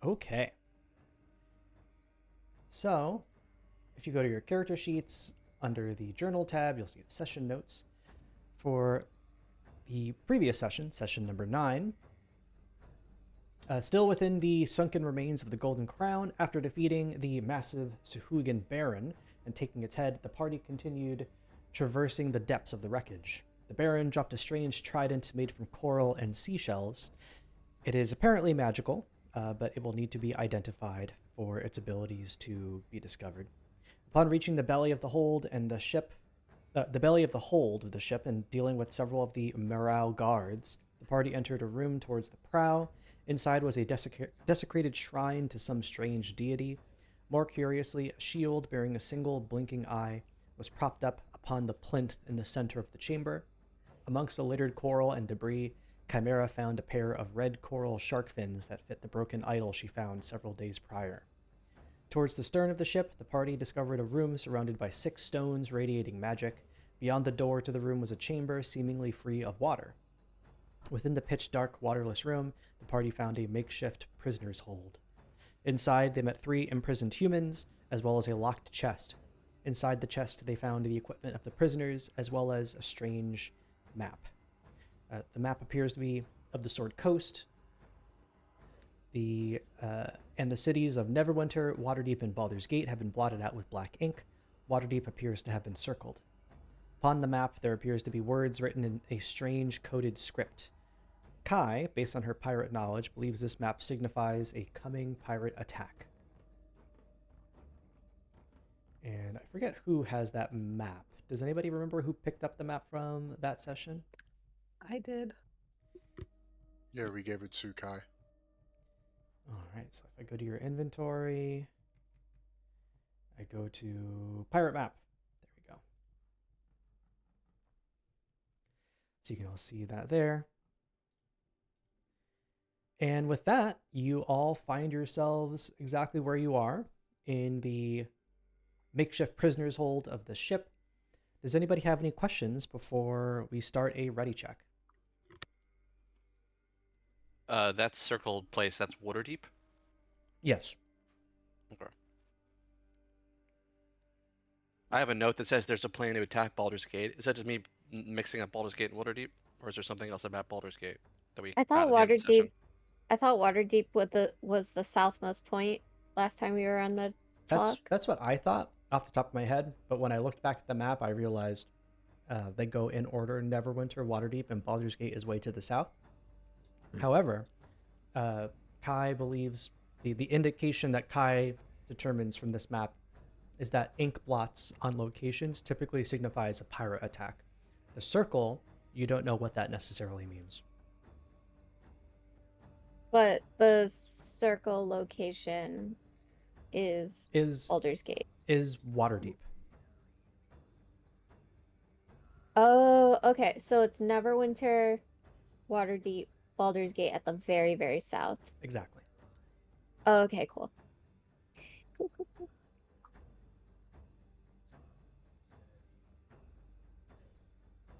Okay. So, if you go to your character sheets under the journal tab, you'll see the session notes. For the previous session, session number 9, still within the sunken remains of the Golden Crown, after defeating the massive Suhugan Baron and taking its head, the party continued traversing the depths of the wreckage. The Baron dropped a strange trident made from coral and seashells. It is apparently magical, but it will need to be identified for its abilities to be discovered. Upon reaching the belly of the hold and the ship, the belly of the hold of the ship, and dealing with several of the Morale guards, the party entered a room towards the prow. Inside was a desecrated shrine to some strange deity. More curiously, a shield bearing a single blinking eye was propped up upon the plinth in the center of the chamber. Amongst the littered coral and debris, Chimera found a pair of red coral shark fins that fit the broken idol she found several days prior. Towards the stern of the ship, the party discovered a room surrounded by 6 stones radiating magic. Beyond the door to the room was a chamber seemingly free of water. Within the pitch dark, waterless room, the party found a makeshift prisoner's hold. Inside, they met 3 imprisoned humans, as well as a locked chest. Inside the chest, they found the equipment of the prisoners, as well as a strange map. The map appears to be of the Sword Coast, and the cities of Neverwinter, Waterdeep, and Baldur's Gate have been blotted out with black ink. Waterdeep appears to have been circled. Upon the map, there appears to be words written in a strange coded script. Kai, based on her pirate knowledge, believes this map signifies a coming pirate attack. And I forget who has that map. Does anybody remember who picked up the map from that session? I did. Yeah, we gave it to Kai. All right, so if I go to your inventory, I go to pirate map. There we go. So you can all see that there. And with that, you all find yourselves exactly where you are in the makeshift prisoner's hold of the ship. Does anybody have any questions before we start a ready check? That circled place, that's Waterdeep? Yes. Okay. I have a note that says there's a plan to attack Baldur's Gate. Is that just me mixing up Baldur's Gate and Waterdeep? Or is there something else about Baldur's Gate that we I got thought at the end of the Waterdeep session? I thought Waterdeep was the southmost point last time we were on the talk. That's what I thought off the top of my head, but when I looked back at the map, I realized they go in order: Neverwinter, Waterdeep, and Baldur's Gate is way to the south. However, Kai believes the indication that Kai determines from this map is that ink blots on locations typically signifies a pirate attack. The circle, you don't know what that necessarily means. But the circle location is Is Baldur's Gate. is Waterdeep. Oh, okay. So it's Neverwinter, Waterdeep, Baldur's Gate at the very, very south. Exactly. Oh, okay, cool. Cool, cool, cool.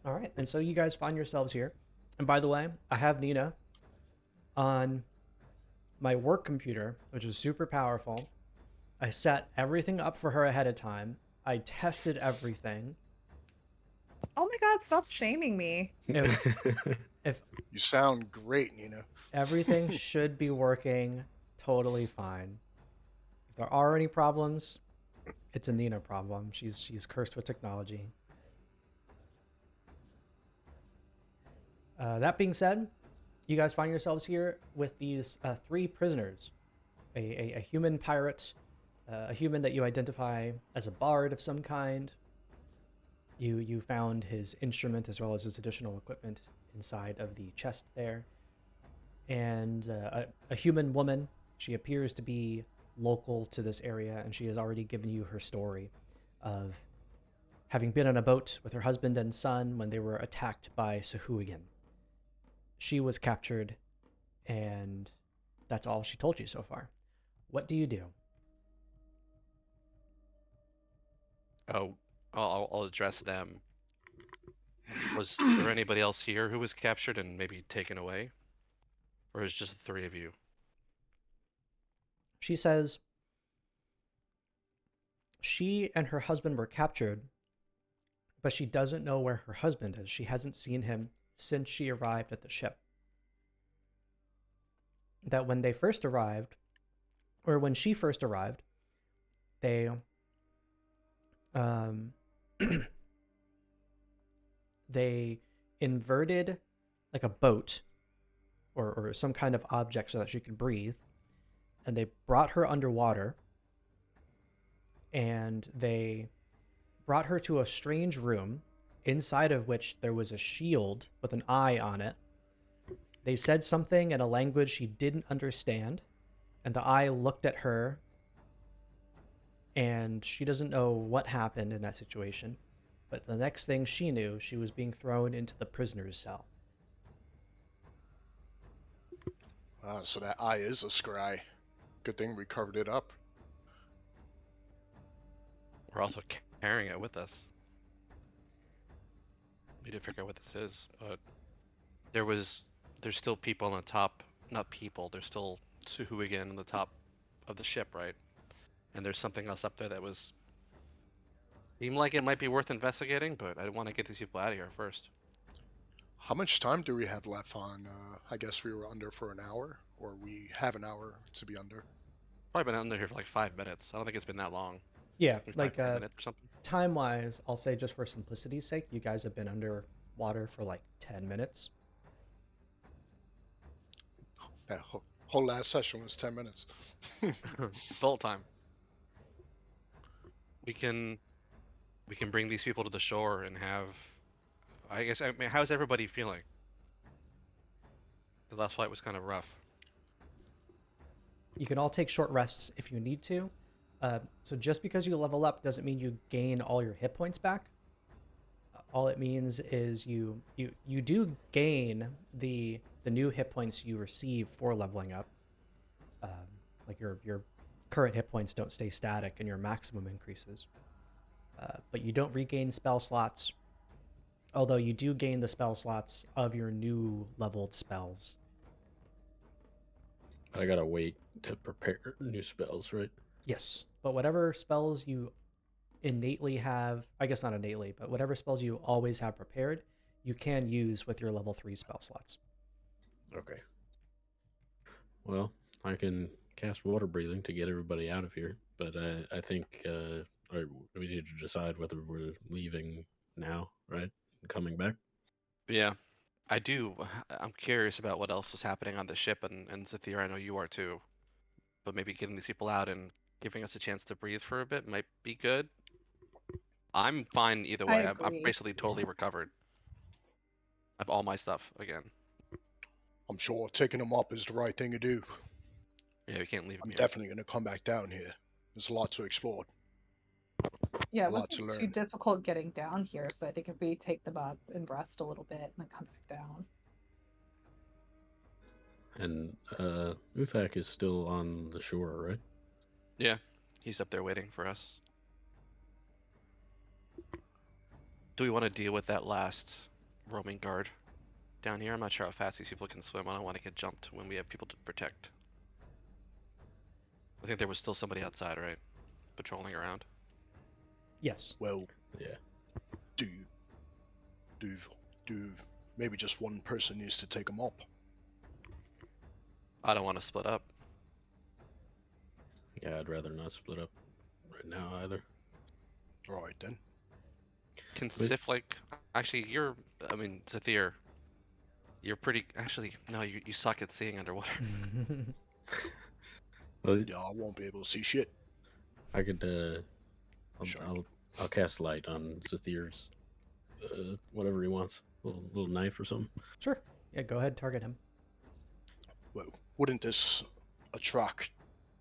All right. And so you guys find yourselves here. And by the way, I have Nina on my work computer, which is super powerful. I set everything up for her ahead of time. I tested everything. Oh my god, stop shaming me. If You sound great, Nina. everything should be working totally fine. If there are any problems, it's a Nina problem. She's cursed with technology. That being said, you guys find yourselves here with these 3 prisoners: a human pirate, a human that you identify as a bard of some kind. You found his instrument as well as his additional equipment inside of the chest there, and a human woman. She appears to be local to this area, and she has already given you her story of having been on a boat with her husband and son when they were attacked by Sahuagin. She was captured, and that's all she told you so far. What do you do? Oh, I'll address them. Was there anybody else here who was captured and maybe taken away? Or is it just the 3 of you? She says she and her husband were captured, but she doesn't know where her husband is. She hasn't seen him since she arrived at the ship. That when they first arrived, or when she first arrived, they they inverted like a boat or some kind of object so that she could breathe, and they brought her underwater, and they brought her to a strange room inside of which there was a shield with an eye on it. They said something in a language she didn't understand, and the eye looked at her, and she doesn't know what happened in that situation. But the next thing she knew, she was being thrown into the prisoner's cell. So that eye is a scry. Good thing we covered it up. We're also carrying it with us. We need to figure out what this is, but there's still people on the top. Not people. There's still Suhuigan on the top of the ship, right? And there's something else up there that seemed like it might be worth investigating, but I want to get these people out of here first. How much time do we have left on? I guess we were under for an hour, or we have an hour to be under. Probably been under here for like 5 minutes. I don't think it's been that long. Yeah, Maybe like 5 minutes or something. time-wise, I'll say just for simplicity's sake, you guys have been underwater for like 10 minutes. That whole last session was 10 minutes. Full time. We can bring these people to the shore and have. I mean, how's everybody feeling? The last flight was kind of rough. You can all take short rests if you need to. So just because you level up doesn't mean you gain all your hit points back. All it means is you do gain the new hit points you receive for leveling up. Like your current hit points don't stay static and your maximum increases. But you don't regain spell slots, although you do gain the spell slots of your new leveled spells. I gotta wait to prepare new spells, right? Yes, but whatever spells you innately have, I guess not innately, but whatever spells you always have prepared, you can use with your level 3 spell slots. Okay. Well, I can cast water breathing to get everybody out of here, but I think we need to decide whether we're leaving now, right? And coming back. Yeah, I do. I'm curious about what else was happening on the ship, and Zathir, I know you are too. But maybe getting these people out and giving us a chance to breathe for a bit might be good. I'm fine either I way. I'm agree. basically totally recovered. I have all my stuff again. I'm sure taking them up is the right thing to do. Yeah, we can't leave I'm them here. definitely going to come back down here. There's a lot to explore. Yeah, A it lot to wasn't too learn. difficult getting down here, so I think if we take them up and rest a little bit and then come back down. And Uthak is still on the shore, right? Yeah, he's up there waiting for us. Do we want to deal with that last roaming guard down here? I'm not sure how fast these people can swim. I don't want to get jumped when we have people to protect. I think there was still somebody outside, right? Patrolling around. Yes. Well, Yeah. do maybe just one person needs to take them up. I don't want to split up. Yeah, I'd rather not split up right now either. All right then. Can Wait. Sif, like, actually, Zathir, you're pretty, actually, no, you suck at seeing underwater. Well, Yeah, I won't be able to see shit. I could. Sure. I'll cast light on Zathir's, whatever he wants, little knife or something. Sure. Yeah, go ahead, target him. Well, wouldn't this attract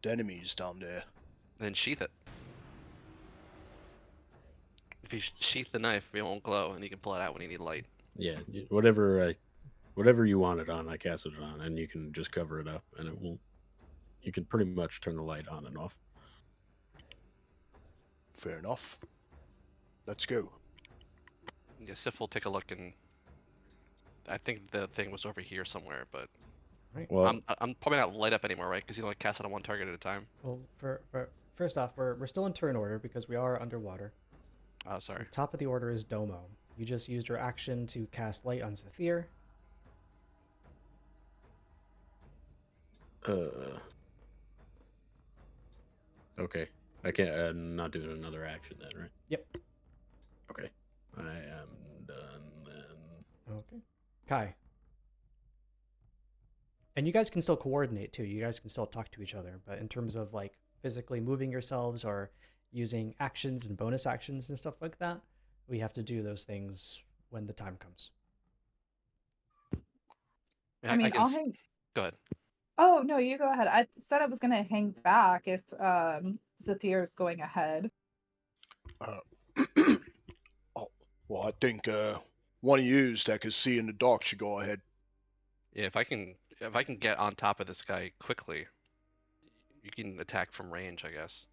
the enemies down there? Then sheath it. If you sheath the knife, it won't glow, and you can pull it out when you need light. Yeah, whatever you want it on, I cast it on, and you can just cover it up, and it will. You can pretty much turn the light on and off. Fair enough. Let's go. Yeah, Sif will take a look, and I think the thing was over here somewhere, but Well, I'm probably not light up anymore, right? Because you only cast it on one target at a time. Well, for first off, we're still in turn order because we are underwater. Oh, So sorry. the top of the order is Domo. You just used your action to cast Light on Zephyr. Okay. I can't. I'm not doing another action then, right? Yep. Okay. I am done then. Okay. Kai. And you guys can still coordinate too. You guys can still talk to each other, but in terms of like physically moving yourselves or using actions and bonus actions and stuff like that, we have to do those things when the time comes. Yeah, I mean, can I'll s- hang. Go ahead. Oh no, you go ahead. I said I was gonna hang back if Zathir's going ahead. Uh, oh, well, I think one of yous that can see in the dark should go ahead. Yeah, if I can get on top of this guy quickly, you can attack from range, I guess.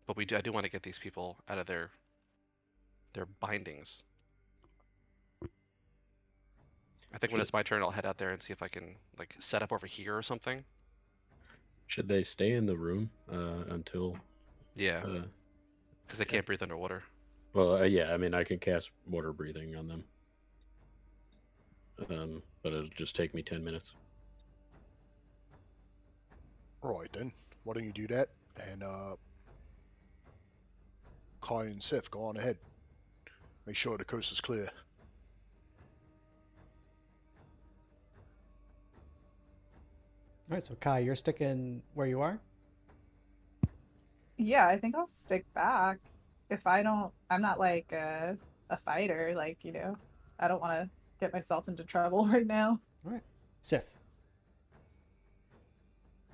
But I do want to get these people out of their bindings. I think when Should, it's my turn, I'll head out there and see if I can like set up over here or something. should they stay in the room until? Yeah, Uh, because they can't breathe underwater. well, yeah. I mean, I can cast water breathing on them. But it'll just take me 10 minutes. All right then. Why don't you do that? And Kai and Sif, go on ahead. Make sure the coast is clear. All right, so Kai, you're sticking where you are. Yeah, I think I'll stick back. If I don't, I'm not like a fighter. Like I don't want to get myself into trouble right now. All right, Sif.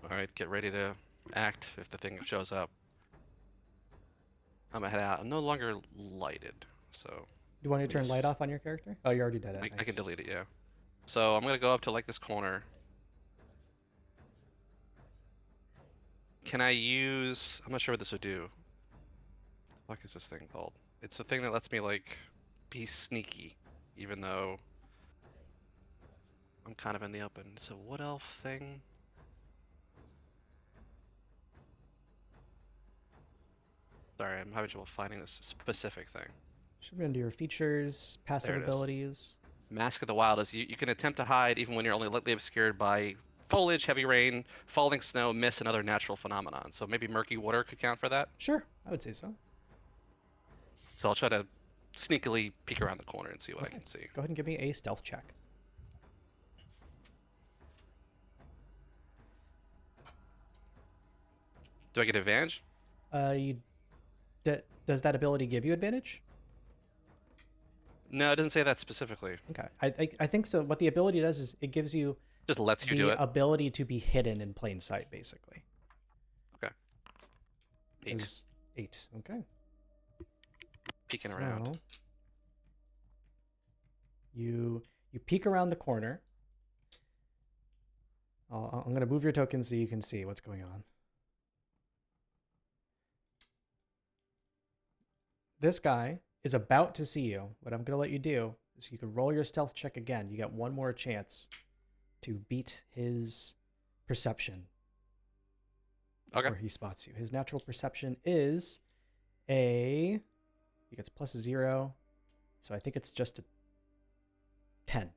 All right, get ready to act if the thing shows up. I'm gonna head out. I'm no longer lighted, so Do you want to turn Nice. light off on your character? Oh, you already did it. I can Nice. delete it. Yeah. So I'm gonna go up to like this corner. Can I use? I'm not sure what this would do. What is this thing called? It's the thing that lets me like be sneaky, even though I'm kind of in the open. So what elf thing? Sorry, I'm having trouble finding this specific thing. Should be under your features, passive There it is. abilities. Mask of the Wild is you can attempt to hide even when you're only lightly obscured by foliage, heavy rain, falling snow, mist, and other natural phenomenon. So maybe murky water could count for that. Sure, I would say so. So I'll try to sneakily peek around the corner and see what I Okay. can see. Go ahead and give me a stealth check. Do I get advantage? You does that ability give you advantage? No, it doesn't say that specifically. Okay, I think so. What the ability does is it gives you Just lets you do the it. ability to be hidden in plain sight, basically. 8. Is 8. Okay. Peeking around. So, you peek around the corner. I'm gonna move your token so you can see what's going on. This guy is about to see you. What I'm gonna let you do is you can roll your stealth check again. You get one more chance to beat his perception Okay. before he spots you. His natural perception is he gets plus 0, so I think it's just a 10.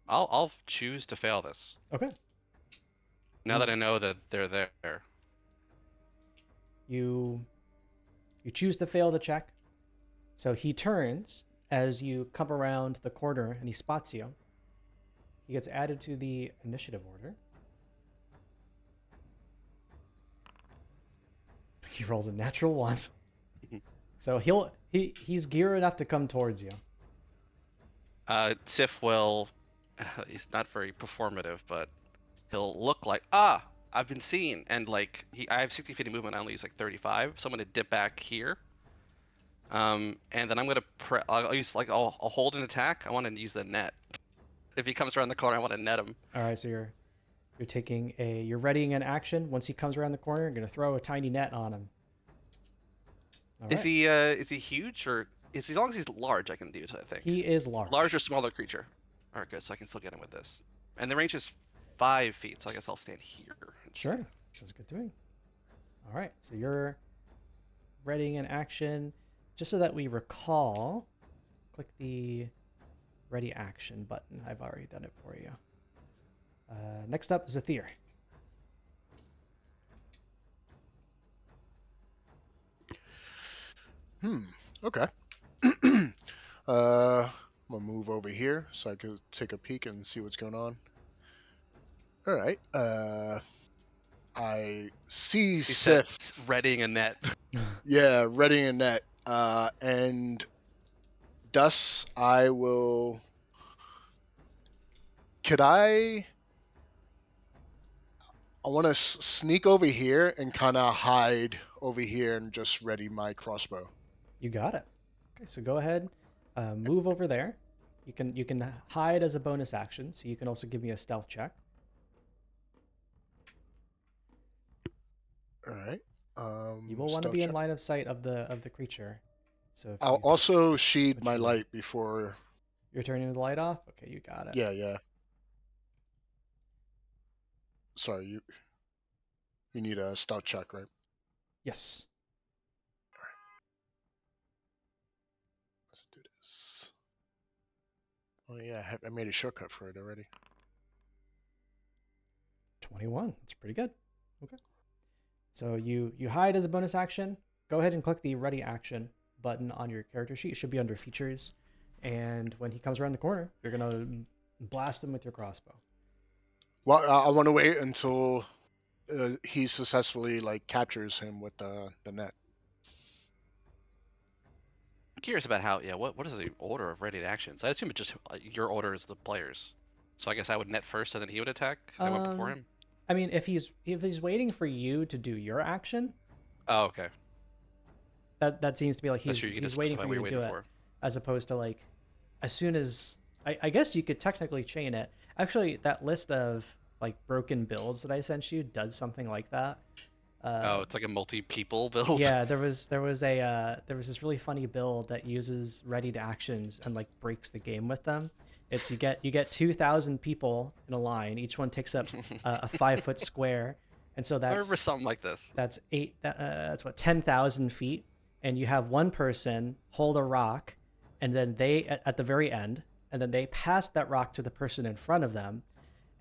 I'll choose to fail this. Okay. Now that I know that they're there. You choose to fail the check. So he turns as you come around the corner and he spots you. He gets added to the initiative order. He rolls a natural 1. So he's geared enough to come towards you. Sif will. He's not very performative, but he'll look like I've been seen, and like I have 60 feet of movement. I only use like 35, so I'm gonna dip back here. And then I'm gonna I'll use I'll hold an attack. I want to use the net. If he comes around the corner, I want to net him. All right, so you're readying an action. Once he comes around the corner, you're gonna throw a tiny net on him. All Is right. he huge or is he, as long as he's large, I can do it, I think. He is large. Large or smaller creature. Alright, good, so I can still get him with this. And the range is 5 feet, so I guess I'll stand here. Sure. Sounds good to me. All right. So you're readying an action. Just so that we recall, click the ready action button. I've already done it for you. Next up, Zathir. Okay. I'm gonna move over here so I can take a peek and see what's going on. All right. I see He Sif. said readying a net. Yeah, ready in net. And thus I will. Could I? I want to sneak over here and kind of hide over here and just ready my crossbow. You got it. Okay, so go ahead, move over there. You can hide as a bonus action, so you can also give me a stealth check. All right. You will want to be in line of sight of the creature. So if I'll you also sheed put my your- light before. You're turning the light off. Okay, you got it. Yeah, yeah. Sorry, you need a stealth check, right? Yes. Let's do this. Oh yeah, I made a shortcut for it already. 21. That's pretty good. Okay. So you hide as a bonus action. Go ahead and click the ready action button on your character sheet. It should be under features. And when he comes around the corner, you're gonna blast him with your crossbow. Well, I want to wait until he successfully captures him with the net. I'm curious about how, what is the order of ready actions? I assume it just, your order is the players. So I guess I would net first and then he would attack, because I went before him? I mean, if he's waiting for you to do your action, Oh, okay. that seems to be like That's he's true, you can he's just waiting specify for you what to you're do waiting it, for. as opposed to as soon as I guess you could technically chain it. Actually, that list of broken builds that I sent you does something like that. Oh, it's like a multi-people build? Yeah, there was this really funny build that uses ready to actions and breaks the game with them. It's you get 2,000 people in a line. Each one takes up a 5-foot square, and so I remember that's something like this. that's 10,000 feet, and you have one person hold a rock, and then they at the very end, and then they pass that rock to the person in front of them,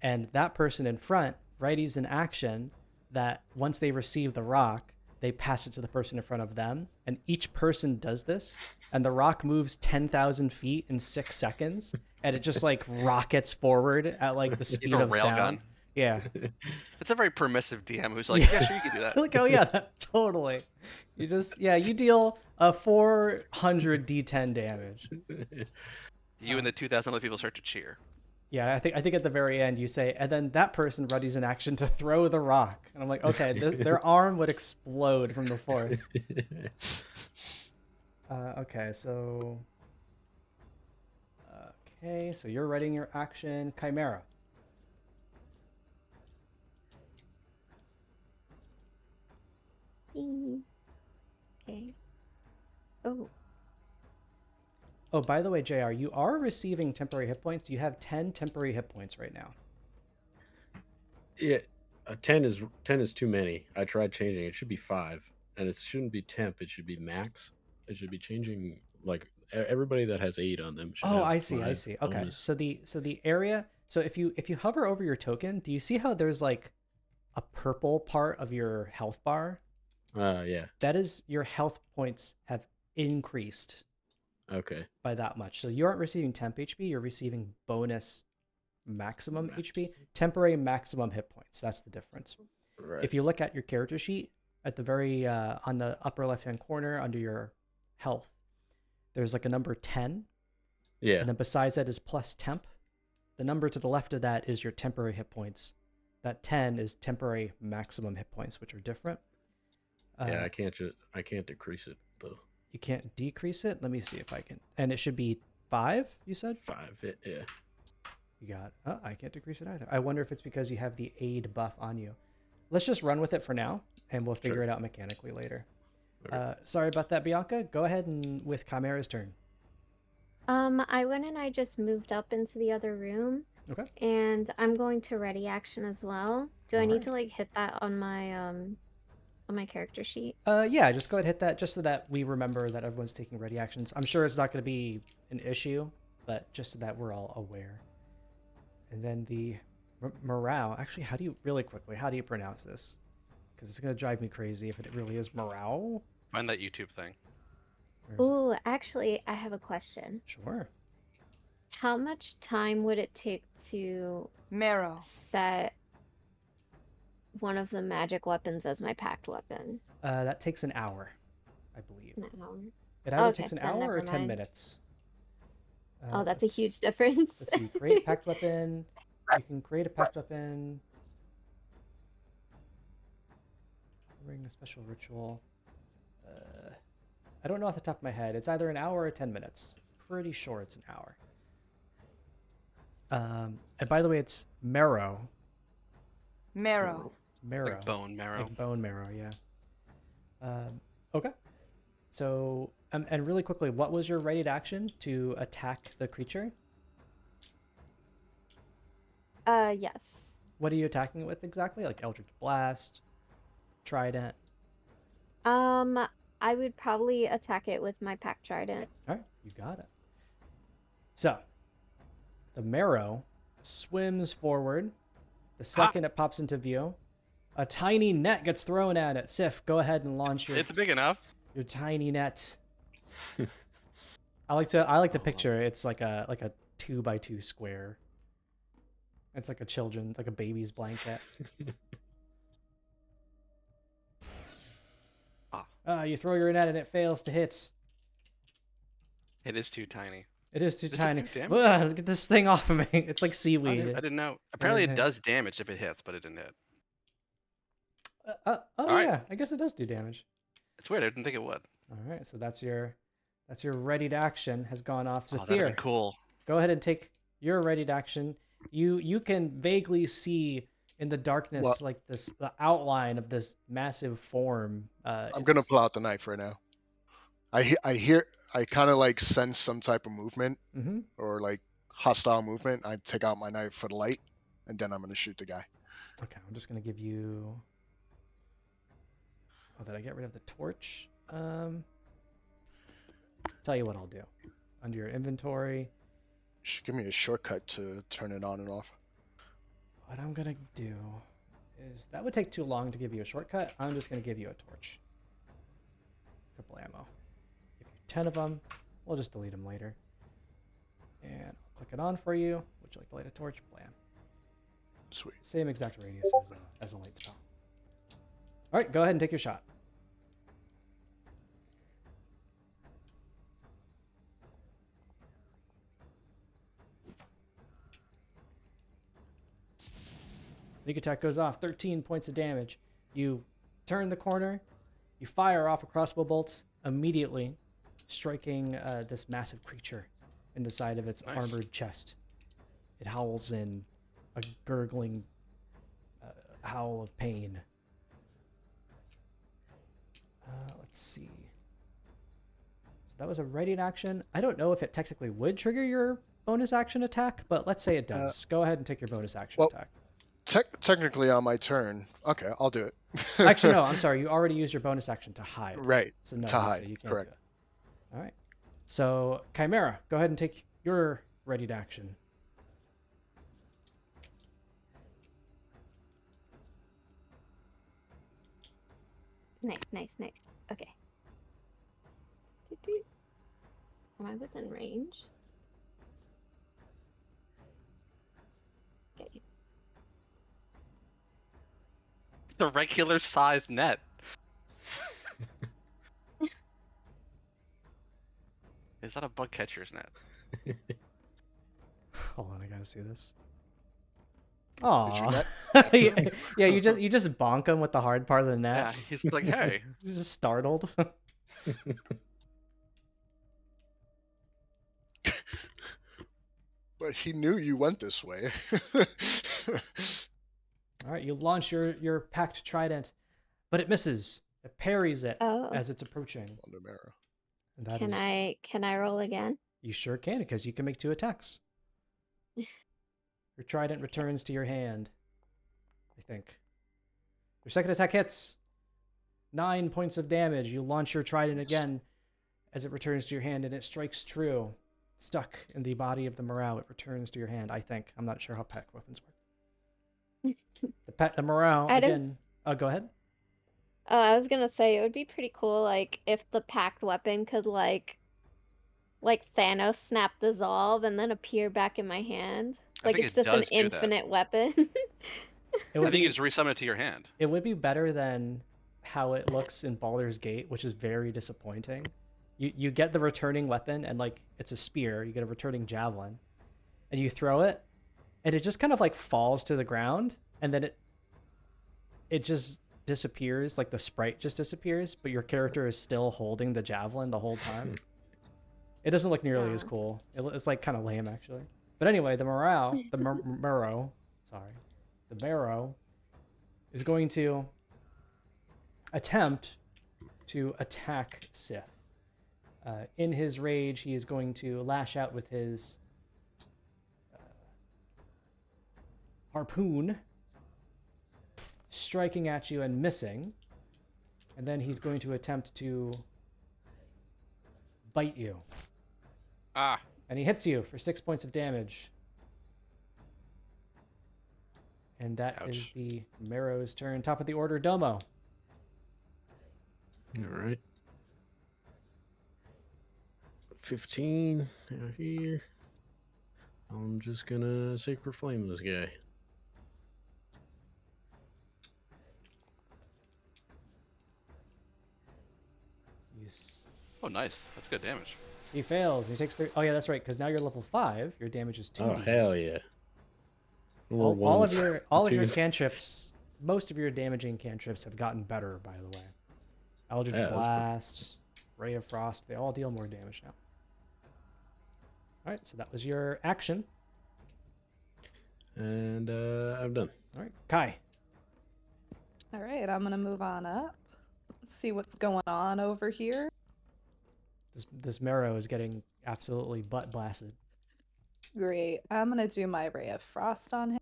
and that person in front readies an action that once they receive the rock, they pass it to the person in front of them, and each person does this, and the rock moves 10,000 feet in 6 seconds, and it just rockets forward at the speed a of sound. railgun. Yeah. It's a very permissive DM who's like, Yeah. yeah, sure, you can do that. Oh yeah, totally. You deal a 400 d10 damage. You and the 2,000 other people start to cheer. Yeah, I think at the very end you say, and then that person readies an action to throw the rock, and I'm like, okay, their arm would explode from the force. Okay, so you're readying your action, Chimera. Okay. Oh, Oh, by the way, JR, you are receiving temporary hit points. You have 10 temporary hit points right now. Yeah, 10 is too many. I tried changing. It should be 5, and it shouldn't be temp. It should be max. It should be changing everybody that has 8 on them. Should Oh, have I see. 5 Okay, bonus. so the area. So if you hover over your token, do you see how there's a purple part of your health bar? Yeah. That is your health points have increased Okay. by that much. So you aren't receiving temp HP, you're receiving bonus maximum HP, temporary maximum hit points. That's the difference. Right. If you look at your character sheet at the very on the upper left-hand corner under your health, there's a number 10. Yeah. And then besides that is plus temp. The number to the left of that is your temporary hit points. That 10 is temporary maximum hit points, which are different. Yeah, I can't decrease it though. You can't decrease it. Let me see if I can. And it should be 5, you said? 5. Yeah. You got. Oh, I can't decrease it either. I wonder if it's because you have the aid buff on you. Let's just run with it for now, and we'll figure Sure. it out mechanically later. Okay. Sorry about that, Bianca. Go ahead and with Chimera's turn. I went and I just moved up into the other room. Okay. And I'm going to ready action as well. Do I need Alright. to like hit that on my character sheet? Yeah, just go ahead and hit that just so that we remember that everyone's taking ready actions. I'm sure it's not going to be an issue, but just so that we're all aware. And then the morale. Actually, how do you pronounce this? Because it's going to drive me crazy if it really is morale. Find that YouTube thing. Where is it? Ooh, actually, I have a question. Sure. How much time would it take to Marrow. set one of the magic weapons as my packed weapon? That takes an hour, I believe. No. It either Okay, takes an then hour or never 10 mind. minutes. Oh, that's a let's- huge difference. Let's see. Create a packed weapon. You can create a packed weapon. Ring a special ritual. I don't know off the top of my head. It's either an hour or 10 minutes. Pretty sure it's an hour. And by the way, it's marrow. Marrow. Marrow. Like bone marrow. Like bone marrow, yeah. Okay. So, and really quickly, what was your ready action to attack the creature? Yes. What are you attacking it with exactly? Like Eldritch Blast, Trident? I would probably attack it with my packed trident. All right, you got it. So, the marrow swims forward. The second it pops into view, a tiny net gets thrown at it. Sif, go ahead and launch your It's big enough. your tiny net. I like to Oh. picture it's like a 2x2 square. It's like a baby's blanket. You throw your net and it fails to hit. It is too tiny. It is too Does it tiny. do damage? Ugh, get this thing off of me. It's like I seaweed. didn't know. Apparently, is it it? does damage if it hits, but it didn't hit. Oh Alright. yeah, I guess it does do damage. It's weird. I didn't think it would. All right, so that's your ready to action has gone off. Oh, that'd Zathir, be cool. go ahead and take your ready to action. You can vaguely see in the darkness What? like the outline of this massive form. I'm gonna pull out the knife right now. I kind of like sense some type of movement Mm-hmm. or like hostile movement. I take out my knife for the light, and then I'm gonna shoot the guy. Okay, I'm just gonna give you. Oh, did I get rid of the torch? Tell you what I'll do. Under your inventory, Should give me a shortcut to turn it on and off. what I'm gonna do is that would take too long to give you a shortcut. I'm just gonna give you a torch. Couple ammo. Give you 10 of them. We'll just delete them later. And I'll click it on for you. Would you like to light a torch? Blam. Sweet. Same exact radius as a light spell. All right, go ahead and take your shot. Sneak attack goes off. 13 points of damage. You turn the corner. You fire off a crossbow bolt immediately, striking this massive creature in the side of its Nice. armored chest. It howls in a gurgling howl of pain. Let's see. So that was a ready in action. I don't know if it technically would trigger your bonus action attack, but let's say it does. Go ahead and take your bonus action well- attack. Technically on my turn. Okay, I'll do it. Actually, no, I'm sorry. You already used your bonus action to hide. Right. So no, to so hide, you can't correct. do it. All right. So Chimera, go ahead and take your ready to action. Nice. Okay. Doo-doo. Am I within range? Okay. The regular sized net. Is that a bug catcher's net? Hold on, I gotta see this. your Aw. net? Yeah, you just bonk him with the hard part of the Yeah, net. he's like, hey. He's just startled. But he knew you went this way. All right, you launch your packed trident, but it misses. It parries it. Oh. as it's approaching. On the Marrow. And that Can is- I roll again? You sure can, because you can make 2 attacks. Your trident returns to your hand, I think. Your second attack hits. 9 points of damage. You launch your trident again as it returns to your hand, and it strikes true. Stuck in the body of the Morale, it returns to your hand, I think. I'm not sure how pack weapons work. The Morale, I don't- again... Oh, go ahead. Oh, I was gonna say it would be pretty cool, like if the packed weapon could like Thanos snap dissolve and then appear back in my hand. I Like think it's it just an does do that. infinite weapon. It I would think you be, just resummon it to your hand. it would be better than how it looks in Baldur's Gate, which is very disappointing. You get the returning weapon, and like it's a spear. You get a returning javelin, and you throw it, and it just kind of like falls to the ground, and then it just disappears. Like the sprite just disappears, but your character is still holding the javelin the whole time. It doesn't look nearly as Yeah. cool. It's like kind of lame actually. But anyway, the Morale, the Marrow, the Marrow is going to attempt to attack Sif. In his rage, he is going to lash out with his harpoon, striking at you and missing. And then he's going to attempt to bite you. Ah, And he hits you for 6 points of damage. And that is Ouch. the Marrow's turn. Top of the order, Domo. All right. 15 out here. I'm just gonna Sacred Flame this guy. oh nice. That's good damage. He fails. He takes 3. Oh yeah, that's right. Because now you're level 5. Your damage is 2. Oh hell yeah! More All of ones. your Twos. cantrips, most of your damaging cantrips have gotten better. By the way, Eldritch Yeah, that's Blast, Ray of Frost, they all deal more damage now. All right, so that was your action. And I'm done. All right, Kai. All right, I'm gonna move on up. Let's see what's going on over here. This Marrow is getting absolutely butt blasted. Great. I'm gonna do my Ray of Frost on him.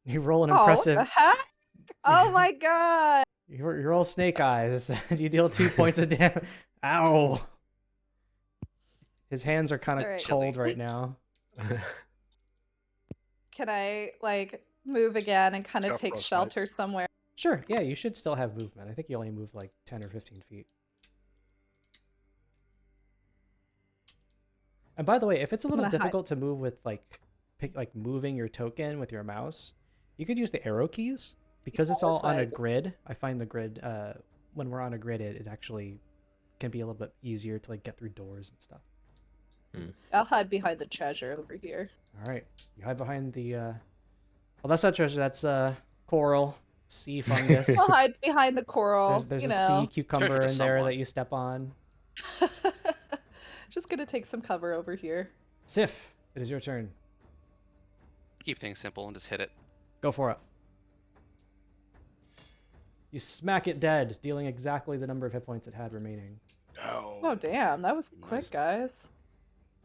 You roll an Oh, impressive. what the heck? Oh my god! You roll Snake Eyes. You deal 2 points of damage. Ow! His hands are kind of Alright. cold right now. Can I like move again and kind of Yeah, take frostbite. shelter somewhere? Sure, yeah, you should still have movement. I think you only move like 10 or 15 feet. And by the way, if it's a little gonna hide. difficult to move with like moving your token with your mouse, you could use the arrow keys because it's all on a Right. grid. I find the grid when we're on a grid, it actually can be a little bit easier to like get through doors and stuff. I'll hide behind the treasure over here. All right, you hide behind the. Well, that's not treasure. That's coral, sea fungus. I'll hide behind the coral. There's you a know. sea cucumber to in there someone. that you step on. Just gonna take some cover over here. Sif, it is your turn. Keep things simple and just hit it. Go for it. You smack it dead, dealing exactly the number of hit points it had remaining. No. Oh damn, that was quick, Nice. guys.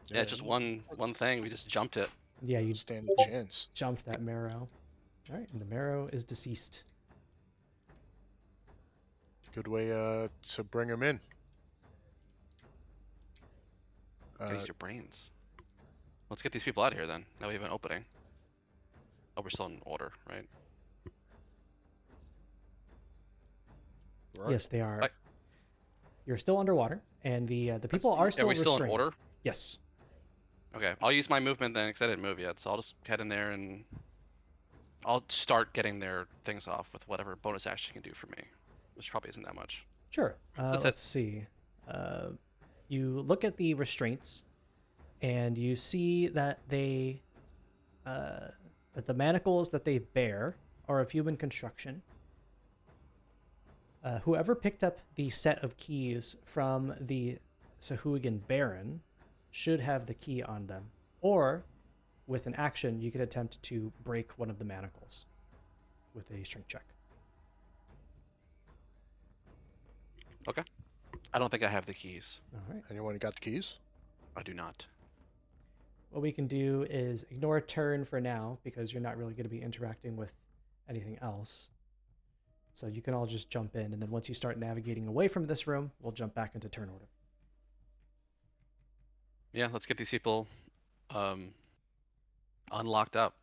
Yeah, just one thing. We just jumped it. Yeah, you Stand a chance. jumped that Marrow. All right, and the Marrow is deceased. Good way to bring him in. Use your brains. Let's get these people out of here then. Now we have an opening. Oh, we're still in order, right? right. Yes, they are. Right. You're still underwater, and the people are still Are we still restrained. in order? Yes. Okay, I'll use my movement then, because I didn't move yet. So I'll just head in there and I'll start getting their things off with whatever bonus action you can do for me, which probably isn't that much. Sure. That's it. Let's see. You look at the restraints, and you see that they, that the manacles that they bear are of human construction. Whoever picked up the set of keys from the Sahuagin Baron should have the key on them. Or, with an action, you could attempt to break one of the manacles with a strength check. Okay. I don't think I have the keys. All right. Anyone got the keys? I do not. What we can do is ignore a turn for now because you're not really going to be interacting with anything else. So you can all just jump in, and then once you start navigating away from this room, we'll jump back into turn order. Yeah, let's get these people unlocked up.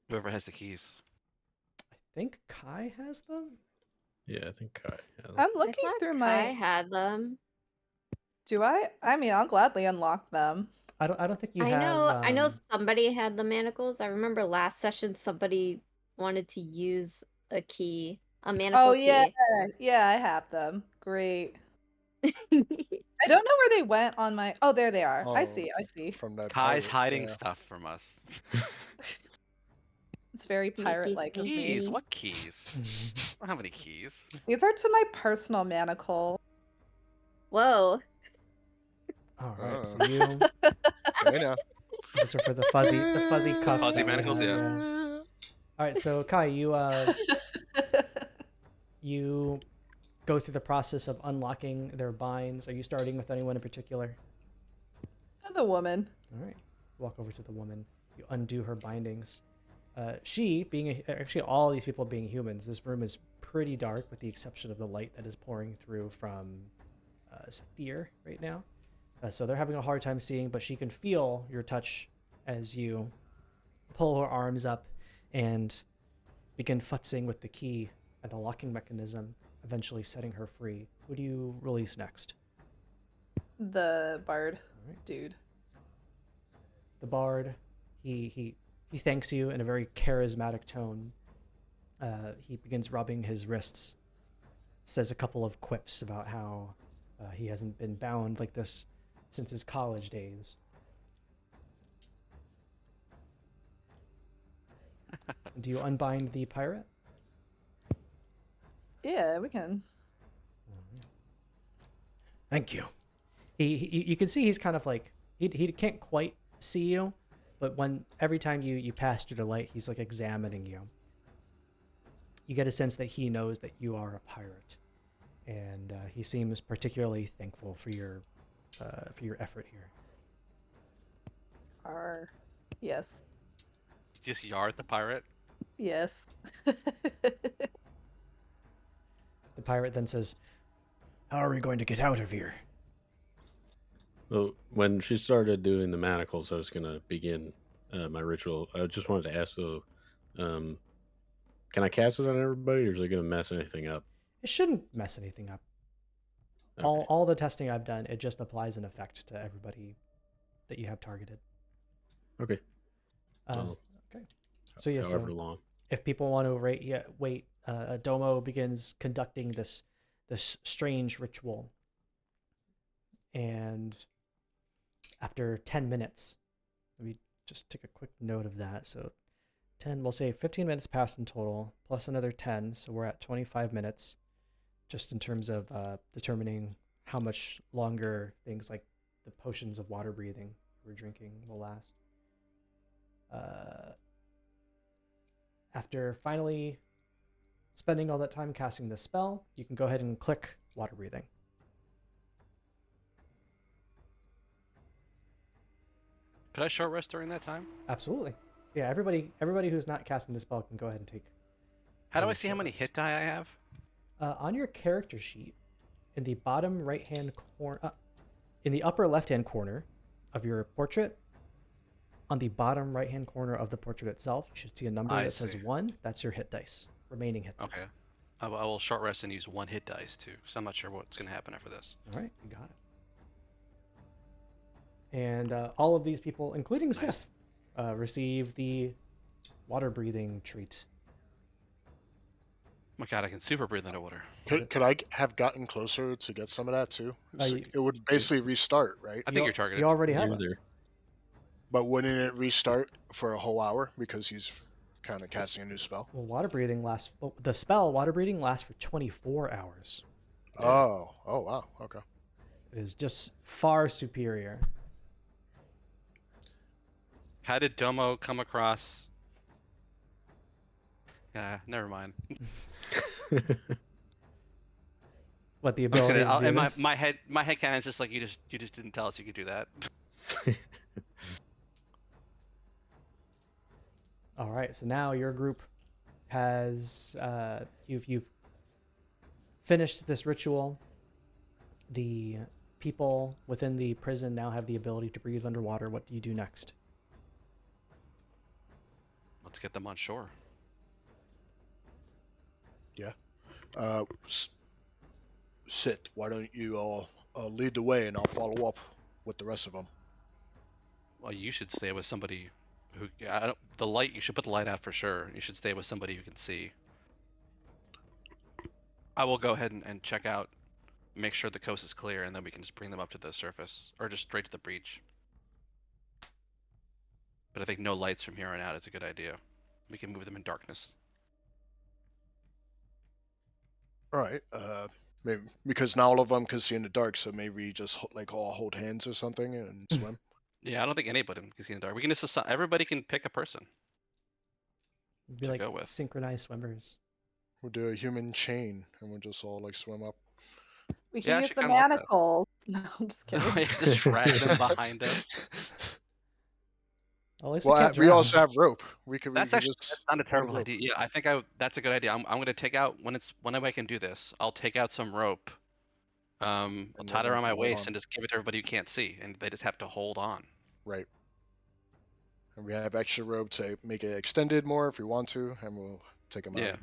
Whoever has the keys. I think Kai has them. Yeah, I think Kai. has it. I'm I looking thought through Kai my. had them. Do I? I mean, I'll gladly unlock them. I don't think you I have. know. I know somebody had the manacles. I remember last session somebody wanted to use a key, a manacle Oh key. yeah, I have them. Great. I don't know where they went on my. Oh, there they are. I Oh, see. I see. From that Kai's pirate, hiding yeah. stuff from us. It's very Sneaky, pirate-like of me. Keys? Mhm. What keys? I don't have any keys. These are to my personal manacle. Whoa. All right, so Oh. you. Hey now. Those are for the fuzzy cuffs. Fuzzy that we manacles, have, yeah. All right, so Kai, you go through the process of unlocking their binds. Are you starting with anyone in particular? The woman. All right, walk over to the woman. You undo her bindings. She, being actually all these people being humans, this room is pretty dark with the exception of the light that is pouring through from Sathir right now. So they're having a hard time seeing, but she can feel your touch as you pull her arms up and begin futzing with the key and the locking mechanism, eventually setting her free. Who do you release next? The bard Alright. dude. The bard, he thanks you in a very charismatic tone. He begins rubbing his wrists, says a couple of quips about how he hasn't been bound like this since his college days. Do you unbind the pirate? Yeah, we can. Thank you. You can see he's kind of like he can't quite see you, but every time you pass through the light, he's like examining you. You get a sense that he knows that you are a pirate, and he seems particularly thankful for your effort here. Yes. Just yard the pirate. Yes. The pirate then says, "How are we going to get out of here?" Well, when she started doing the manacles, I was gonna begin my ritual. I just wanted to ask though, can I cast it on everybody, or is it gonna mess anything up? It shouldn't mess anything up. Okay. All the testing I've done, it just applies an effect to everybody that you have targeted. Okay. Um, Well, okay. So yeah, however so long. if people want to wait, Domo begins conducting this strange ritual, and after 10 minutes, let me just take a quick note of that. So 10, we'll say 15 minutes passed in total, plus another 10, so we're at 25 minutes, just in terms of determining how much longer things like the potions of water breathing we're drinking will last. After finally spending all that time casting this spell, you can go ahead and click water breathing. Could I short rest during that time? Absolutely. Yeah, everybody who's not casting the spell can go ahead and take. How do I Short see how many rest. hit die I have? On your character sheet, in the bottom right-hand corner, in the upper left-hand corner of your portrait, on the bottom right-hand corner of the portrait itself, you should see a number I that says see. 1. That's your hit dice, remaining hit dice. Okay. I will short rest and use 1 hit dice too, because I'm not sure what's going to happen after this. All right, you got it. And all of these people, including Nice. Sif, receive the water breathing treat. Oh my god, I can super breathe underwater. Could I have gotten closer to get some of that too? you- It would basically restart, right? I think you're targeted. You already have You're it. there. But wouldn't it restart for a whole hour because he's kind of casting a new spell. Well, water breathing lasts. Well, the spell water breathing lasts for 24 hours. Oh wow. Okay. It is just far superior. How did Domo come across? Yeah, never mind. What the I'm just ability gonna, to do in this? my head canon's just like you just didn't tell us you could do that. All right, so now your group has you've finished this ritual. The people within the prison now have the ability to breathe underwater. What do you do next? Let's get them on shore. Sit. Why don't you all lead the way, and I'll follow up with the rest of them. Well, you should stay with somebody who the light. You should put the light out for sure. You should stay with somebody who can see. I will go ahead and check out, make sure the coast is clear, and then we can just bring them up to the surface or just straight to the breach. But I think no lights from here on out is a good idea. We can move them in darkness. All right. Maybe because now all of them can see in the dark, so maybe just like all hold hands or something and swim. Yeah, I don't think anybody can see in the dark. We can just everybody can pick a person. It'd be To like go with. synchronized swimmers. We'll do a human chain, and we'll just all like swim up. We Yeah, I can use actually the kinda like that. manacles. No, I'm just kidding. Yeah, just drag them behind us. At least Well, they can't we also drown. have rope. We could That's we actually could just that's not a hold terrible rope. idea. Yeah, I think that's a good idea. I'm gonna take out whenever I can do this. I'll take out some rope. I'll And tie it everyone around my can hold waist on. and just give it to everybody who can't see, and they just have to hold on. Right. And we have extra rope to make it extended more if we want to, and we'll take them Yeah. out.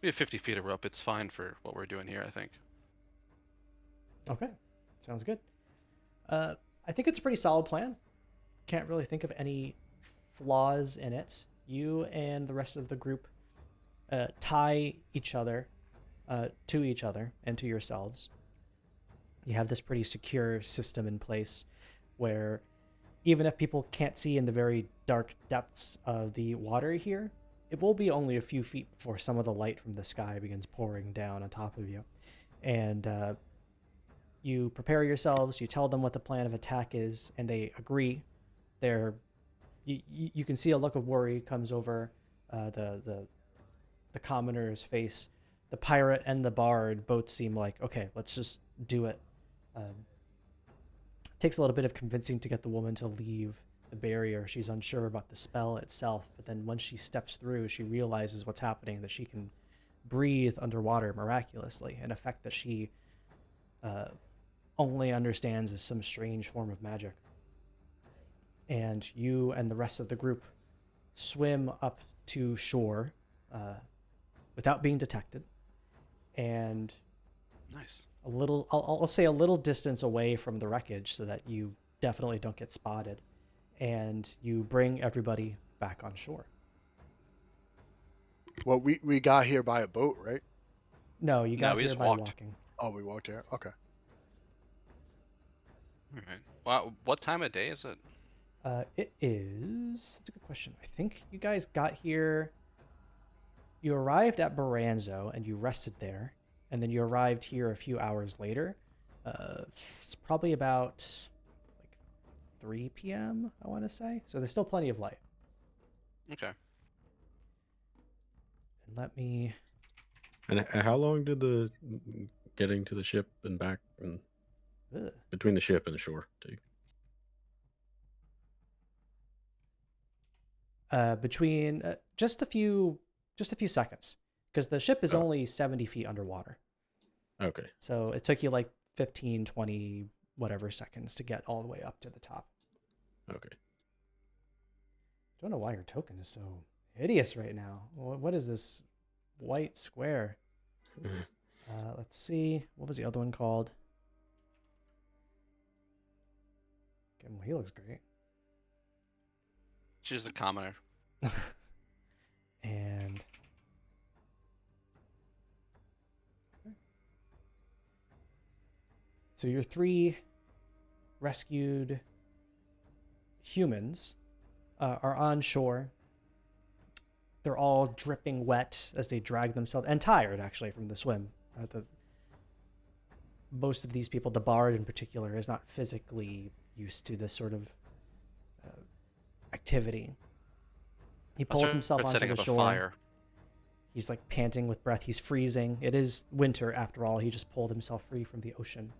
We have 50 feet of rope. It's fine for what we're doing here, I think. Okay, sounds good. I think it's a pretty solid plan. Can't really think of any flaws in it. You and the rest of the group tie each other to each other and to yourselves. You have this pretty secure system in place where even if people can't see in the very dark depths of the water here, it will be only a few feet before some of the light from the sky begins pouring down on top of you. And you prepare yourselves, you tell them what the plan of attack is, and they agree. You can see a look of worry comes over the commoner's face. The pirate and the bard both seem like, okay, let's just do it. Takes a little bit of convincing to get the woman to leave the barrier. She's unsure about the spell itself, but then once she steps through, she realizes what's happening, that she can breathe underwater miraculously, an effect that she only understands as some strange form of magic. And you and the rest of the group swim up to shore without being detected, and Nice. a little, I'll say a little distance away from the wreckage so that you definitely don't get spotted, and you bring everybody back on shore. Well, we got here by a boat, right? No, you got we here just by walked. walking. Oh, we walked here. Okay. All right. Well, what time of day is it? It is. That's a good question. I think you guys got here. You arrived at Baranzo and you rested there, and then you arrived here a few hours later. It's probably about like 3 p.m. I want to say. So there's still plenty of light. Okay. And let me. And how long did the getting to the ship and back and Ugh. between the ship and the shore take? Between just a few seconds, because the ship is Oh. only 70 feet underwater. Okay. So it took you like 15, 20, whatever seconds to get all the way up to the top. Okay. Don't know why your token is so hideous right now. What is this white square? Let's see. What was the other one called? Okay, well, he looks great. She's the commoner. And so your 3 rescued humans are on shore. They're all dripping wet as they drag themselves, and tired actually from the swim. Most of these people, the bard in particular, is not physically used to this sort of activity. He I'll pulls himself start onto setting the up a shore. fire. He's like panting with breath. He's freezing. It is winter after all. He just pulled himself free from the ocean.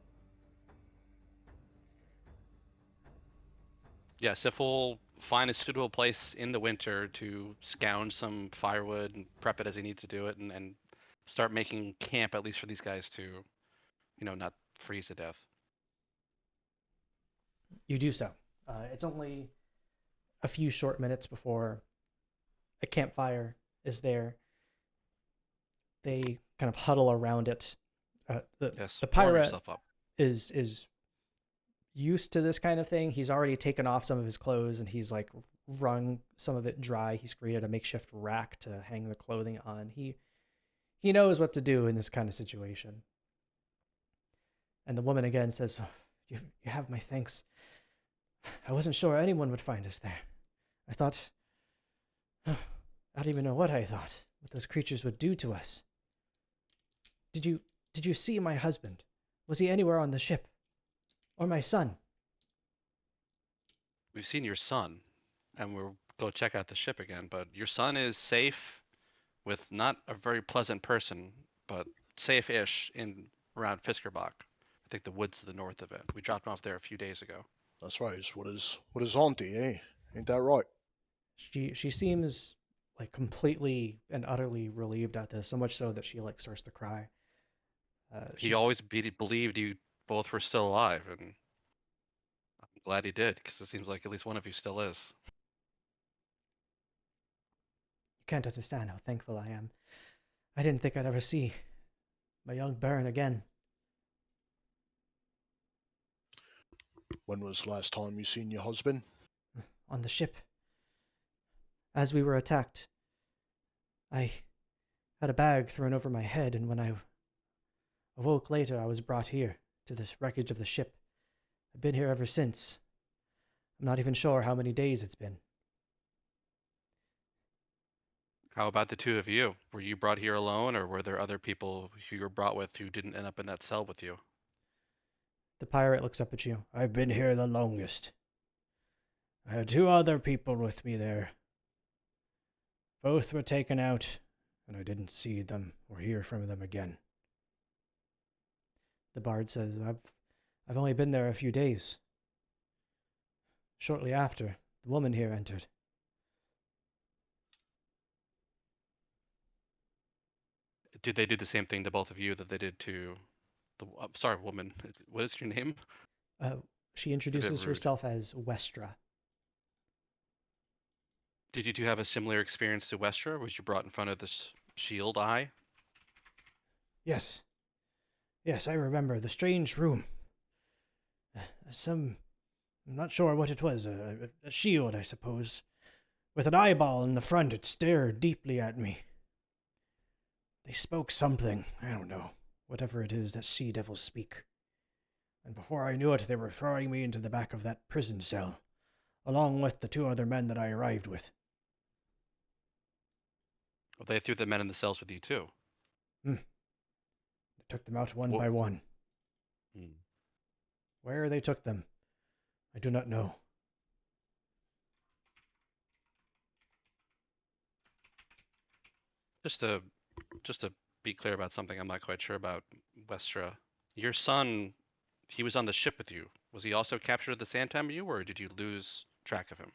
Yeah, Sif will find a suitable place in the winter to scourge some firewood and prep it as he needs to do it, and start making camp at least for these guys to, not freeze to death. You do so. It's only a few short minutes before a campfire is there. They kind of huddle around it. Yes, The warm pirate yourself up. is used to this kind of thing. He's already taken off some of his clothes and he's like wrung some of it dry. He's created a makeshift rack to hang the clothing on. He knows what to do in this kind of situation. And the woman again says, you have my thanks. I wasn't sure anyone would find us there. I thought, I don't even know what I thought, what those creatures would do to us. Did you see my husband? Was he anywhere on the ship? Or my son? We've seen your son, and we'll go check out the ship again, but your son is safe with not a very pleasant person, but safe-ish in around Fiskerbach. I think the woods to the north of it. We dropped him off there a few days ago. That's right. It's what is auntie, eh? Ain't that right? She seems like completely and utterly relieved at this, so much so that she like starts to cry. He always believed you both were still alive, and I'm glad he did, because it seems like at least one of you still is. You can't understand how thankful I am. I didn't think I'd ever see my young Baron again. When was the last time you seen your husband? On the ship. As we were attacked, I had a bag thrown over my head, and when I awoke later, I was brought here to the wreckage of the ship. I've been here ever since. I'm not even sure how many days it's been. How about the two of you? Were you brought here alone, or were there other people who you were brought with who didn't end up in that cell with you? The pirate looks up at you. I've been here the longest. I had 2 other people with me there. Both were taken out, and I didn't see them or hear from them again. The bard says, I've only been there a few days. Shortly after, the woman here entered. Did they do the same thing to both of you that they did to the sorry, woman? What is your name? She introduces rude. herself as Westra. Did you two have a similar experience to Westra? Was you brought in front of this shield eye? Yes. Yes, I remember the strange room. I'm not sure what it was. A shield, I suppose. With an eyeball in the front, it stared deeply at me. They spoke something, I don't know, whatever it is that sea devils speak. And before I knew it, they were throwing me into the back of that prison cell, along with the 2 other men that I arrived with. Well, they threw the men in the cells with you too. They took them out one Wha- by one. Hmm. Where they took them, I do not know. Just to be clear about something I'm not quite sure about, Westra. Your son, he was on the ship with you. Was he also captured at the same time you, or did you lose track of him?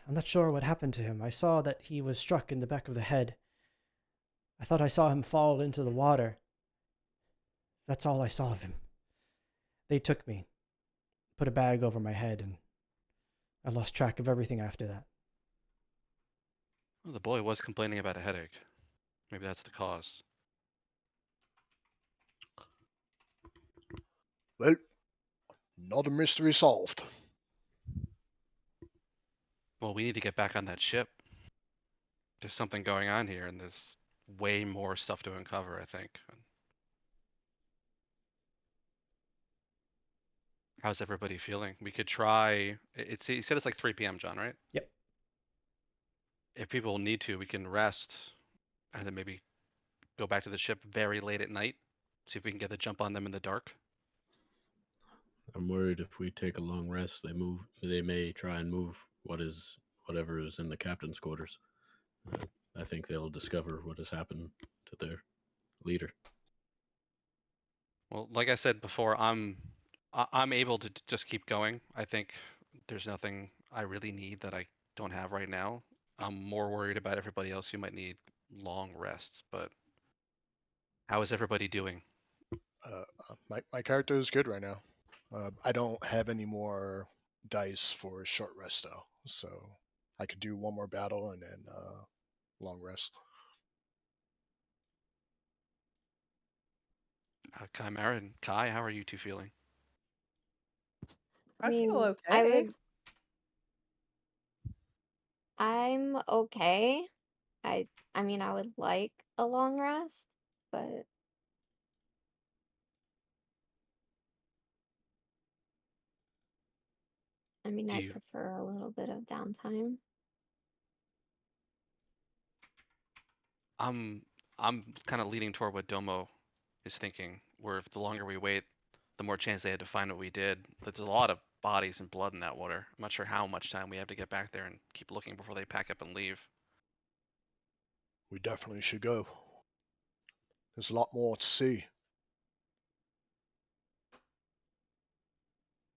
I'm not sure what happened to him. I saw that he was struck in the back of the head. I thought I saw him fall into the water. That's all I saw of him. They took me, put a bag over my head, and I lost track of everything after that. Well, the boy was complaining about a headache. Maybe that's the cause. Well, not a mystery solved. Well, we need to get back on that ship. There's something going on here, and there's way more stuff to uncover, I think. How's everybody feeling? We could try. You said it's like 3 p.m., John, right? Yep. if people need to, we can rest and then maybe go back to the ship very late at night. See if we can get the jump on them in the dark. I'm worried if we take a long rest, they may try and move whatever is in the captain's quarters. I think they'll discover what has happened to their leader. Well, like I said before, I'm able to just keep going. I think there's nothing I really need that I don't have right now. I'm more worried about everybody else who might need long rests. But how is everybody doing? My character is good right now. I don't have any more dice for a short rest though, so I could do one more battle and then long rest. Chimera and Kai, how are you two feeling? I feel mean, okay. I'm okay. I mean, I would like a long rest, but I mean, Do I you? prefer a little bit of downtime. I'm kind of leaning toward what Domo is thinking, where if the longer we wait, the more chance they had to find what we did. There's a lot of bodies and blood in that water. I'm not sure how much time we have to get back there and keep looking before they pack up and leave. We definitely should go. There's a lot more to see.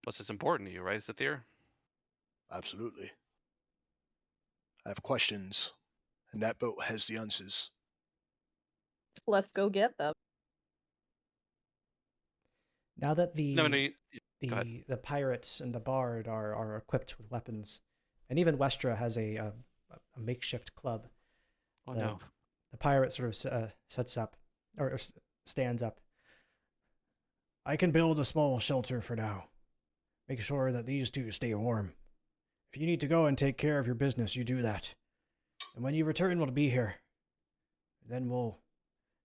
Plus, it's important to you, right, Zathir? Absolutely. I have questions, and that boat has the answers. Let's go get them. Now that No, no. Go ahead. the pirates and the bard are equipped with weapons, and even Westra has a makeshift club. Oh the, no. The pirate sort of sets up or stands up. I can build a small shelter for now. Make sure that these two stay warm. If you need to go and take care of your business, you do that. And when you return, we'll be here. Then we'll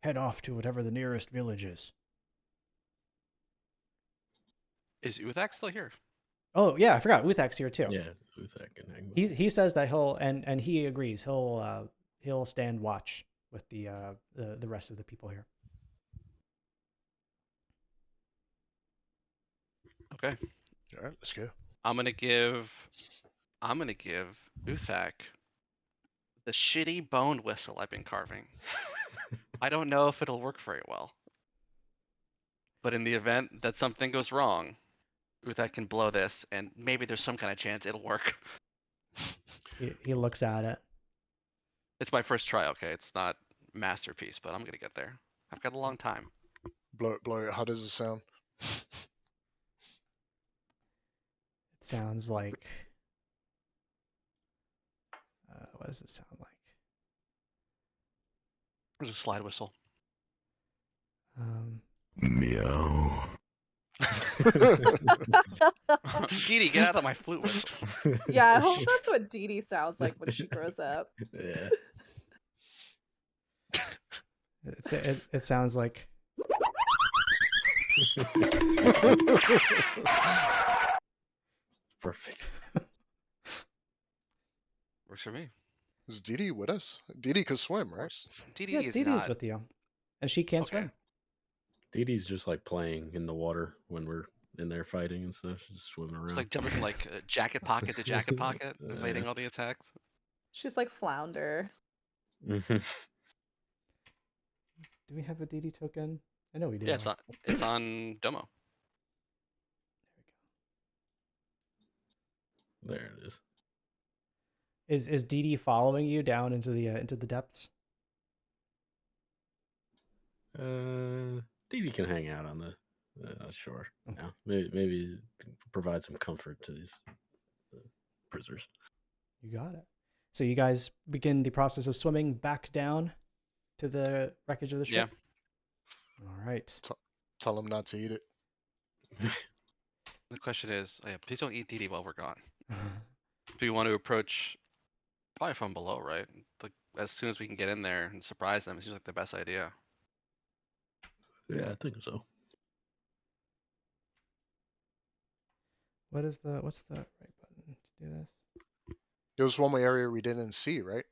head off to whatever the nearest village is. Is Uthak still here? Oh yeah, I forgot. Uthak's here too. Yeah, Uthak and Angmar. He says that he'll and he agrees. He'll stand watch with the rest of the people here. Okay. All right, let's go. I'm gonna give Uthak the shitty bone whistle I've been carving. I don't know if it'll work very well. But in the event that something goes wrong, Uthak can blow this and maybe there's some kind of chance it'll work. He looks at it. It's my first try, okay? It's not masterpiece, but I'm gonna get there. I've got a long time. Blow it. How does it sound? It sounds like. What does it sound like? There's a slide whistle. Meow. Didi, get out of my flute whistle. Yeah, I hope that's what Dee Dee sounds like when she grows up. Yeah. It sounds like. Perfect. Works for me. Is Dee Dee with us? Dee Dee could swim, right? Didi Yeah, is Didi's not. with you, and she can't Okay. swim. Dee Dee's just like playing in the water when we're in there fighting and stuff. She's just swimming around. It's like jumping from like jacket pocket to jacket pocket, evading all the attacks. She's like Flounder. Mhm. Do we have a Didi token? I know we do. Yeah, it's on Domo. There it is. Is Didi following you down into the depths? Dee Dee can hang out on the shore. Okay. Now. Maybe provide some comfort to these prisoners. You got it. So you guys begin the process of swimming back down to the wreckage of the ship. Yeah. All right. Tell him not to eat it. The question is, please don't eat Didi while we're gone. Do you want to approach probably from below, right? Like as soon as we can get in there and surprise them, it seems like the best idea. Yeah, I think so. What's the right button to do this? There was one more area we didn't see, right?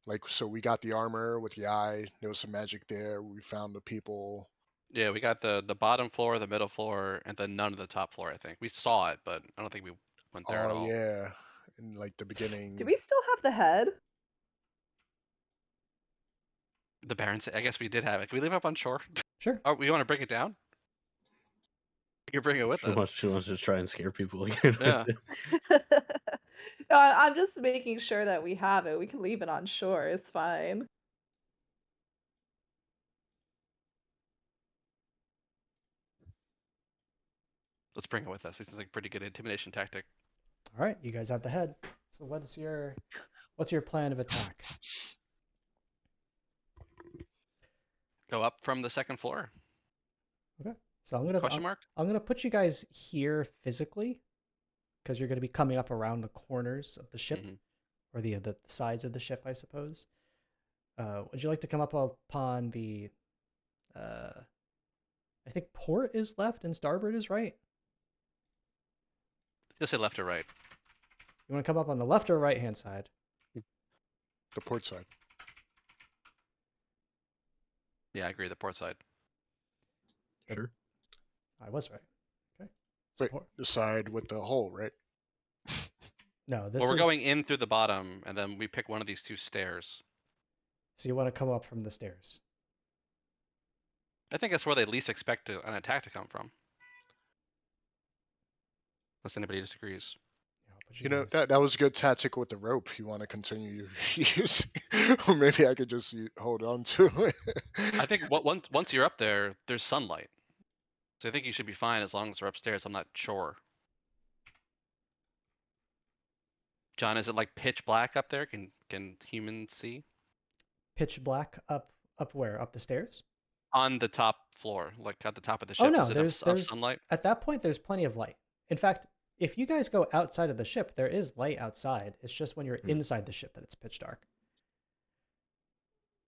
Like, so we got the armor with the eye. There was some magic there. We found the people. Yeah, we got the bottom floor, the middle floor, and then none of the top floor. I think we saw it, but I don't think we went there at Oh all. yeah, in like the beginning. Do we still have the head? The Baron. I guess we did have it. Can we leave it up on shore? Sure. Oh, we want to bring it down? We can bring it with us. She wants to try and scare people again. Yeah. No, I'm just making sure that we have it. We can leave it on shore. It's fine. Let's bring it with us. This is like a pretty good intimidation tactic. All right, you guys have the head. So what's your plan of attack? Go up from the second floor? Okay. So I'm Question mark? gonna put you guys here physically, because you're gonna be coming up around the corners of the ship, Mhm. or the sides of the ship, I suppose. Would you like to come up upon the? I think port is left and starboard is right. You'll say left or right. You want to come up on the left or right hand side? The port side. Yeah, I agree. The port side. Sure. I was right. Okay. So Wait, the side with the hole, right? No, this Well, we're is. going in through the bottom, and then we pick one of these two stairs. So you want to come up from the stairs. I think that's where they least expect an attack to come from. Unless anybody disagrees. Yeah, I'll put You know, guys- that was a good tactic with the rope. You want to continue using, or maybe I could just hold on to it. I think once you're up there, there's sunlight. So I think you should be fine as long as we're upstairs. I'm not sure. John, is it like pitch black up there? Can humans see? pitch black up where? Up the stairs? On the top floor, like at the top of the ship. Oh no, is it there's of sunlight? at that point there's plenty of light. In fact, if you guys go outside of the ship, there is light outside. It's just when you're inside the ship that it's pitch dark.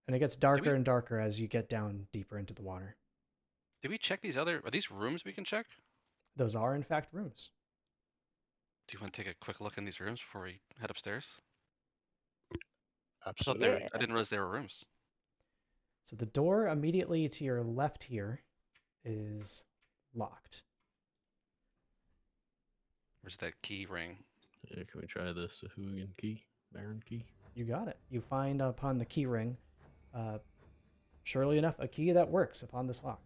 And it gets darker and darker as you get down deeper into the water. Did we check these are these rooms we can check? Those are in fact rooms. Do you want to take a quick look in these rooms before we head upstairs? I thought Absolutely. I didn't realize there were rooms. So the door immediately to your left here is locked. Where's that key ring? Yeah, can we try the Sahuagin key? Baron key? You got it. You find upon the key ring, surely enough, a key that works upon this lock.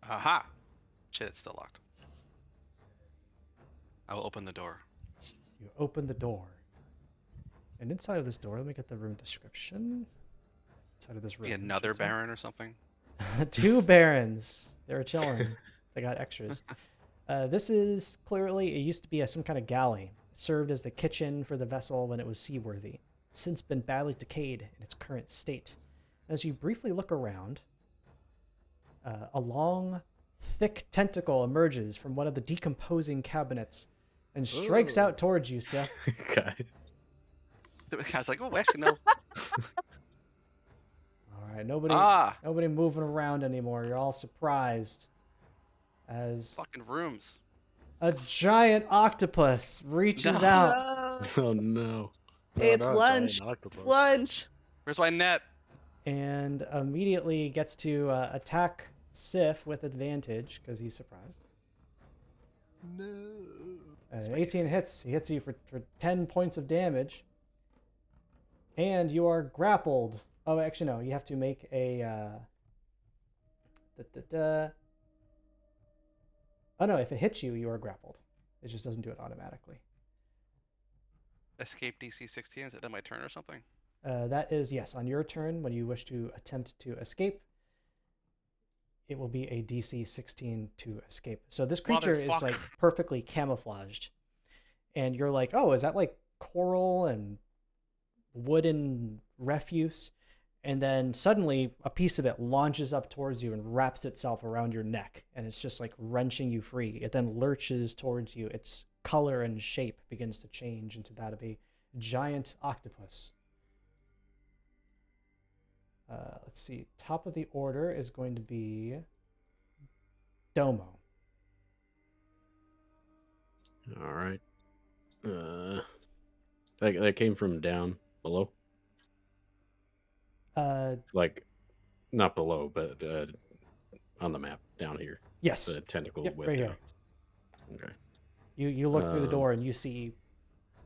Aha! Shit, it's still locked. I will open the door. You open the door. And inside of this door, let me get the room description. Inside of this room. Be I another should say. baron or something? 2 barons. They were chilling. They got extras. This is clearly, it used to be some kind of galley. It served as the kitchen for the vessel when it was seaworthy. It's since been badly decayed in its current state. As you briefly look around, a long, thick tentacle emerges from one of the decomposing cabinets and strikes Ooh. out towards you, Seth. Okay. The guy's like, oh, actually, no. All right, nobody moving around anymore. You're all surprised as Fucking rooms. a giant octopus reaches No. out No. Oh no. No, It's not a lunch. giant octopus. It's lunch. Where's my net? and immediately gets to attack Sif with advantage because he's surprised. No. 18 hits. He hits you for 10 points of damage. And you are grappled. Oh, actually, no. You have to make a... Oh, no. If it hits you, you are grappled. It just doesn't do it automatically. Escape DC 16. Is it then my turn or something? That is, yes, on your turn, when you wish to attempt to escape, it will be a DC 16 to escape. So this creature is like Motherfucker. perfectly camouflaged. And you're like, oh, is that like coral and wooden refuse? And then suddenly a piece of it launches up towards you and wraps itself around your neck. And it's just like wrenching you free. It then lurches towards you. Its color and shape begins to change into that of a giant octopus. Let's see. Top of the order is going to be Domo. All right. That came from down below. Like, not below, but on the map down here. Yes. The tentacle Yep, whipped right here. out. Okay. You look through the door and you see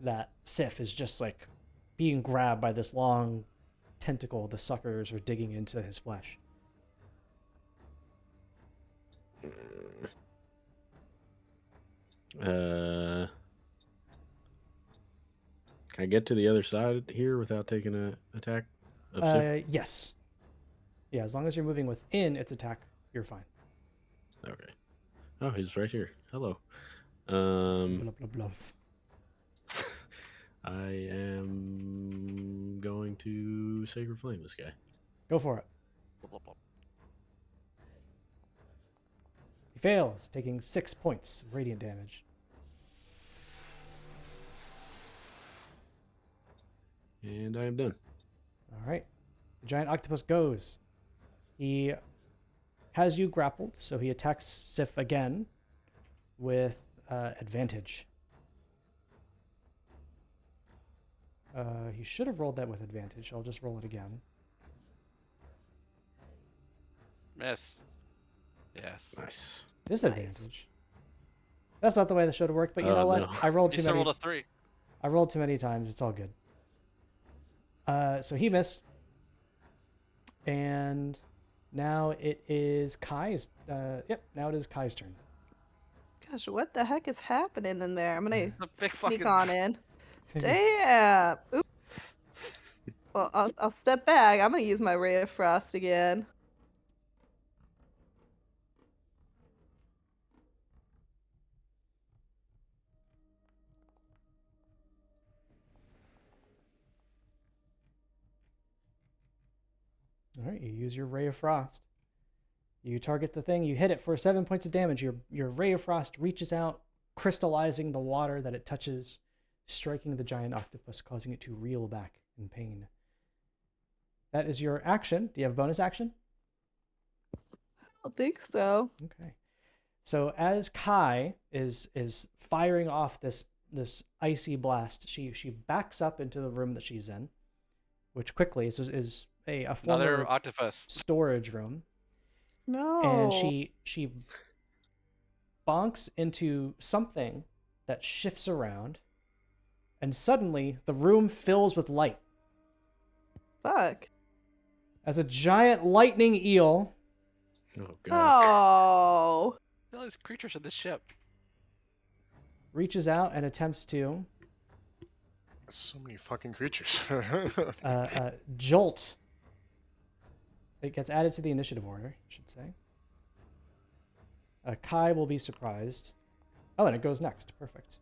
that Sif is just like being grabbed by this long tentacle. The suckers are digging into his flesh. Can I get to the other side here without taking an attack of Sif? Yes. Yeah, as long as you're moving within its attack, you're fine. Okay. Oh, he's right here. Hello. Blah, blah, blah. I am going to Sacred Flame this guy. Go for it. Blah, blah, blah. He fails, taking 6 points of radiant damage. And I am done. All right. The giant octopus goes. He has you grappled, so he attacks Sif again with advantage. He should have rolled that with advantage. I'll just roll it again. Miss. Yes. Nice. Disadvantage. That's not the way this should have worked, but you know what? No. I rolled He too still many. rolled a 3. I rolled too many times. It's all good. So he missed. And now it is Kai's. Yep, now it is Kai's turn. Gosh, what the heck is happening in there? I'm gonna A big sneak fucking on in. Damn. Oop. Well, I'll step back. I'm gonna use my Ray of Frost again. All right, you use your Ray of Frost. You target the thing, you hit it for 7 points of damage. Your Ray of Frost reaches out, crystallizing the water that it touches, striking the giant octopus, causing it to reel back in pain. That is your action. Do you have a bonus action? I don't think so. Okay. So as Kai is firing off this icy blast, she backs up into the room that she's in, which quickly is a another former octopus. storage room. No. And she bonks into something that shifts around, and suddenly the room fills with light Fuck. as a giant lightning eel Oh, God. Oh. All these creatures in this ship. reaches out and attempts to So many fucking creatures. jolt. It gets added to the initiative order, I should say. Kai will be surprised. Oh, and it goes next. Perfect.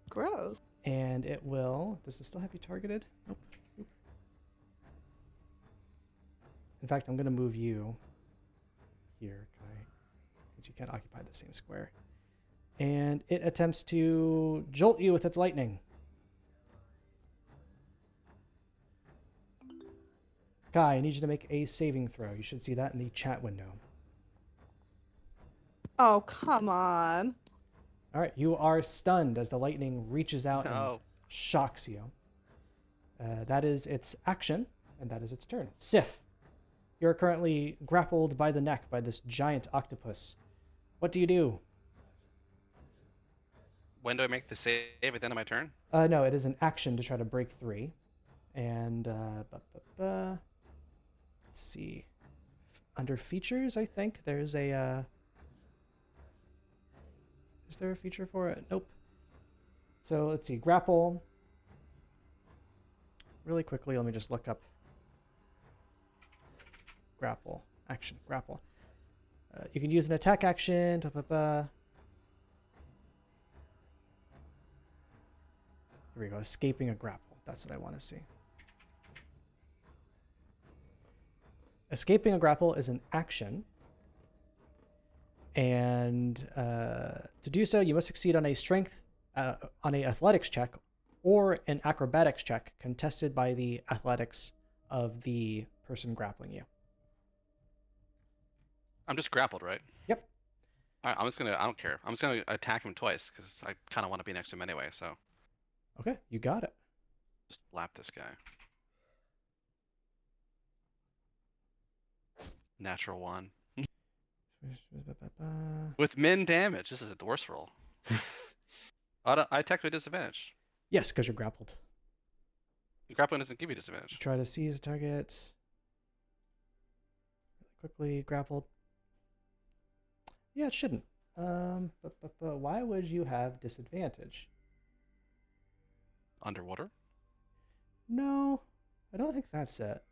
Gross. And it will... Does it still have you targeted? Nope. Nope. In fact, I'm going to move you here, Kai, since you can't occupy the same square. And it attempts to jolt you with its lightning. Kai, I need you to make a saving throw. You should see that in the chat window. Oh, come on. All right, you are stunned as the lightning reaches out and No. shocks you. That is its action, and that is its turn. Sif, you're currently grappled by the neck by this giant octopus. What do you do? When do I make the save at the end of my turn? No, it is an action to try to break free. And, let's see. Under features, I think, there's a, is there a feature for it? Nope. So, let's see. Grapple. Really quickly, let me just look up grapple. Action. Grapple. You can use an attack action. Here we go. Escaping a grapple. That's what I want to see. Escaping a grapple is an action. And to do so, you must succeed on a strength, on a athletics check, or an acrobatics check contested by the athletics of the person grappling you. I'm just grappled, right? Yep. All right, I don't care. I'm just gonna attack him twice because I kind of want to be next to him anyway. So Okay, you got it. Just lap this guy. Natural 1. With min damage. This is the worst roll. I technically disadvantage. Yes, because you're grappled. Grappling doesn't give you disadvantage. Try to seize a target. Quickly grappled. Yeah, it shouldn't. But why would you have disadvantage? Underwater? No, I don't think that's it.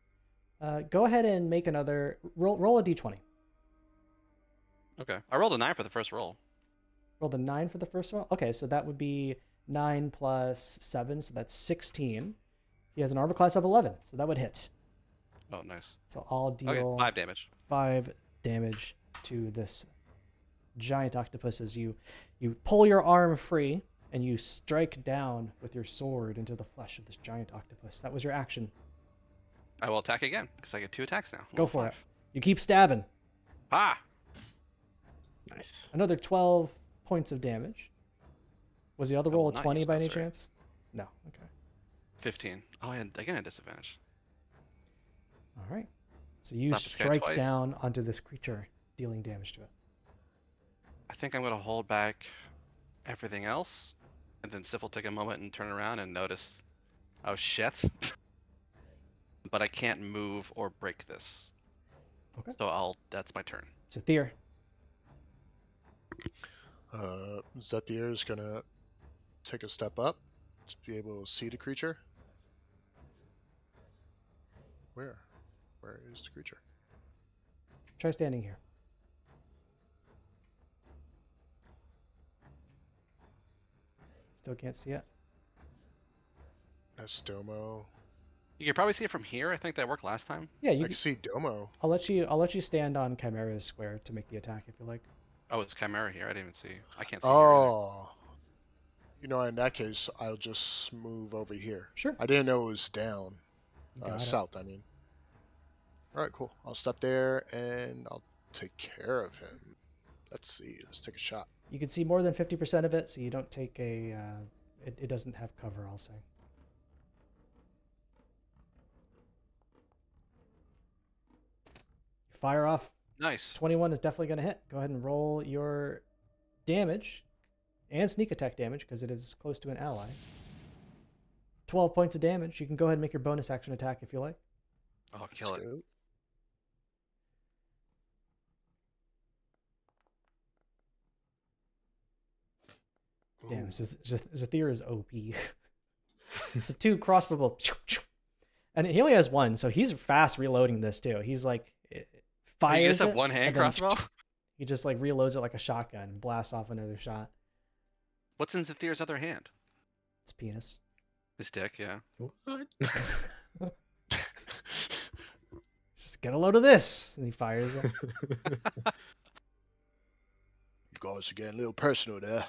Go ahead and make another roll a d20. Okay. I rolled a 9 for the first roll. Roll the 9 for the first one. Okay, so that would be 9 plus 7, so that's 16. He has an armor class of 11, so that would hit. Oh, nice. So I'll deal Okay, 5 damage. 5 damage to this giant octopus as you pull your arm free and you strike down with your sword into the flesh of this giant octopus. That was your action. I will attack again, because I get 2 attacks now. Go Level for 5. it. You keep stabbing. Ah! Nice. Another 12 points of damage. Was the other roll a not 20 use by that, any sorry. chance? No. Okay. 15. Oh, and again, a disadvantage. All right. So you Slap this guy strike twice. down onto this creature, dealing damage to it. I think I'm going to hold back everything else, and then Sif will take a moment and turn around and notice, oh shit. But I can't move or break this. Okay. So that's my turn. Zathir. Zathir is gonna take a step up to be able to see the creature. Where is the creature? Try standing here. Still can't see it. That's Domo. You can probably see it from here. I think that worked last time. Yeah, I you. can see Domo. I'll let you stand on Chimera's square to make the attack if you like. Oh, it's Chimera here. I didn't even see. I can't see here either. Oh. You know, in that case, I'll just move over here. Sure. I didn't know it was down. You got it. South, I mean. Alright, cool. I'll step there and I'll take care of him. Let's see. Let's take a shot. You can see more than 50% of it, so you don't take a. It doesn't have cover, I'll say. Fire off. Nice. 21 is definitely going to hit. Go ahead and roll your damage and sneak attack damage because it is close to an ally. 12 points of damage. You can go ahead and make your bonus action attack if you like. Oh, kill it. Let's go. Damn, Ooh. Zathir is OP. It's a 2 crossbow bolt. And he only has 1, so he's fast reloading this too. He's like, fires You just have it, one hand and then crossbow? he just like reloads it like a shotgun and blasts off another shot. What's in Zathir's other hand? It's penis. His dick, yeah. What? Just get a load of this. And he fires it. You guys are getting a little personal there.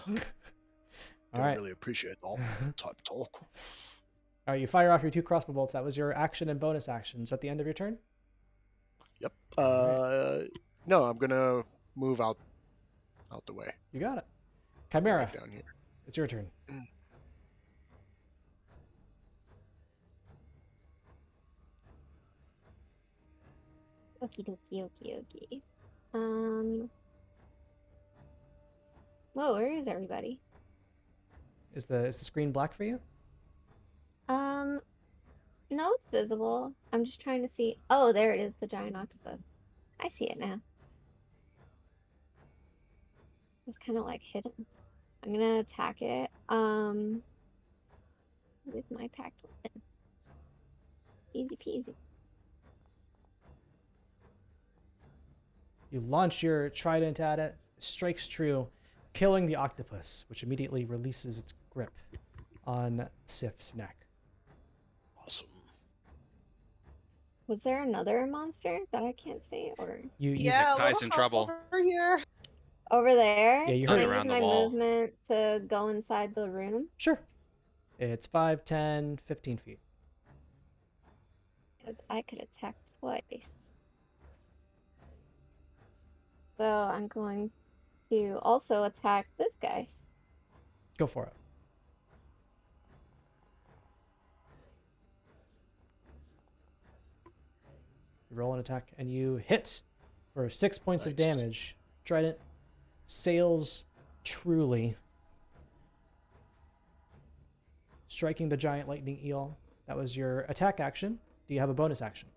All Don't right. really appreciate that type of talk. All right, you fire off your 2 crossbow bolts. That was your action and bonus actions at the end of your turn. Yep. No, I'm gonna move out the way. You got it. Chimera, Right down here. it's your turn. Okie dokie, okie dokie. Whoa, where is everybody? Is the screen black for you? No, it's visible. I'm just trying to see. Oh, there it is, the giant octopus. I see it now. It's kind of like hidden. I'm gonna attack it. With my packed weapon. Easy peasy. You launch your trident at it, strikes true, killing the octopus, which immediately releases its grip on Sif's neck. Awesome. Was there another monster that I can't see, or You Yeah, a Kai's little in trouble. over here. over there? Yeah, you Can heard I it. use Around the my wall. movement to go inside the room? Sure. It's 5, 10, 15 feet. Because I could attack twice. So I'm going to also attack this guy. Go for it. roll an attack, and you hit for 6 points of Nice. damage. Trident sails truly, striking the giant lightning eel. That was your attack action. Do you have a bonus action?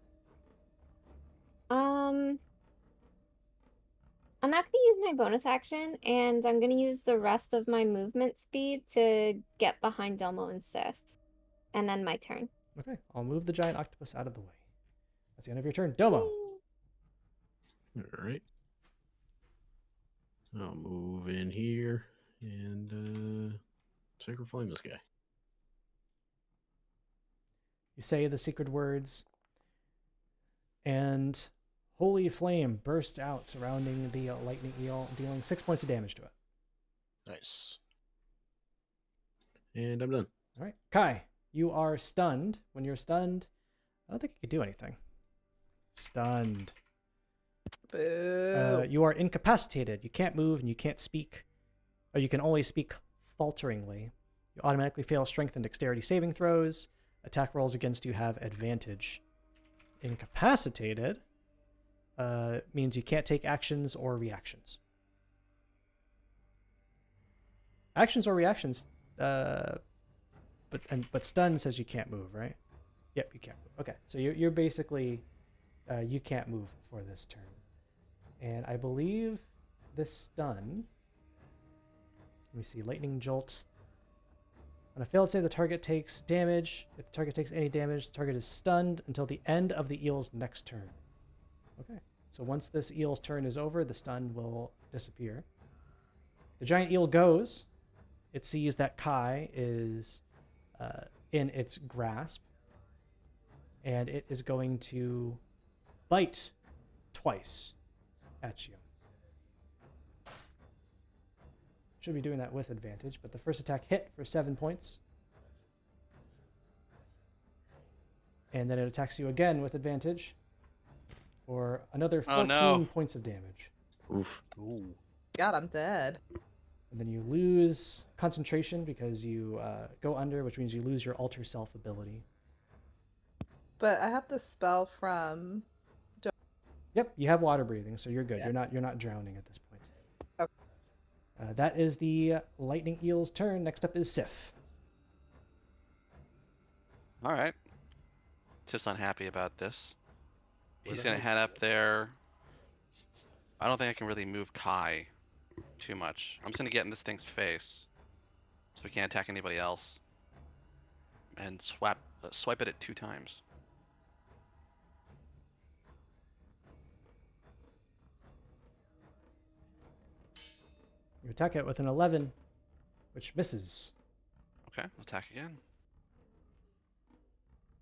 I'm not gonna use my bonus action, and I'm gonna use the rest of my movement speed to get behind Domo and Sif. And then my turn. Okay, I'll move the giant octopus out of the way. That's the end of your turn. Domo. All right. I'll move in here and sacred flame this guy. You say the secret words, and holy flame bursts out surrounding the lightning eel, dealing 6 points of damage to it. Nice. And I'm done. All right, Kai, you are stunned. When you're stunned, I don't think you can do anything. Stunned. Boo. You are incapacitated. You can't move and you can't speak, or you can only speak falteringly. You automatically fail strength and dexterity saving throws. Attack rolls against you have advantage. Incapacitated means you can't take actions or reactions. Actions or reactions, but stun says you can't move, right? Yep, you can't move. Okay, so you're basically you can't move for this turn. And I believe this stun, let me see, lightning jolt. On a failed save, the target takes damage. If the target takes any damage, the target is stunned until the end of the eel's next turn. Okay, so once this eel's turn is over, the stun will disappear. The giant eel goes. It sees that Kai is in its grasp, and it is going to bite twice at you. Should be doing that with advantage, but the first attack hit for 7 points. And then it attacks you again with advantage for another 14 points of damage. Oof. Ooh. God, I'm dead. And then you lose concentration because you go under, which means you lose your alter self ability. But I have the spell from. Yep, you have water breathing, so you're good. Yeah. You're not drowning at this point. Okay. That is the lightning eel's turn. Next up is Sif. All right. Just unhappy about this. Where He's the gonna hell- head up there. I don't think I can really move Kai too much. I'm just gonna get in this thing's face, so we can't attack anybody else. And swipe at it 2 times. You attack it with an 11, which misses. Okay, attack again.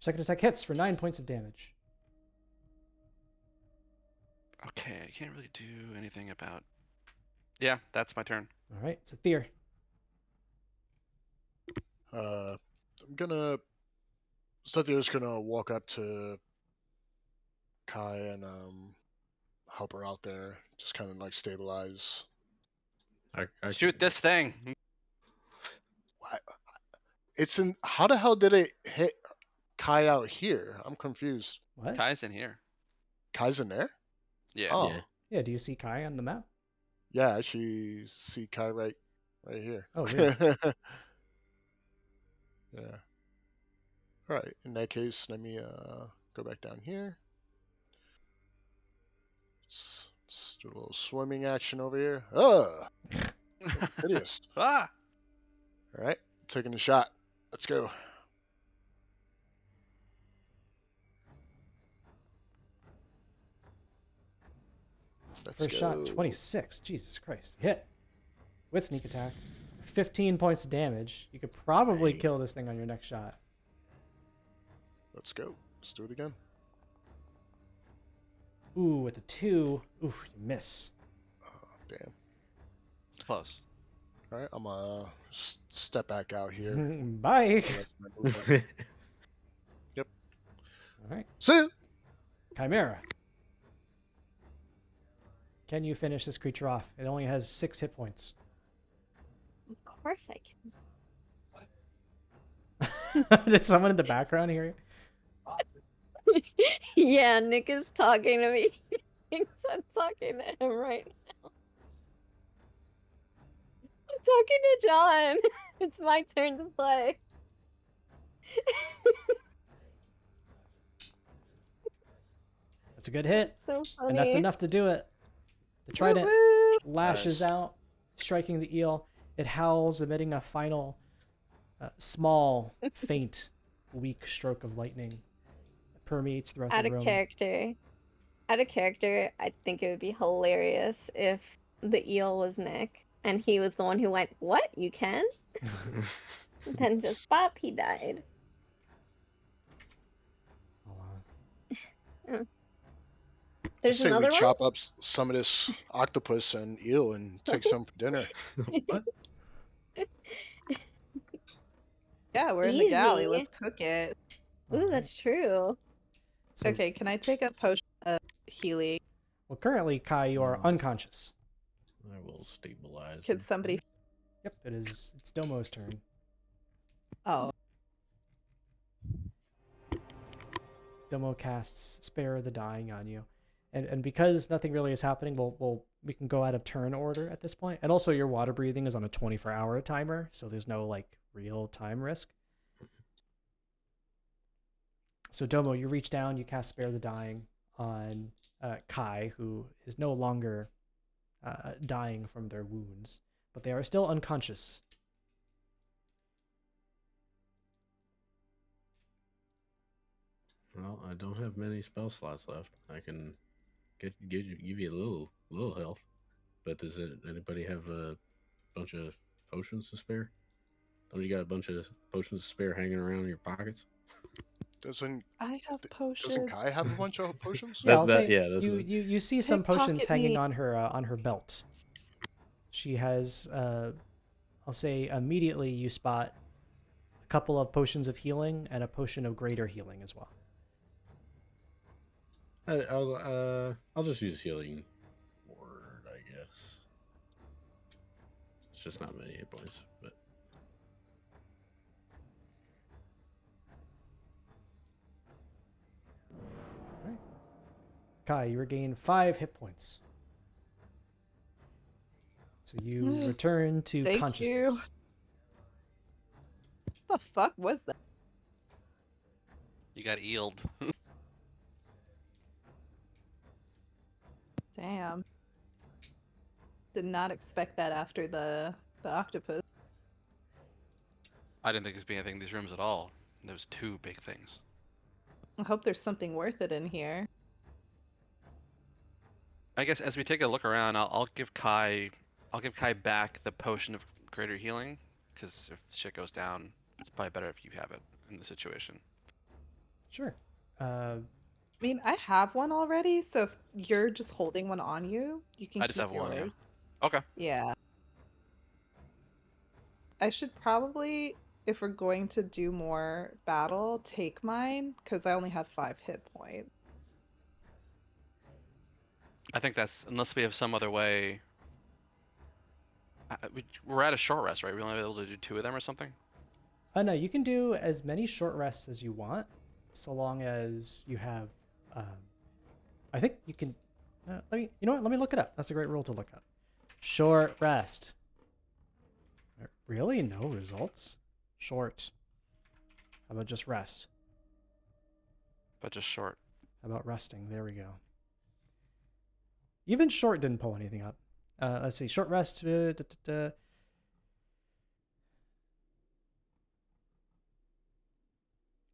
Second attack hits for 9 points of damage. Okay, I can't really do anything about. Yeah, that's my turn. All right, it's a Thir. I'm gonna. Sathya's gonna walk up to Kai and help her out there. Just kind of like stabilize. I Shoot can- this thing. It's in. How the hell did it hit Kai out here? I'm confused. What? Kai's in here. Kai's in there? Yeah. Oh. Yeah. Yeah, do you see Kai on the map? Yeah, I actually see Kai right here. Oh, weird. Yeah. All right. In that case, let me go back down here. Let's do a little swimming action over here. Ugh. Hideous. Ah! All right. Taking a shot. Let's go. Let's First shot, go. 26. Jesus Christ. Hit. With sneak attack. 15 points of damage. You could probably Dang. kill this thing on your next shot. Let's go. Let's do it again. Ooh, with the 2. Oof, you miss. Oh, damn. Close. All right. I'm gonna step back out here. Bye. That's my movement. All right. See ya. Chimera. Can you finish this creature off? It only has 6 hit points. Of course I can. Did someone in the background hear you? Yeah, Nick is talking to me. I'm talking to him right now. I'm talking to John. It's my turn to play. That's a good hit, It's so funny. and that's enough to do it. The Woo trident woo! lashes Nice. out, striking the eel. It howls, emitting a final, small, faint, weak stroke of lightning. It permeates throughout Out the of room. character. Out of character, I think it would be hilarious if the eel was Nick and he was the one who went, "What? You can?" Then just bop, he died. Hold on. I There's say we another one? chop up some of this octopus and eel and take some for dinner. What? Yeah, we're in the galley. Easy. Let's cook it. Ooh, Alright. that's true. So, Okay, can I take a potion of healing? well, currently, Kai, you are unconscious. I will stabilize. Can her. somebody? Yep, it's Domo's turn. Oh, Domo casts Spare the Dying on you. And because nothing really is happening, we can go out of turn order at this point. And also your water breathing is on a 24-hour timer, so there's no like real time risk. So Domo, you reach down, you cast Spare the Dying on Kai, who is no longer dying from their wounds, but they are still unconscious. Well, I don't have many spell slots left. I can give you a little health, but does anybody have a bunch of potions to spare? Don't you got a bunch of potions to spare hanging around in your pockets? Doesn't I have doesn't potions. Kai have a bunch of potions? Yeah, I'll That- say yeah, that's you see some potions Pickpocket hanging me. on her belt. She has I'll say immediately you spot a couple of potions of healing and a potion of greater healing as well. I'll just use healing word, I guess. It's just not many hit points, but Kai, you regain 5 hit points. So you return to Thank consciousness. you. What the fuck was that? You got eeled. Damn. Did not expect that after the octopus. I didn't think there'd be anything in these rooms at all. There's 2 big things. I hope there's something worth it in here. I guess as we take a look around, I'll give Kai back the potion of greater healing, because if shit goes down, it's probably better if you have it in the situation. Sure. I mean, I have one already, so if you're just holding one on you, you can I just keep have one, yeah. yours. Okay. Yeah. I should probably, if we're going to do more battle, take mine, because I only have 5 hit points. I think that's, unless we have some other way. We're at a short rest, right? We're only able to do 2 of them or something? No, you can do as many short rests as you want, so long as you have. I think you can. You know what? Let me look it up. That's a great rule to look up. Short rest. Really? No results? Short. How about just rest? But just short. How about resting? There we go. Even short didn't pull anything up. Let's see. Short rest.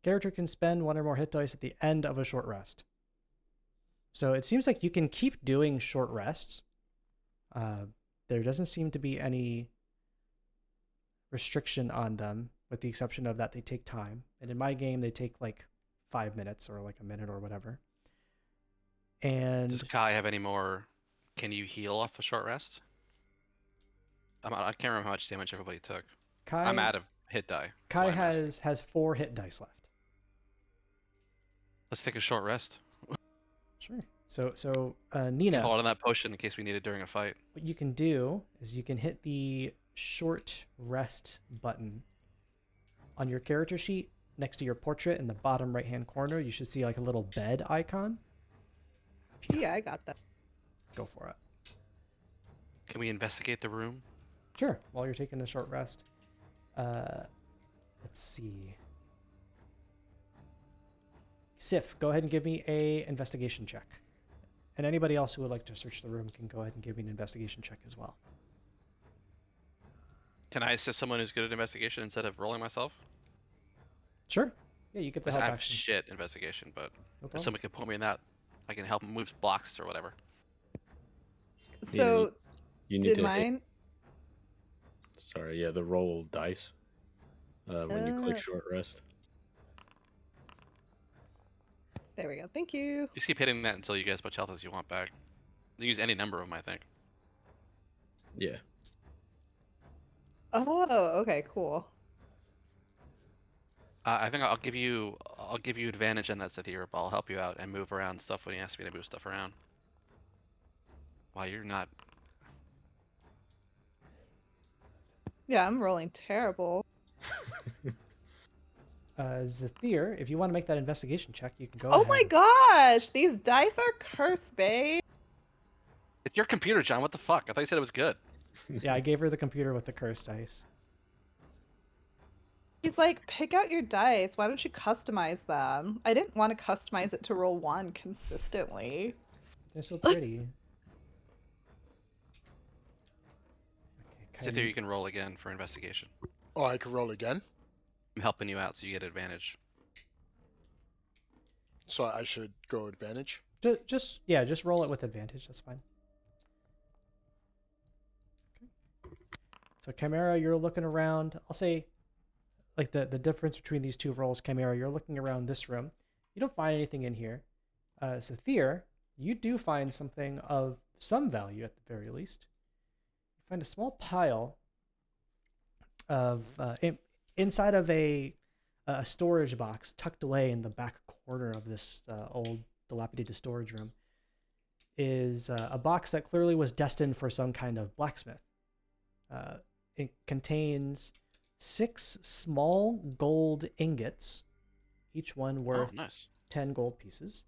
Character can spend 1 or more hit dice at the end of a short rest. So it seems like you can keep doing short rests. There doesn't seem to be any restriction on them, with the exception of that they take time. And in my game, they take like 5 minutes or like a minute or whatever. And Does Kai have any more? Can you heal off a short rest? I can't remember how much damage everybody took. Kai, I'm out of hit die. Kai so I'm asking. has 4 hit dice left. Let's take a short rest. Sure. So Nina, Hold on that potion in case we need it during a fight. what you can do is you can hit the short rest button on your character sheet next to your portrait in the bottom right-hand corner, you should see like a little bed icon. Yeah, I got that. Go for it. Can we investigate the room? Sure, while you're taking a short rest. Let's see. Sif, go ahead and give me a investigation check. And anybody else who would like to search the room can go ahead and give me an investigation check as well. Can I assist someone who's good at investigation instead of rolling myself? Sure. Yeah, you get the Because help I have action. shit investigation, but No if problem. someone can put me in that, I can help move blocks or whatever. So You need did to hit- mine? Sorry, yeah, the roll dice when you click Uh. short rest. There we go. Thank you. Just keep hitting that until you get as much health as you want back. You can use any number of them, I think. Yeah. Oh, okay, cool. I think I'll give you advantage on that, Sathir, but I'll help you out and move around stuff when you ask me to move stuff around. Wow, you're not. Yeah, I'm rolling terrible. Zathir, if you want to make that investigation check, you can go Oh ahead. my gosh, these dice are cursed, babe. It's your computer, John. What the fuck? I thought you said it was good. Yeah, I gave her the computer with the cursed dice. He's like, pick out your dice. Why don't you customize them? I didn't want to customize it to roll 1 consistently. They're so pretty. Okay, Sathir, you can roll again for investigation. Oh, I can roll again? I'm helping you out, so you get advantage. So I should go advantage? just roll it with advantage. That's fine. Okay. So Chimera, you're looking around. I'll say, like the difference between these two rolls. Chimera, you're looking around this room. You don't find anything in here. Sathir, you do find something of some value at the very least. You find a small pile of inside of a storage box tucked away in the back corner of this old dilapidated storage room is a box that clearly was destined for some kind of blacksmith. It contains 6 small gold ingots, each one worth Oh, nice. 10 gold pieces.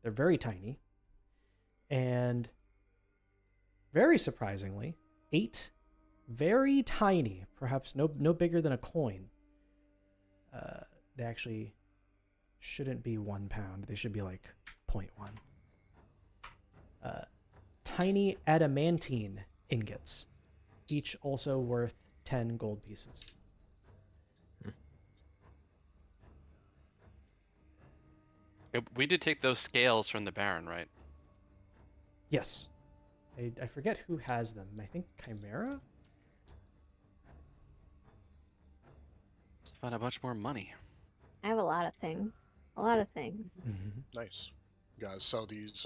They're very tiny. And very surprisingly, 8 very tiny, perhaps no bigger than a coin. They actually shouldn't be 1 pound. They should be like 0.1. Tiny adamantine ingots, each also worth 10 gold pieces. We did take those scales from the Baron, right? Yes. I forget who has them. I think Chimera? Found a bunch more money. I have a lot of things. A lot of things. Nice. You guys sell these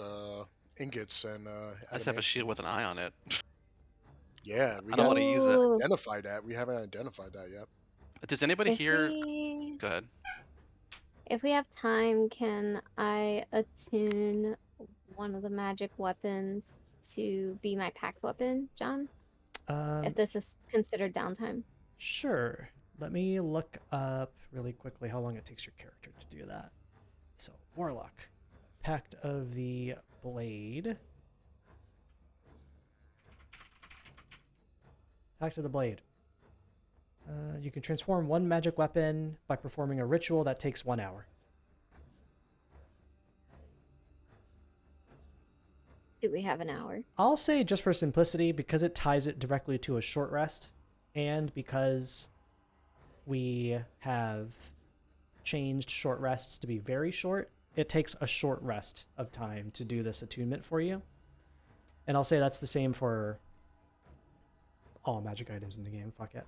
ingots and I just have a shield with an eye on it. Yeah, we I don't want to use it. Ooh, identified that. We haven't identified that yet. Does anybody if here? we Go ahead. if we have time, can I attune one of the magic weapons to be my packed weapon, John? If this is considered downtime. Sure. Let me look up really quickly how long it takes your character to do that. So, Warlock. Pact of the Blade. Pact of the Blade. You can transform 1 magic weapon by performing a ritual that takes 1 hour. Do we have an hour? I'll say, just for simplicity, because it ties it directly to a short rest, and because we have changed short rests to be very short, it takes a short rest of time to do this attunement for you. And I'll say that's the same for all magic items in the game. Fuck it.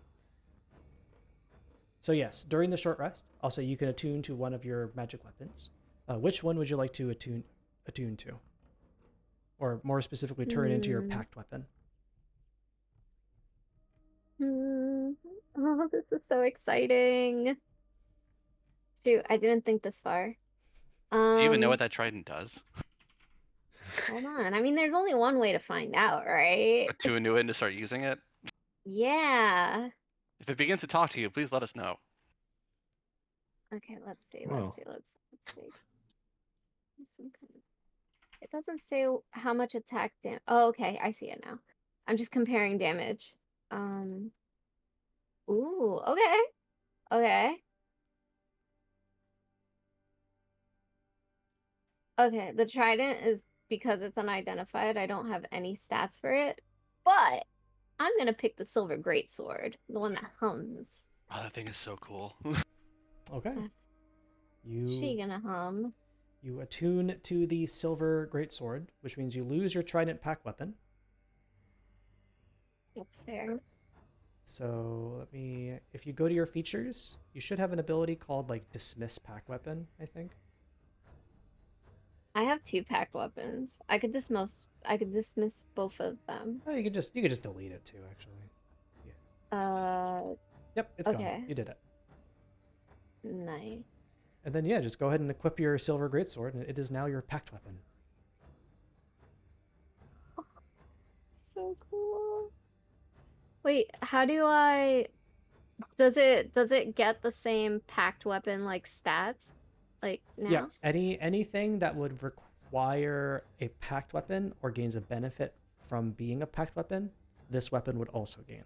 So yes, during the short rest, I'll say you can attune to one of your magic weapons. Which one would you like to attune to? Or more specifically, turn into your packed weapon? Oh, this is so exciting. Shoot, I didn't think this far. Do you even know what that trident does? Hold on. I mean, there's only one way to find out, right? Attune to it and to start using it. Yeah. If it begins to talk to you, please let us know. Okay, let's see. Wow. Let's see. There's some kind of... It doesn't say how much attack damage. Oh, okay, I see it now. I'm just comparing damage. Ooh, okay. Okay. Okay, the trident is because it's unidentified. I don't have any stats for it, but I'm gonna pick the silver greatsword, the one that hums. Oh, that thing is so cool. Okay. She You gonna hum. you attune to the silver greatsword, which means you lose your trident pack weapon. That's fair. So let me. If you go to your features, you should have an ability called like dismiss pack weapon. I think. I have 2 packed weapons. I could dismiss both of them. Oh, you could just delete it too. Actually. Yep, it's Okay. gone. You did it. Nice. And then yeah, just go ahead and equip your silver greatsword, and it is now your packed weapon. So cool. Wait, how do I... Does it get the same packed weapon like stats? Like now? Yeah, anything that would require a packed weapon or gains a benefit from being a packed weapon, this weapon would also gain.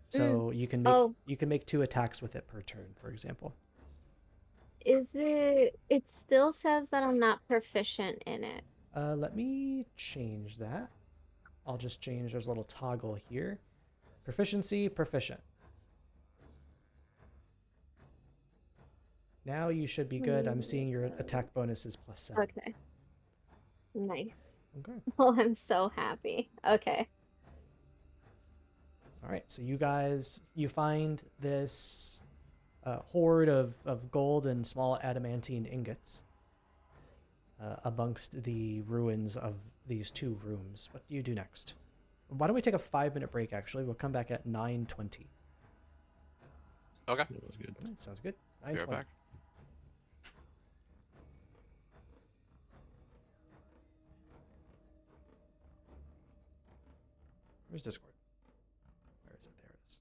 So you can make 2 attacks with it per turn, for example. It still says that I'm not proficient in it. Let me change that. I'll just change. There's a little toggle here. Proficiency, proficient. Now you should be good. I'm seeing your attack bonus is +7. Okay. Nice. Okay. Oh, I'm so happy. Okay. All right. So you find this hoard of gold and small adamantine ingots amongst the ruins of these 2 rooms. What do you do next? Why don't we take a 5-minute break, actually? We'll come back at 9:20. Okay. That was good. All right, sounds good. Be right 9:20. back. Where's Discord? Where is it? There it is.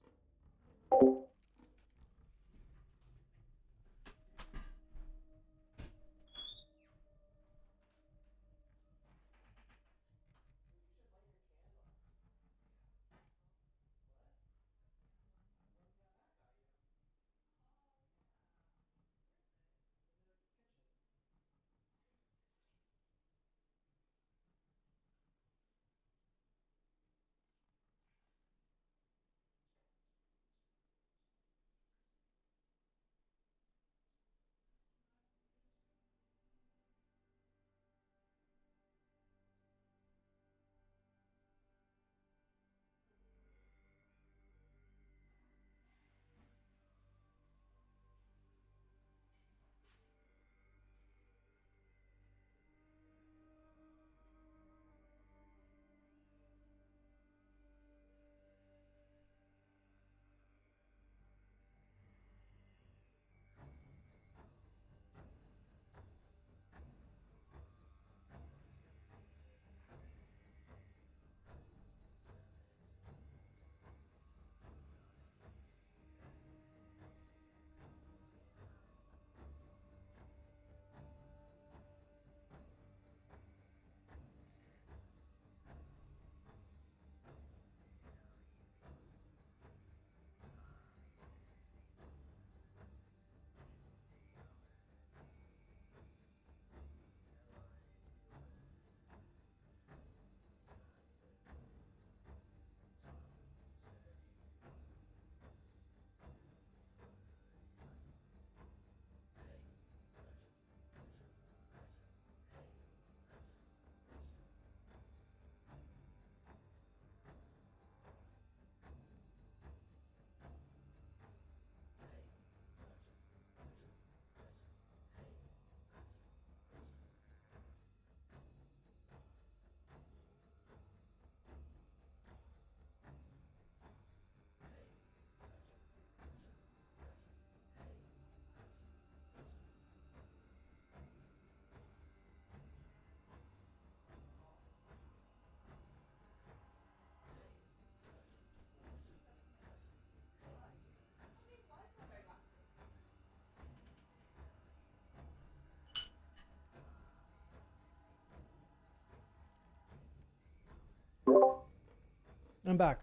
I'm back.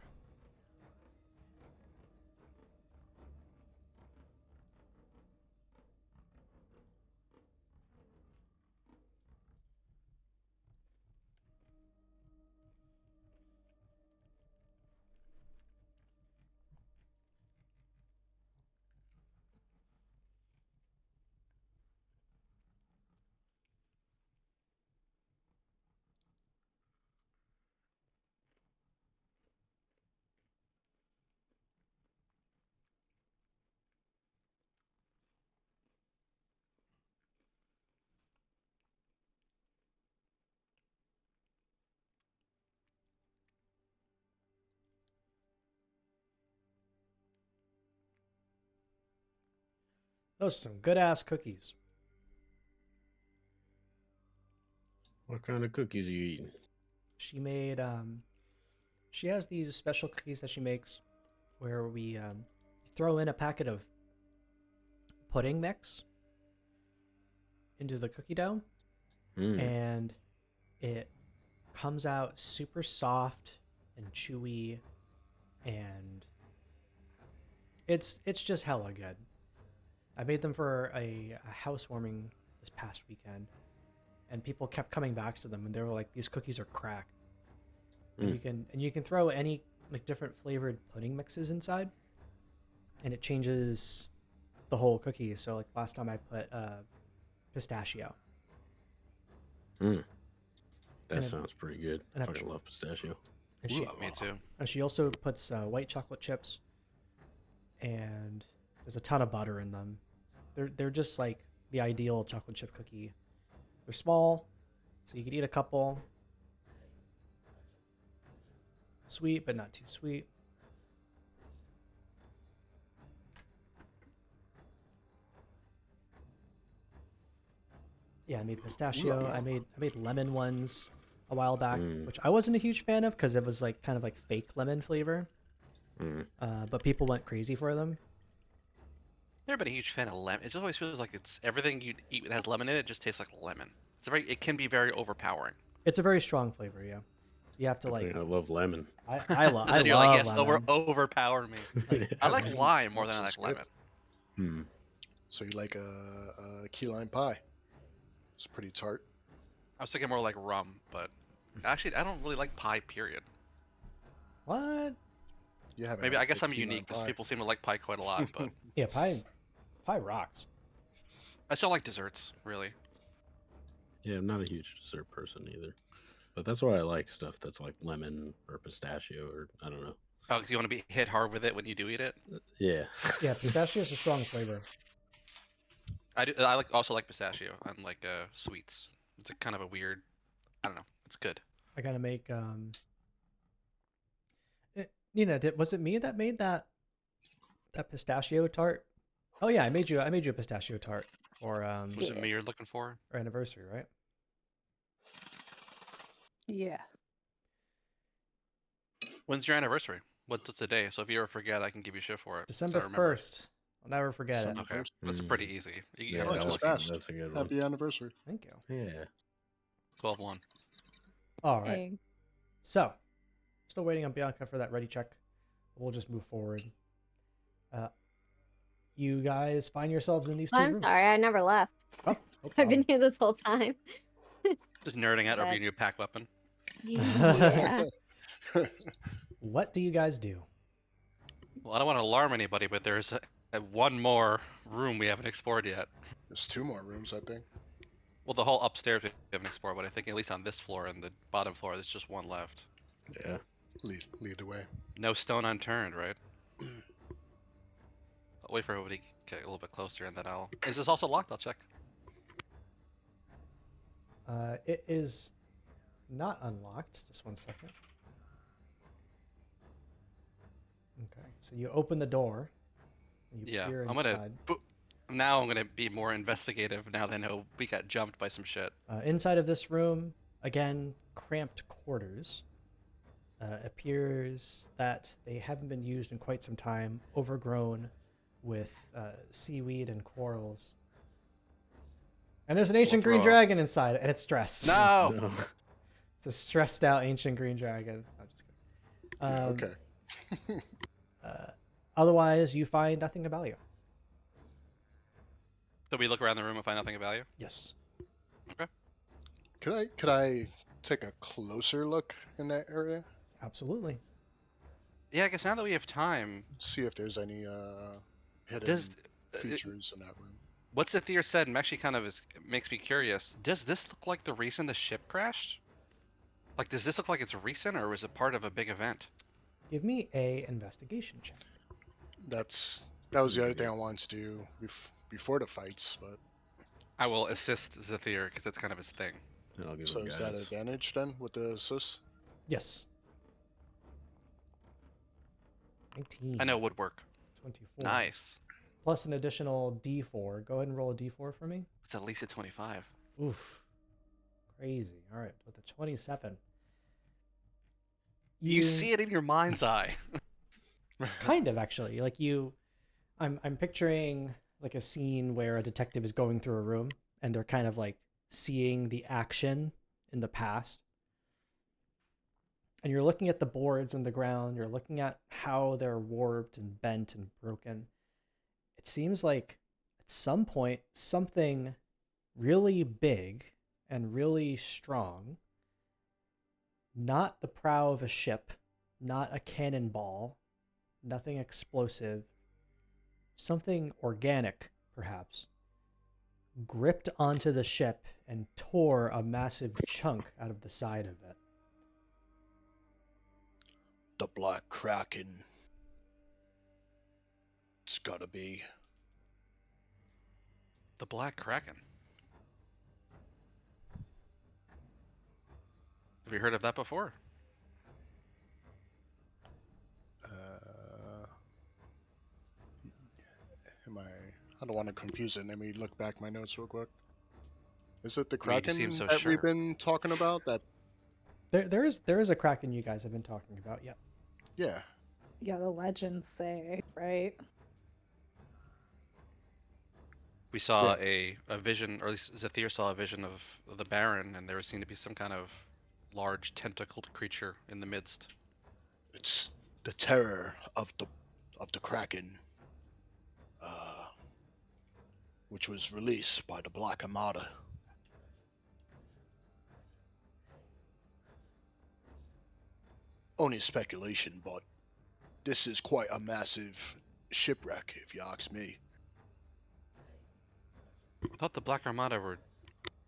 Those are some good ass cookies. What kind of cookies are you eating? She made she has these special cookies that she makes where we throw in a packet of pudding mix into the cookie dough and it comes out super soft and chewy and it's just hella good. I made them for a housewarming this past weekend and people kept coming back to them and they were like, these cookies are crack. And you can throw any like different flavored pudding mixes inside and it changes the whole cookie. So like last time I put pistachio. That sounds pretty good. I fucking love pistachio. And she, Me too. and she also puts white chocolate chips and there's a ton of butter in them. They're just like the ideal chocolate chip cookie. They're small, so you could eat a couple. Sweet, but not too sweet. Yeah, I made pistachio. I made lemon ones a while back, which I wasn't a huge fan of because it was like kind of like fake lemon flavor. But people went crazy for them. Never been a huge fan of lemon. It just always feels like it's everything you eat that has lemon in it just tastes like lemon. It can be very overpowering. It's a very strong flavor, yeah. You have to like. I love lemon. I love You're like, yes, lemon. overpower me. I like lemon lime more than I sounds like good. lemon. So you like a key lime pie? It's pretty tart. I was thinking more like rum, but actually I don't really like pie. Period. What? You haven't Maybe had I guess good I'm key lime unique because pie. people seem to like pie quite a lot, but Yeah, pie rocks. I still like desserts. Really. Yeah, I'm not a huge dessert person either. But that's why I like stuff that's like lemon or pistachio or I don't know. Oh, because you want to be hit hard with it when you do eat it. Yeah. Yeah, pistachio is a strong flavor. I also like pistachio on like sweets. It's a kind of a weird. I don't know. It's good. I gotta make Nina, was it me that made that pistachio tart? Oh yeah, I made you a pistachio tart for Was it me you're looking for? our anniversary, right? Yeah. When's your anniversary? What's the day? So if you ever forget, I can give you shit for it. 'cause I December remember it. 1st. I'll never forget it. December Okay, 1st. that's pretty easy. You Yeah, Oh, got just lucky. fast. that's a good one. Happy anniversary. Thank you. Yeah. 12-1. All right. Hey. So, still waiting on Bianca for that ready check. We'll just move forward. You guys find yourselves in these two I'm rooms. sorry, I never left. Oh, no I've problem. been here this whole time. Just nerding out over But- your new pack weapon. Yeah. What do you guys do? Well, I don't want to alarm anybody, but there's one more room we haven't explored yet. There's 2 more rooms, I think. Well, the whole upstairs we haven't explored, but I think at least on this floor and the bottom floor, there's just one left. Yeah. Lead the way. No stone unturned, right? I'll wait for everybody to get a little bit closer, and then I'll. Is this also locked? I'll check. It is not unlocked. Just one second. Okay, so you open the door. And you Yeah, peer I'm inside. gonna. Now I'm gonna be more investigative. Now that I know we got jumped by some shit. Inside of this room, again, cramped quarters. Appears that they haven't been used in quite some time, overgrown with seaweed and corals. And there's an ancient green throw up. dragon inside, and it's stressed. No. No. It's a stressed out ancient green dragon. I'm just Yeah, Um, okay. Otherwise, you find nothing of value. So we look around the room and find nothing of value. Yes. Could I take a closer look in that area? Absolutely. Yeah, I guess now that we have time, See if there's any hidden does features in that room. what Zathir said actually kind of makes me curious. Does this look like the reason the ship crashed? Like, does this look like it's recent, or was it part of a big event? Give me a investigation check. That was the other thing I wanted to do before the fights, but I will assist Zathir because that's kind of his thing. And I'll give so him is that guidance. advantage then with the assist? Yes. 19. I know it would work. 24. Nice. Plus an additional d4. Go ahead and roll a d4 for me. It's at least a 25. Oof. Crazy. All right. With a 27. You see it in your mind's eye. Kind of, actually. Like I'm picturing like a scene where a detective is going through a room and they're kind of like seeing the action in the past. And you're looking at the boards and the ground, you're looking at how they're warped and bent and broken. It seems like at some point something really big and really strong, not the prow of a ship, not a cannonball, nothing explosive, something organic, perhaps, gripped onto the ship and tore a massive chunk out of the side of it. The Black Kraken. It's gotta be. The Black Kraken. Have you heard of that before? I don't want to confuse it. Let me look back my notes real quick. Is it the I mean, you Kraken seem so that sure. we've been talking about? That There is a Kraken you guys have been talking about, yeah. yeah. Yeah, the legends say, right? We saw a vision, or at least Zathir saw a vision of the Baron, and there seemed to be some kind of large tentacled creature in the midst. It's the terror of the Kraken, which was released by the Black Armada. Only speculation, but this is quite a massive shipwreck, if you ask me. I thought the Black Armada were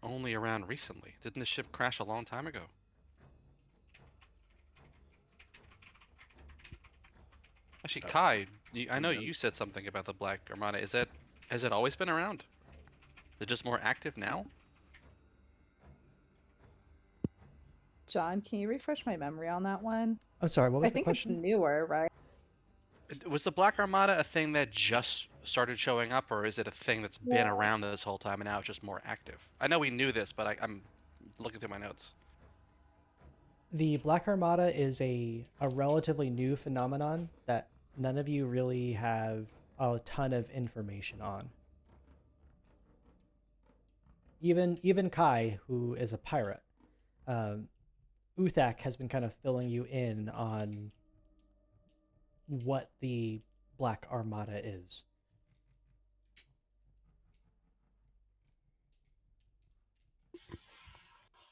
only around recently. Didn't the ship crash a long time ago? Actually, Kai, I know you said something about the Black Armada. Has it always been around? Is it just more active now? John, can you refresh my memory on that one? I'm sorry, what was I the think question? it's newer, right? Was the Black Armada a thing that just started showing up, or is it a thing that's been around this whole time and now it's just more active? I know we knew this, but I'm looking through my notes. The Black Armada is a relatively new phenomenon that none of you really have a ton of information on. Even Kai, who is a pirate, Uthak has been kind of filling you in on what the Black Armada is.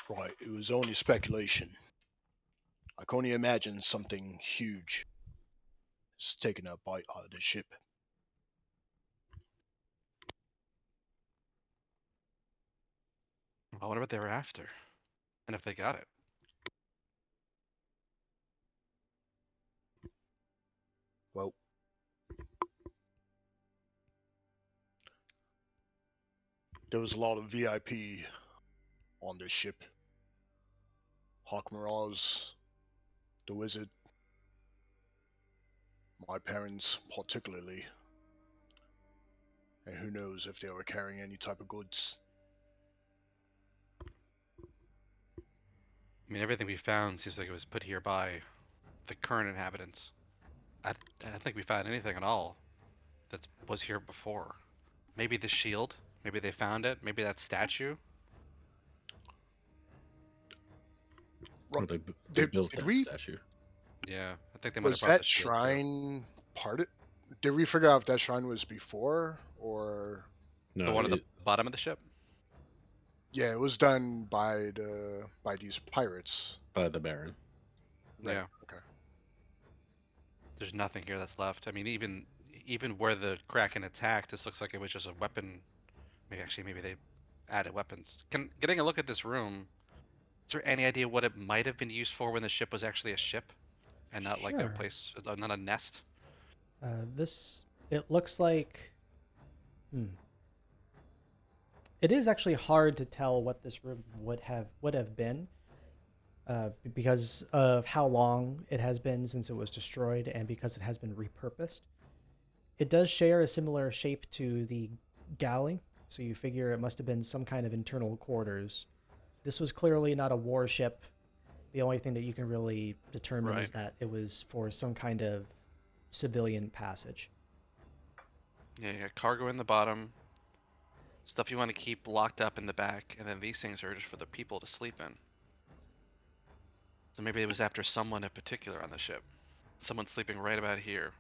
Right, it was only speculation. I can only imagine something huge is taking a bite out of the ship. I wonder what they were after, and if they got it. Well, there was a lot of VIP on this ship. Hawk Miraz, the Wizard, my parents particularly, and who knows if they were carrying any type of goods. I mean, everything we found seems like it was put here by the current inhabitants. I don't think we found anything at all that was here before. Maybe the shield. Maybe they found it. Maybe that statue. Or they Did built that we- statue. Yeah, I think they might have Was brought that the shield too. shrine part of? Did we figure out if that shrine was before or? No, The one at it, the bottom of the ship. Yeah, it was done by these pirates. by the Baron. Right. Yeah. Okay. There's nothing here that's left. I mean, even where the Kraken attacked, this looks like it was just a weapon. Maybe they added weapons. Getting a look at this room, is there any idea what it might have been used for when the ship was actually a ship and not like a Sure. place, not a nest? It looks like. It is actually hard to tell what this room would have been, because of how long it has been since it was destroyed, and because it has been repurposed. It does share a similar shape to the galley, so you figure it must have been some kind of internal quarters. This was clearly not a warship. The only thing that you can really determine is Right. that it was for some kind of civilian passage. Yeah, you got cargo in the bottom, stuff you want to keep locked up in the back, and then these things are just for the people to sleep in. So maybe it was after someone in particular on the ship. Someone sleeping right about here.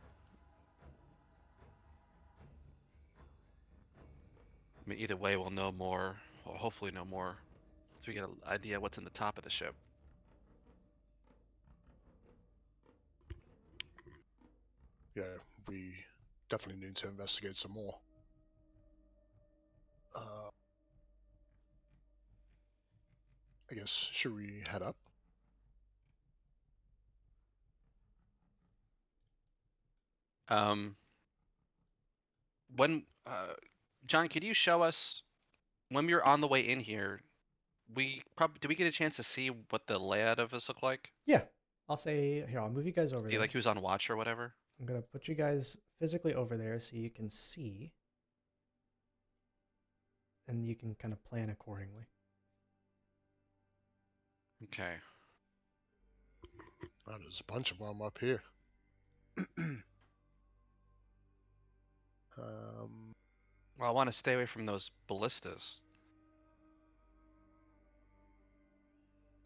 I mean, either way, we'll know more, or hopefully know more, so we get an idea what's in the top of the ship. Yeah, we definitely need to investigate some more. I guess should we head up? When John, could you show us when we were on the way in here? Did we get a chance to see what the layout of this looked like? Yeah, I'll say here. I'll move you guys over See, there. like who's on watch or whatever? I'm gonna put you guys physically over there so you can see, and you can kind of plan accordingly. Okay. Oh, there's a bunch of them up here. Well, I want to stay away from those ballistas.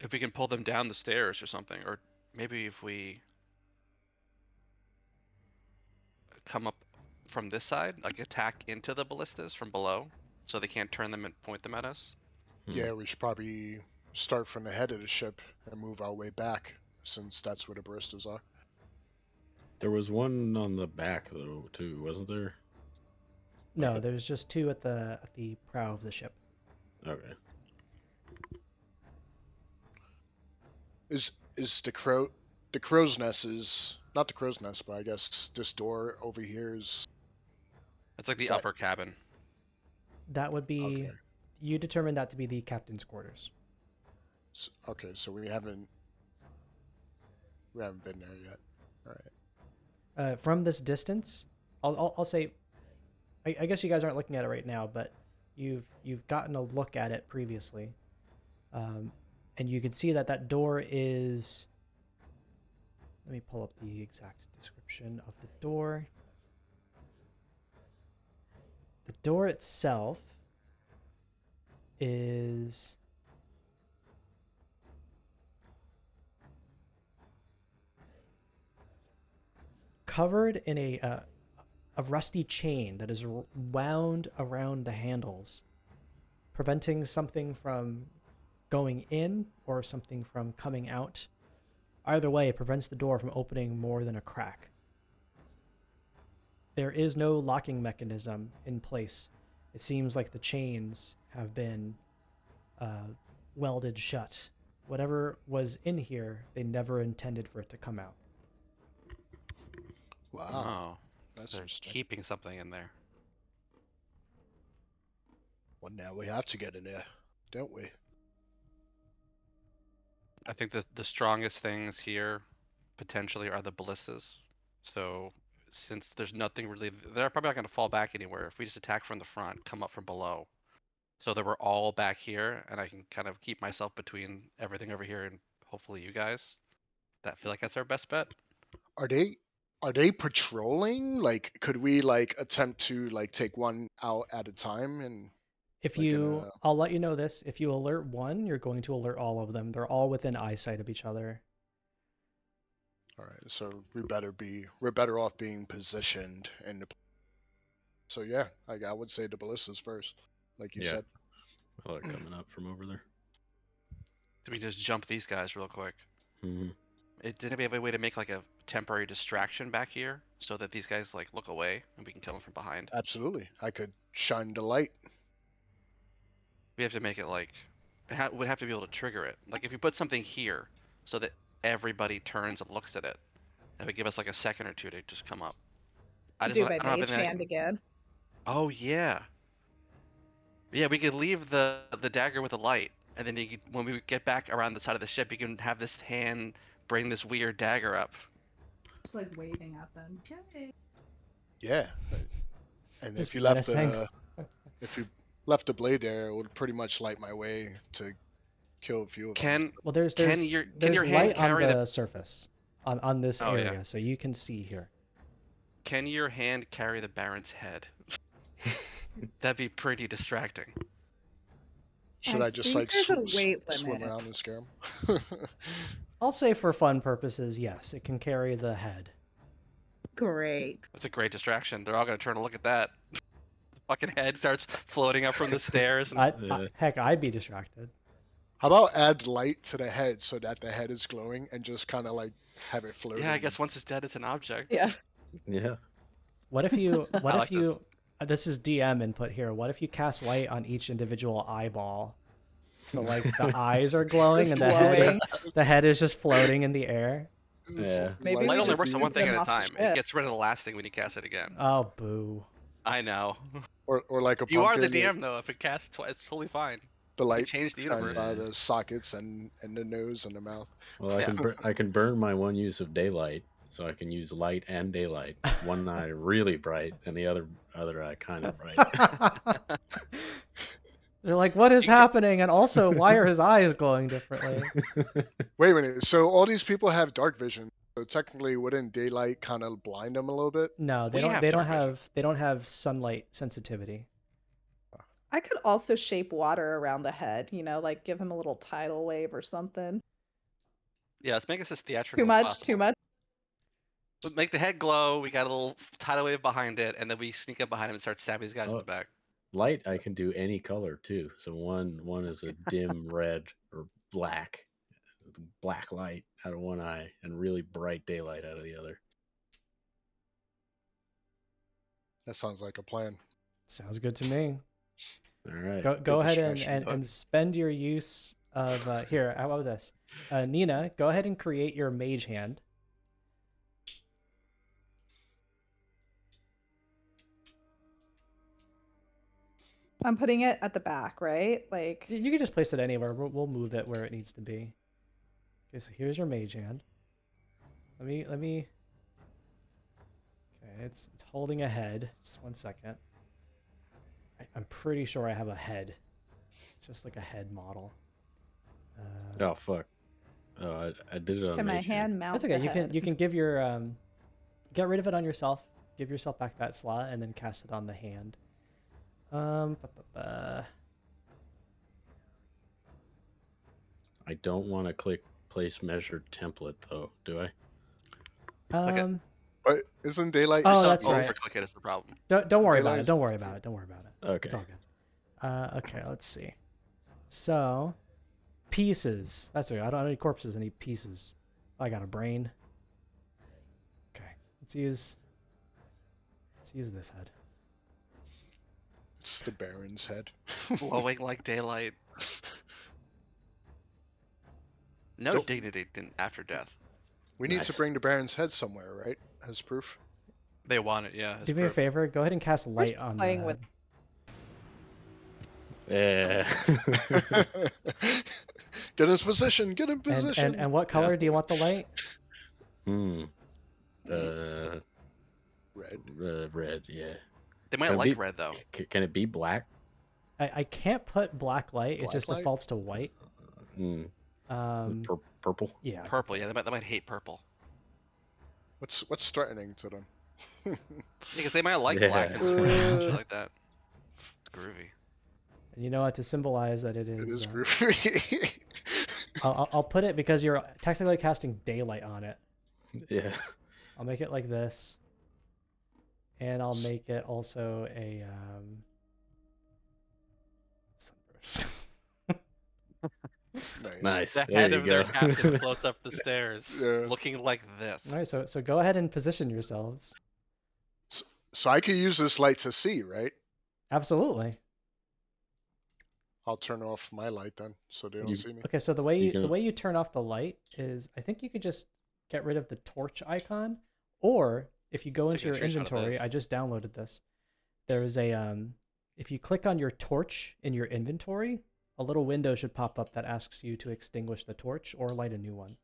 If we can pull them down the stairs or something, or maybe if we come up from this side, like attack into the ballistas from below, so they can't turn them and point them at us. Yeah, we should probably start from the head of the ship and move our way back, since that's where the baristas are. There was one on the back though too, wasn't there? No, Okay. there's just two at the prow of the ship. Okay. Is the crow's nest is not the crow's nest, but I guess this door over here is It's like the That- upper cabin. That would be okay. you determine that to be the captain's quarters. Okay, so we haven't been there yet. All right. From this distance, I'll say, I guess you guys aren't looking at it right now, but you've gotten a look at it previously, and you can see that door is. Let me pull up the exact description of the door. The door itself is covered in a rusty chain that is wound around the handles, preventing something from going in or something from coming out. Either way, it prevents the door from opening more than a crack. There is no locking mechanism in place. It seems like the chains have been welded shut. Whatever was in here, they never intended for it to come out. Wow, Oh, that's they're interesting. keeping something in there. Well, now we have to get in there, don't we? I think the strongest things here potentially are the ballistas. So since there's nothing really, they're probably not going to fall back anywhere. If we just attack from the front, come up from below, so that we're all back here, and I can kind of keep myself between everything over here and hopefully you guys. That feel like that's our best bet. Are they patrolling? Like, could we like attempt to like take one out at a time and If like in you, a I'll let you know this. If you alert one, you're going to alert all of them. They're all within eyesight of each other. All right, so we're better off being positioned in the. So yeah, I would say the ballistas first, like you Yeah. said. I like coming up from over there. Do we just jump these guys real quick? Hmm. Didn't we have a way to make like a temporary distraction back here so that these guys like look away and we can kill them from behind? Absolutely, I could shine the light. We have to make it like we'd have to be able to trigger it. Like if you put something here so that everybody turns and looks at it, that would give us like a second or two to just come up. I Do my don't have mage anything- hand again. Oh yeah. Yeah, we could leave the dagger with the light, and then when we get back around the side of the ship, you can have this hand bring this weird dagger up. Just like waving at them. Yay. Yeah, and Just if you left menacing. the blade there, it would pretty much light my way to kill a few of them. Well, there's Can there's your there's hand light on carry the surface on this Oh, yeah. area, so you can see here. Can your hand carry the Baron's head? That'd be pretty distracting. Should I just think like there's a weight swim limit. around and scare them? I'll say for fun purposes, yes, it can carry the head. Great. That's a great distraction. They're all gonna turn and look at that. The fucking head starts floating up from the stairs. And Heck, I'd be distracted. How about add light to the head so that the head is glowing and just kind of like have it floating? yeah, I guess once it's dead, it's an object. Yeah. Yeah. What if you? What I if like you? This is DM input here. What if you cast light on each individual eyeball? So like the eyes are glowing and Glowing. the head is just floating in the air. Yeah. Maybe Light Light we only just works on one move thing them at a off the time. It ship. gets rid of the last thing when you cast it again. Oh boo! I know. or like a You are the pumpkin, DM though. If it casts twice, it's totally fine. The You light change the shines universe. by the sockets and the nose and the mouth. Well, I Yeah. can I can burn my one use of daylight, so I can use light and daylight. One eye really bright, and the other eye kind of bright. They're like, what is happening? And also, why are his eyes glowing differently? Wait a minute. So all these people have dark vision. So technically, wouldn't daylight kind of blind them a little bit? No, they We don't. have They don't dark vision. have. They don't have sunlight sensitivity. I could also shape water around the head, like give him a little tidal wave or something. Yeah, let's make this as theatrical. Too as much, possible. too much. But make the head glow. We got a little tidal wave behind it, and then we sneak up behind him and start stabbing these guys in Oh. the back. Light I can do any color too. So one is a dim red or black, black light out of one eye, and really bright daylight out of the other. That sounds like a plan. Sounds good to me. All right. Go Good ahead distraction. and spend your use of here. How about this? Nina, go ahead and create your mage hand. I'm putting it at the back, right? Like, You can just place it anywhere. We'll move it where it needs to be. Okay, so here's your mage hand. Let me. Okay, it's holding a head. Just 1 second. I'm pretty sure I have a head. It's just like a head model. Oh fuck. Oh, I did it on can my mage hand mount That's okay. the You can head? you can give your get rid of it on yourself. Give yourself back that slot and then cast it on the hand. I don't want to click place measured template though, do I? Um, But isn't daylight? Oh, So that's right. Overclick it is the problem. don't worry about Daylight it. is Don't worry about it. Don't worry about it. Okay. It's all good. Okay, let's see. So, pieces. That's right. I don't have any corpses. I need pieces. I got a brain. Okay, let's use this head. It's the Baron's head. Glowing like daylight. No Nope. dignity after death. We need Nice. to bring the Baron's head somewhere, right? As proof. They want it, yeah. as Do me a proof. favor. Go ahead and cast light just on playing the with- head. Yeah. Get in position. Get in And, position. and what color do you want the light? Red. Red. Yeah. They might Can it like be- red though. Can it be black? I can't put black light. It Black just light? defaults to white. Mm. Purple. Yeah. Purple, yeah. They might hate purple What's threatening to them? because they might like black and Yeah. and shit Ooh. like that. Groovy. And you know what? To symbolize that it It is is. groovy. I'll put it because you're technically casting daylight on it. Yeah. I'll make it like this. And I'll make it also a sunburst. Nice. The There head you of go. their captain floats up the stairs, Yeah. looking like this. All right, so go ahead and position yourselves. So I could use this light to see, right? Absolutely. I'll turn off my light then, so they don't You- see me. Okay, so the way You the can- way you turn off the light is, I think you could just get rid of the torch icon, or if you go Take into a your screenshot of inventory, this. I just downloaded this. There is a if you click on your torch in your inventory, a little window should pop up that asks you to extinguish the torch or light a new one.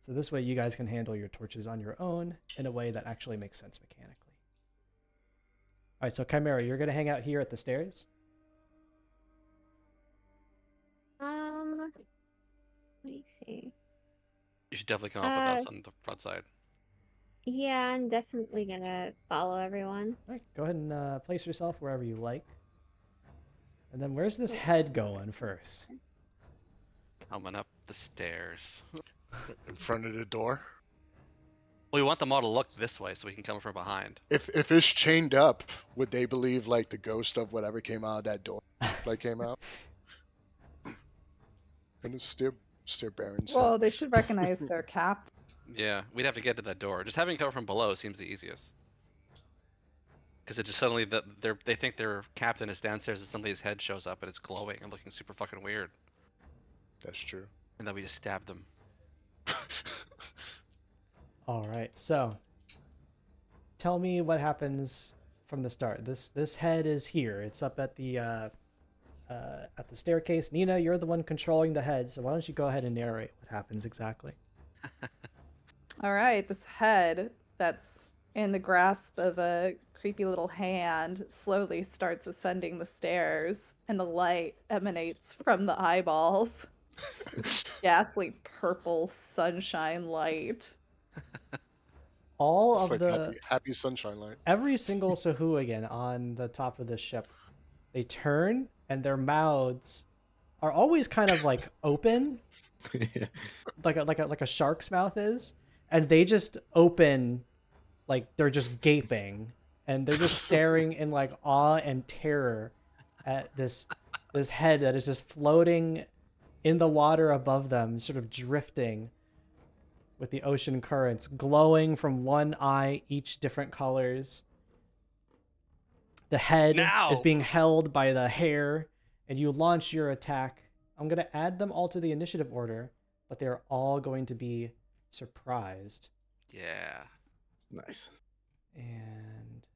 So this way you guys can handle your torches on your own in a way that actually makes sense mechanically. All right, so Chimera, you're going to hang out here at the stairs? Let me see. You should definitely come up with us on the front side. Yeah, I'm definitely gonna follow everyone. All right, go ahead and place yourself wherever you like. And then where's this head going first? Coming up the stairs. In front of the door. We want them all to look this way so we can come from behind. If it's chained up, would they believe like the ghost of whatever came out of that door like came out? And it's still Baron's. Well, they should recognize their cap. Yeah, we'd have to get to that door. Just having it come from below seems the easiest. Because it just suddenly they think their captain is downstairs and somebody's head shows up and it's glowing and looking super fucking weird. That's true. And then we just stab them. All right, so tell me what happens from the start. This head is here. It's up at the staircase. Nina, you're the one controlling the head, so why don't you go ahead and narrate what happens exactly? All right, this head that's in the grasp of a creepy little hand slowly starts ascending the stairs, and the light emanates from the eyeballs. Ghastly purple sunshine light. All It's of like the happy sunshine light. every single Sahuagin on the top of the ship, they turn and their mouths are always kind of like open, Yeah. like a shark's mouth is, and they just open like they're just gaping and they're just staring in like awe and terror at this head that is just floating in the water above them, sort of drifting with the ocean currents, glowing from one eye, each different colors. The head Now! is being held by the hair, and you launch your attack. I'm going to add them all to the initiative order, but they're all going to be surprised. Yeah. Nice. And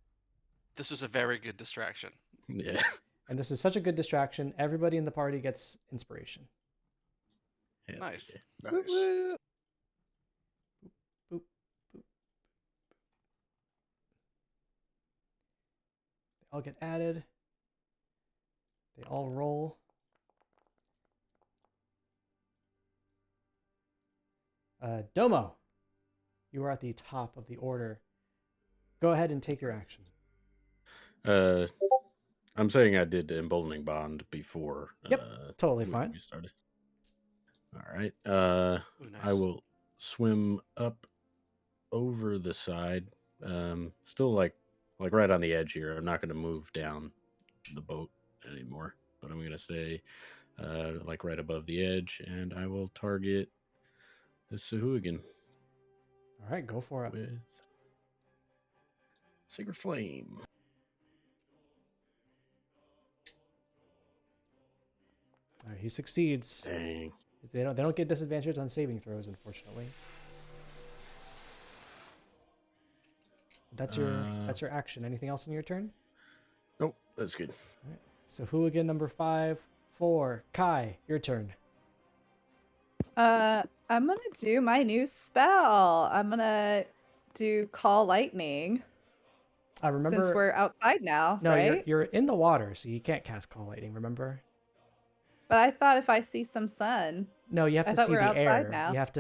This was a very good distraction. Yeah. this is such a good distraction. Everybody in the party gets inspiration. Hell Nice. yeah. Nice. Boop, boop. They all get added. They all roll. Domo, you are at the top of the order. Go ahead and take your action. I'm saying I did the emboldening bond before. Yep, totally we fine. started. All right. Ooh, nice. I will swim up over the side. Still like right on the edge here. I'm not going to move down the boat anymore, but I'm going to stay like right above the edge, and I will target this Sahuagin All right, go for it. with Sacred Flame. All right, he succeeds. Dang. They don't get disadvantage on saving throws, unfortunately. That's your action. Anything else in your turn? Nope, that's good. So Hooligan number 5, 4. Kai, your turn. I'm gonna do my new spell. I'm gonna do Call Lightning. I remember. Since we're outside now, no, right? you're in the water, so you can't cast Call Lightning. Remember? But I thought if I see some sun. No, you have I to thought see we were the outside air. now. You have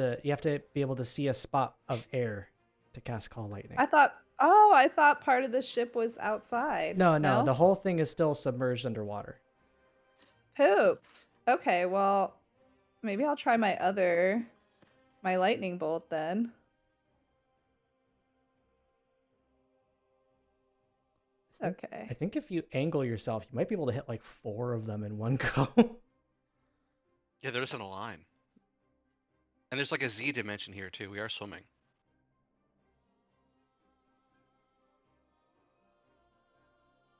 to be able to see a spot of air to cast Call Lightning. I thought part of the ship was outside. No, the whole thing is still submerged underwater. Poops. Okay, well, maybe I'll try my lightning bolt then. Okay. I think if you angle yourself, you might be able to hit like 4 of them in one go. Yeah, they're just in a line. And there's like a Z dimension here too. We are swimming.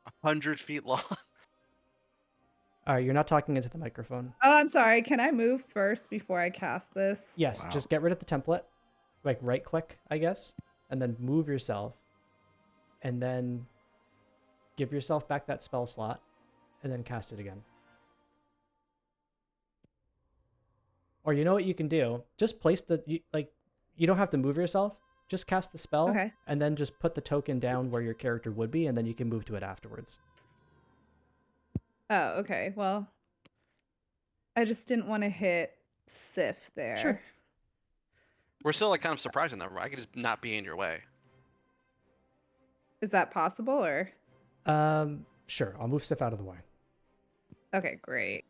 A 100 feet long. All right, you're not talking into the microphone. Oh, I'm sorry. Can I move first before I cast this? Yes, Wow. just get rid of the template. Like right click, I guess, and then move yourself. And then give yourself back that spell slot and then cast it again. Or you know what you can do? Just place you don't have to move yourself. Just cast the spell Okay. and then just put the token down where your character would be and then you can move to it afterwards. Oh, okay. Well, I just didn't want to hit Sif there. Sure. We're still like kind of surprising that I could just not be in your way. Is that possible or? Sure. I'll move Sif out of the way. Okay, great.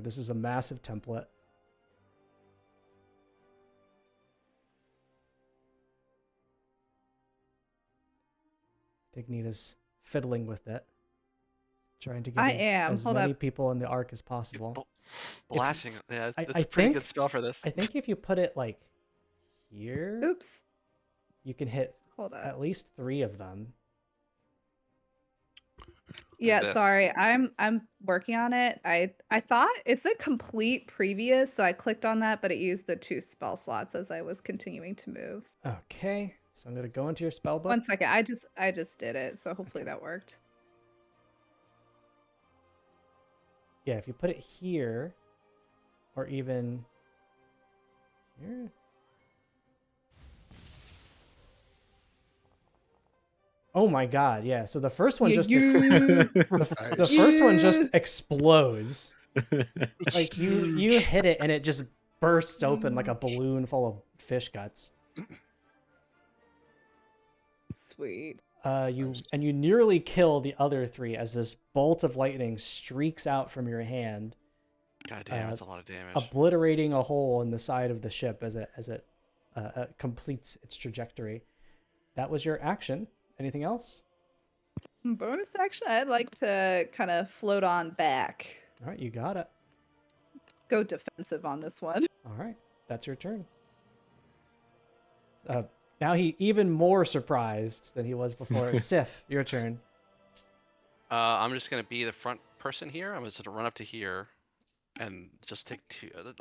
This is a massive template. I think Nina's fiddling with it, trying to get as Hold many up. people in the arc as possible. Blasting. Yeah, I- it's I a pretty think- good spell for this. I think if you put it like here, Oops. you can hit Hold up. at least 3 of them. Yeah, this. sorry. I'm working on it. I thought it's a complete previous, so I clicked on that, but it used the 2 spell slots as I was continuing to move. Okay, so I'm gonna go into your spell book. One second. I just did it, so hopefully that worked. Yeah, if you put it here, or even here. Oh my god, yeah. So the first one just the first one just explodes. Like you hit it and it just bursts open like a balloon full of fish guts. Sweet. You nearly kill the other 3 as this bolt of lightning streaks out from your hand, God damn, that's a lot of damage. obliterating a hole in the side of the ship as it completes its trajectory. That was your action. Anything else? Bonus action, I'd like to kind of float on back. All right, you got it. Go defensive on this one. All right, that's your turn. Now he even more surprised than he was before. Sif, your turn. I'm just gonna be the front person here. I'm just gonna run up to here, and just take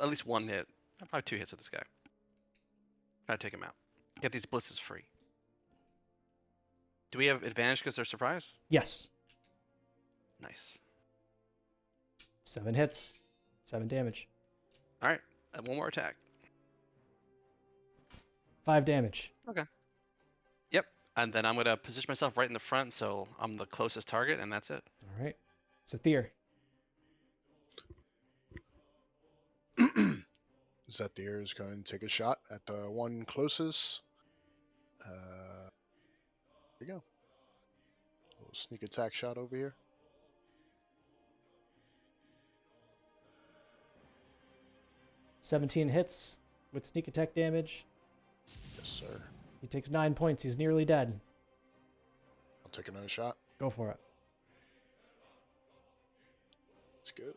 at least 1 hit. Probably 2 hits with this guy. Try to take him out. Get these blitzes free. Do we have advantage because they're surprised? Yes. Nice. 7 hits, 7 damage, All right, and 1 more attack. 5 damage. Yep, and then I'm gonna position myself right in the front, so I'm the closest target, and that's it. All right. Sathir. Zathir is going to take a shot at the one closest. Here we go. Little sneak attack shot over here. $17 hits with sneak attack damage. Yes, sir. He takes 9 points. He's nearly dead. I'll take another shot. Go for it. It's good.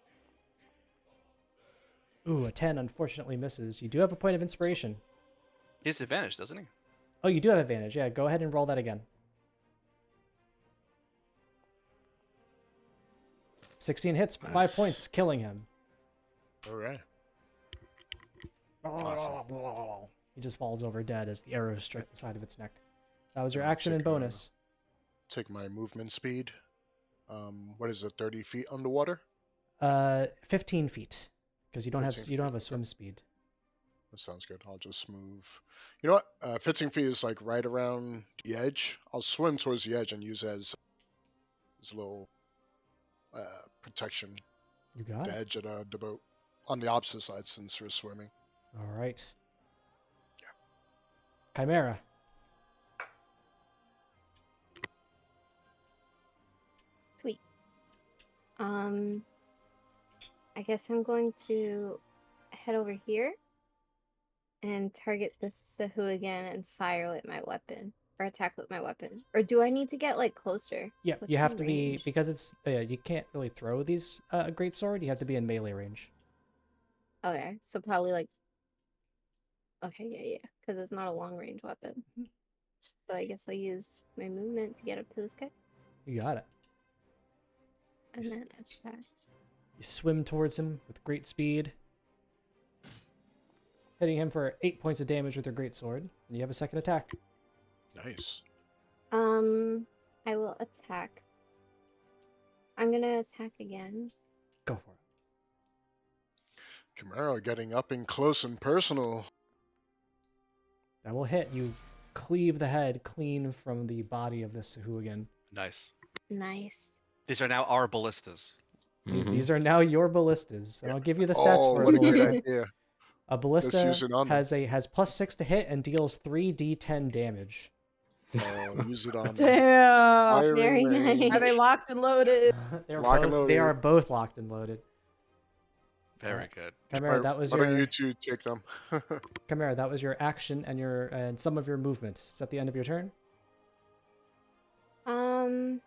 Ooh, a 10 unfortunately misses. You do have a point of inspiration. He has advantage, doesn't he? Oh, you do have advantage. Yeah, go ahead and roll that again. 16 hits for 5 Nice. points, killing him. All right. He just falls over dead as the arrows strike the side of its neck. That was your I'll action and take, bonus. Take my movement speed. What is it? 30 feet underwater. 15 feet, because you don't have 15 you don't have a feet, swim speed. That sounds good. I'll just move. You know what? 15 feet is like right around the edge. I'll swim towards the edge and use it as a little protection. You got The it. edge of the boat on the opposite side since we're swimming. All right. Chimera. Sweet. I guess I'm going to head over here and target the Sahuagin and fire with my weapon. Or attack with my weapon. Or do I need to get, like, closer? Yeah, What's you my have to be, range? because it's you can't really throw these great sword. You have to be in melee range. Okay, so probably, like... Okay, yeah. Because it's not a long-range weapon. So I guess I'll use my movement to get up to this guy. You got it. And Yes. then attack. You swim towards him with great speed, hitting him for 8 points of damage with your great sword, and you have a second attack. Nice. I will attack. I'm gonna attack again. Go for it. Camaro getting up in close and personal. That will hit. You cleave the head clean from the body of this Sahuagin. Nice. Nice. These are now our ballistas. These are now your ballistas, and I'll give you the stats Oh, for a what a good ballista. idea. A ballista use it on them. has +6 to hit and deals 3d10 damage. Oh, use it on Damn. firing Very range. nice. Are they locked and loaded? Lock and They are loaded. both locked and loaded. Very Alright. good. Chimera, Why- that was why don't your you two take them? Chimera, that was your action and some of your movement. Is that the end of your turn? I'm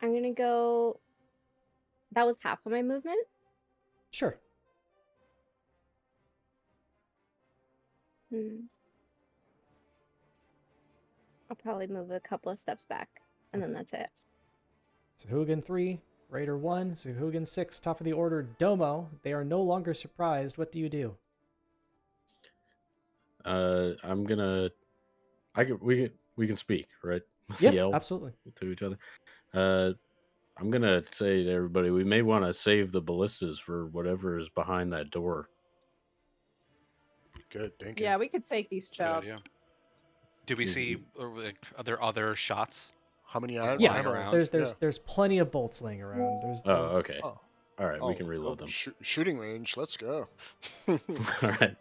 gonna go... That was half of my movement? Sure. I'll probably move a couple of steps back, and then that's it. Sahuagin 3, Raider 1, Sahuagin 6, top of the order, Domo. They are no longer surprised. What do you do? I'm gonna. We can speak, right? Yeah, Yell absolutely. to each other. I'm gonna say to everybody, we may want to save the ballistas for whatever is behind that door. Good, thank you. Yeah, we could take these Good chumps. idea. Do we Is see like, are there other shots? How many Yeah, Yeah, lying ammo? around. there's plenty of bolts laying around. There's Oh, okay. Oh, All right, we can reload them. Shooting range, let's go. All right.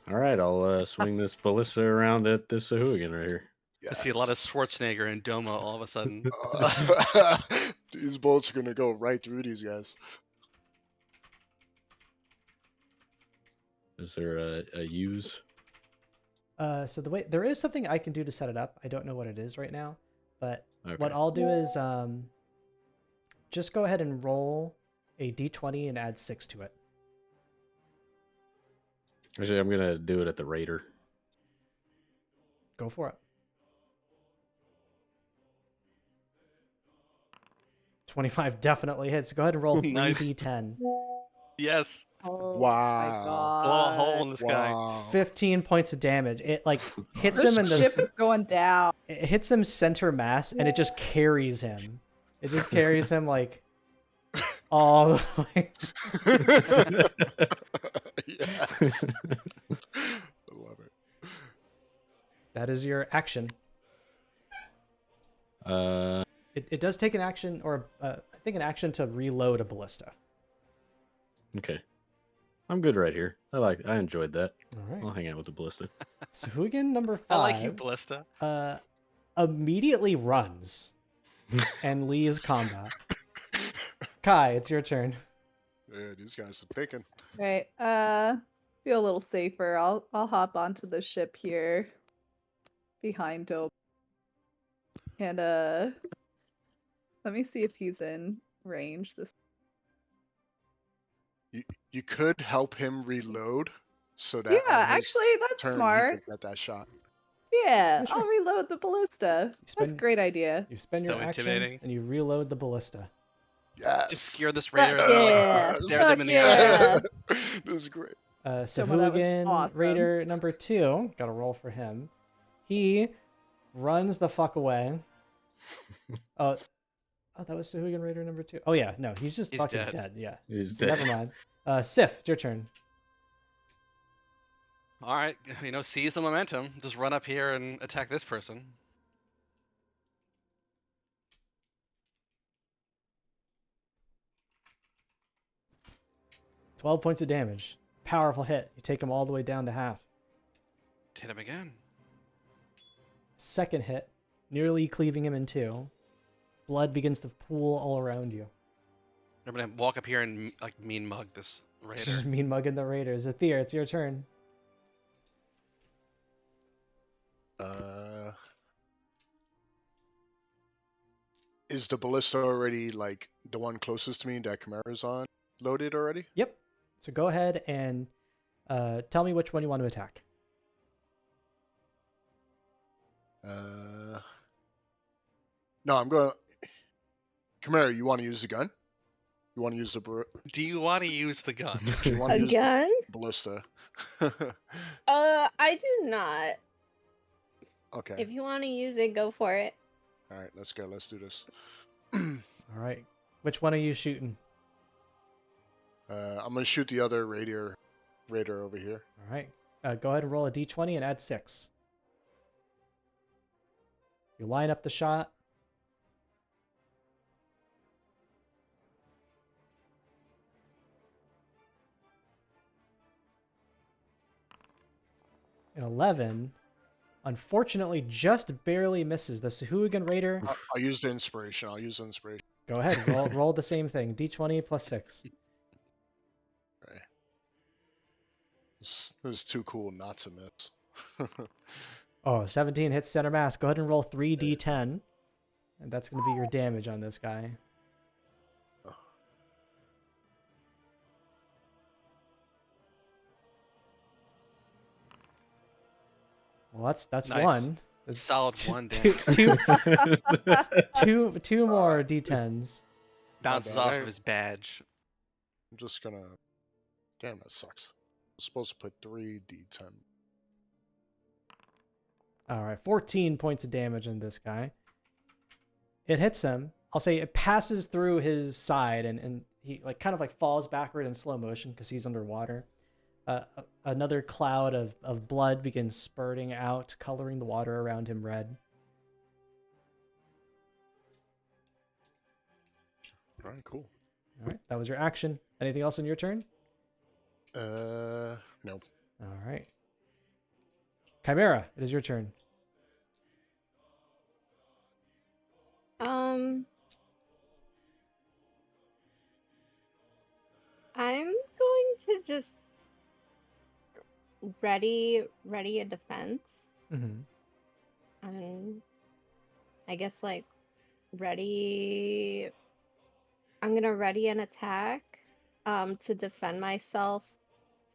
All right, I'll swing this ballista around at this Sahuagin right here. I see a lot of Schwarzenegger and Doma all of a sudden. These bolts are gonna go right through these guys. Is there a use? So the way there is something I can do to set it up. I don't know what it is right now, but Okay. what I'll do is just go ahead and roll a d20 and add 6 to it. Actually, I'm gonna do it at the Raider. Go for it. 25 definitely hits. Go ahead and roll Nice. 3d10. Yes. Oh Wow. my Blow a hole in god. this guy. Wow. 15 points of damage. It like hits This him in ship the is going down. it hits him center mass and it just carries him. It just carries him like all the way. Yes. I love it. That is your action. It does take an action, or I think an action to reload a ballista. Okay. I'm good right here. I enjoyed that. All I'll right. hang out with the ballista. Sahuagin number 5. I like you, Ballista. Immediately runs and leaves combat. Kai, it's your turn. Yeah, these guys are thinking. Right. Feel a little safer. I'll hop onto the ship here behind Dope. And let me see if he's in range this You could help him reload so that Yeah, on his actually that's turn smart. he could get that shot. Yeah, Yeah, sure. I'll reload the ballista. That's a spend- great idea. You spend your So action intimidating. and you reload the ballista. Yes. Just scare this Fuck raider. yeah. Stare Fuck them in the yeah. eye. This is great. Doma, that was Sahuagin awesome. Raider number 2. Got a roll for him. He runs the fuck away. Oh, that was Sahuagin Raider number 2. Oh yeah, no, he's just He's fucking dead. dead. Yeah. He's So dead. never mind. Sif, it's your turn. All right, seize the momentum. Just run up here and attack this person. – 12 points of damage. Powerful hit. You take him all the way down to half. Hit him again. Second hit, nearly cleaving him in two. blood begins to pool all around you. I'm gonna walk up here and like mean mug this raider. Just mean mugging the raiders. Aether, it's your turn. Is the ballista already like the one closest to me that Chimera's on loaded already? Yep. So go ahead and tell me which one you want to attack. No, I'm going. Chimera, you want to use the gun? You want to use the? Do you want to use the gun? Do you want to A use gun? the ballista? I do not. Okay. If you want to use it, go for it. All right, let's go. Let's do this. All right. Which one are you shooting? I'm gonna shoot the other raider over here. All right. Go ahead and roll a d20 and add 6. You line up the shot. An 11, unfortunately, just barely misses the Sahuagin Raider. I'll use the inspiration. Go ahead, roll the same thing. D20 plus 6. Okay. This is too cool not to miss. Oh, 17 hits center mass. Go ahead and roll 3d10. And that's going to be your damage on this guy. Well, that's Nice. one. That's Solid one two, damage. two more d10s. Bounces bad. off of his badge. I'm just gonna. Damn, that sucks. I'm supposed to put 3d10. All right, 14 points of damage on this guy. It hits him. I'll say it passes through his side, and he like kind of like falls backward in slow motion because he's underwater. Another cloud of blood begins spurting out, coloring the water around him red. All right, cool. All right, that was your action. Anything else in your turn? No. All right. Chimera, it is your turn. I'm going to just ready a defense. Mm-hmm. And I guess like ready. I'm gonna ready an attack to defend myself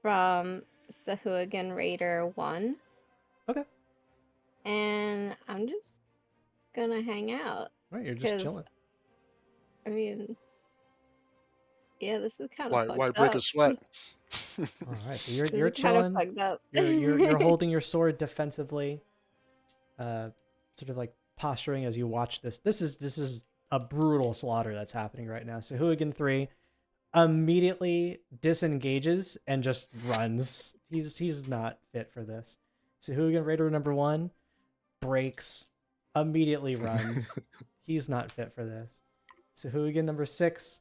from Sahuagin Raider 1. Okay. And I'm just gonna hang out. All right, you're just 'cause, chilling. I mean, yeah, this is kind of Why break a sweat? All right, so you're This is kind chilling. of fucked up. You're holding your sword defensively, sort of like posturing as you watch this. This is a brutal slaughter that's happening right now. So Sahuagin 3 immediately disengages and just runs. He's not fit for this. Sahuagin Raider number 1 breaks, immediately runs. He's not fit for this. Sahuagin number 6.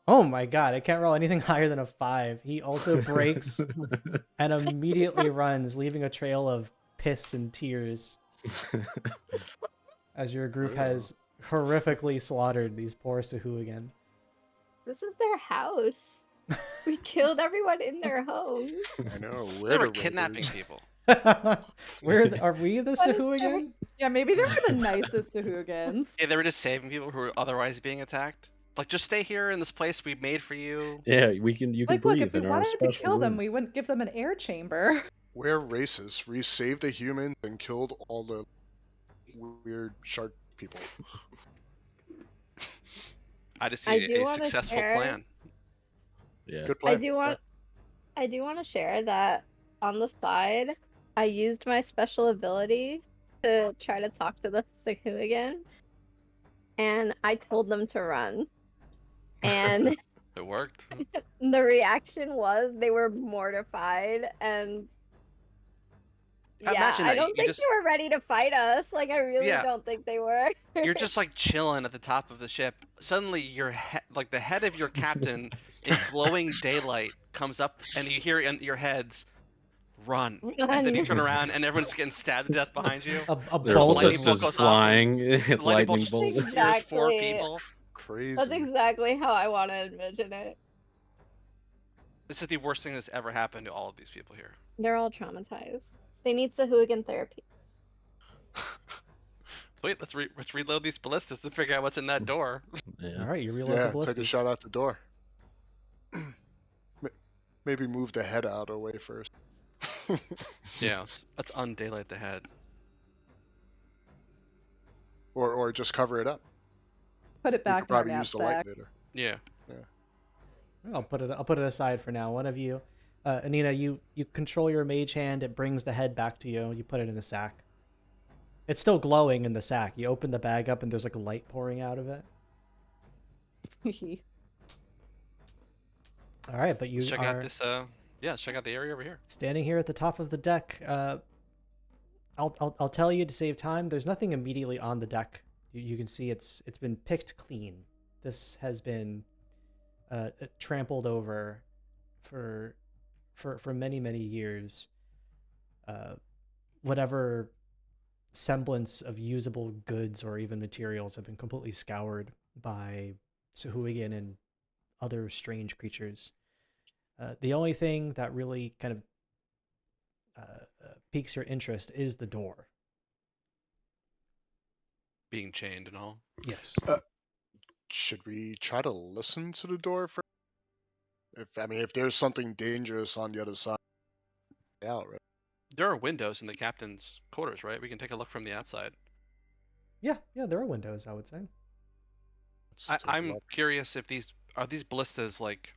Oh my god, I can't roll anything higher than a 5. He also breaks and immediately runs, leaving a trail of piss and tears as your group has horrifically slaughtered these poor Sahuagin. This is their house. We killed everyone in their homes. I know. They were kidnapping people. Are we the What is Sahuagin? Yeah, maybe they were the nicest Sahuagins. Yeah, they were just saving people who were otherwise being attacked. Like, just stay here in this place we made for you. Yeah, you can Like, look, breathe if we in our wanted to special kill them, room. we wouldn't give them an air chamber. We're racist. We saved the humans and killed all the weird shark people. I just I see do a wanna successful share- plan. Yeah. Good I plan. do want to share that on the side, I used my special ability to try to talk to the Sahuagin, and I told them to run. And It worked. the reaction was they were mortified, and yeah, Imagine I that, don't you think just- they were ready to fight us. Like, I really Yeah. don't think they were. You're just like chilling at the top of the ship. Suddenly, like the head of your captain in glowing daylight comes up, and you hear in your heads, run. And Run. then you turn around and everyone's getting stabbed to death behind you. A Their bolt lightning of bolt ballistas goes off, flying, The lightning bolt lightning just bolts. spears 4 Exactly. people. Crazy. That's exactly how I want to envision it. This is the worst thing that's ever happened to all of these people here. They're all traumatized. They need Sahuagin therapy. Wait, let's reload these ballistas to figure out what's in that door. Yeah. All right, you reload the Yeah, ballistas. take a shot out the door. Maybe move the head out away first. Yeah, let's undaylight the head. Or just cover it up. Put it We back could in our probably use the light knapsack. later. Yeah. I'll put it aside for now. One of you, Anina, you control your mage hand. It brings the head back to you. You put it in a sack. It's still glowing in the sack. You open the bag up and there's like light pouring out of it. All right, but you Let's check are out this. Yeah, let's check out the area over here. standing here at the top of the deck. I'll tell you to save time. There's nothing immediately on the deck. You can see it's been picked clean. This has been trampled over for many years. Whatever semblance of usable goods or even materials have been completely scoured by Sahuagin and other strange creatures. The only thing that really kind of piques your interest is the door. Being chained and all. Yes. Should we try to listen to the door first? If there's something dangerous on the other side, out, right? There are windows in the captain's quarters, right? We can take a look from the outside. Yeah, there are windows, I would say. Let's take a I'm look. curious if these ballistas like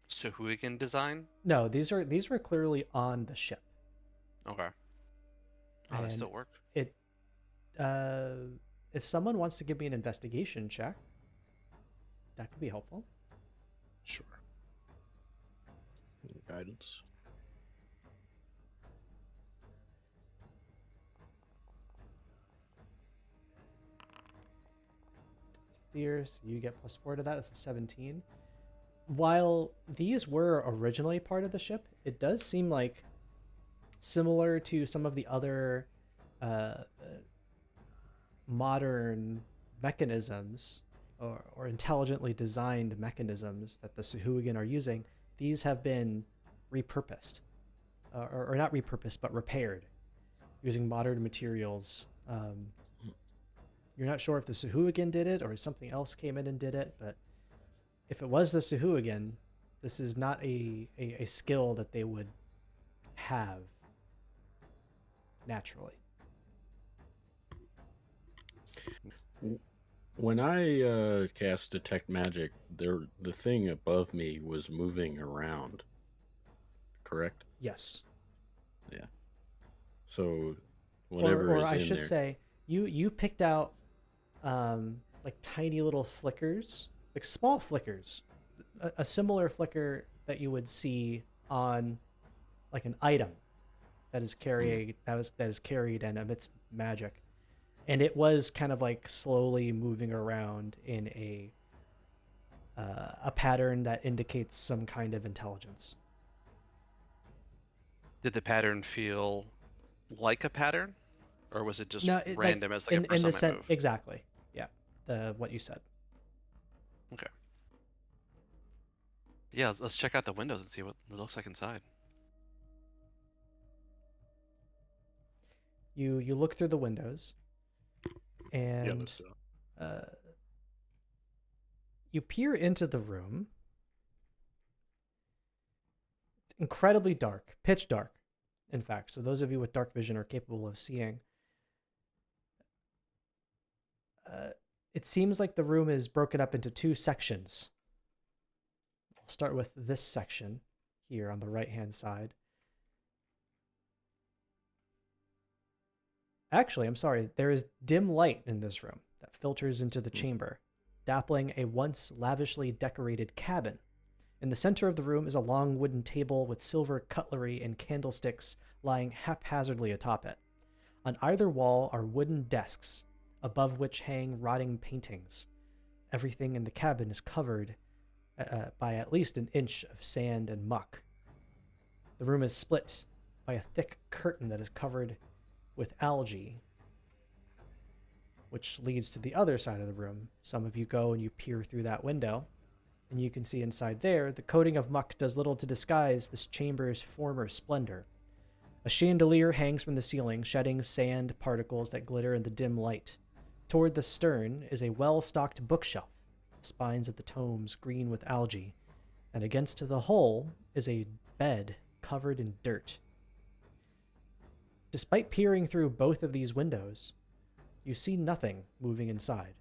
Sahuagin design? No, these were clearly on the ship. Okay. Oh, And that still work. It if someone wants to give me an investigation check, that could be helpful. Sure. Guidance. So you get +4 to that. That's a 17. While these were originally part of the ship, it does seem like similar to some of the other modern mechanisms or intelligently designed mechanisms that the Sahuagin are using. These have been repurposed, or not repurposed, but repaired using modern materials. You're not sure if the Sahuagin did it or something else came in and did it, but if it was the Sahuagin, this is not a skill that they would have naturally. When I cast Detect Magic, the thing above me was moving around. Correct? Yes. Yeah. So whatever or is I in should there. say, you picked out like tiny little flickers, like small flickers, a similar flicker that you would see on like an item that is carried that is carried and emits magic, and it was kind of like slowly moving around in a pattern that indicates some kind of intelligence. Did the pattern feel like a pattern? Or was it just No, it, random as like a in first the time I move? exactly, yeah, what you said. Okay. Yeah, let's check out the windows and see what it looks like inside. You look through the windows, Yeah, and let's do it. you peer into the room. It's incredibly dark, pitch dark, in fact. So those of you with dark vision are capable of seeing. It seems like the room is broken up into 2 sections. I'll start with this section here on the right-hand side. Actually, I'm sorry. There is dim light in this room that filters into the chamber, dappling a once lavishly decorated cabin. In the center of the room is a long wooden table with silver cutlery and candlesticks lying haphazardly atop it. On either wall are wooden desks, above which hang rotting paintings. Everything in the cabin is covered by at least an inch of sand and muck. The room is split by a thick curtain that is covered with algae, which leads to the other side of the room. Some of you go and you peer through that window, and you can see inside there the coating of muck does little to disguise this chamber's former splendor. A chandelier hangs from the ceiling, shedding sand particles that glitter in the dim light. Toward the stern is a well-stocked bookshelf, the spines of the tomes green with algae, and against the hull is a bed covered in dirt. Despite peering through both of these windows, you see nothing moving inside.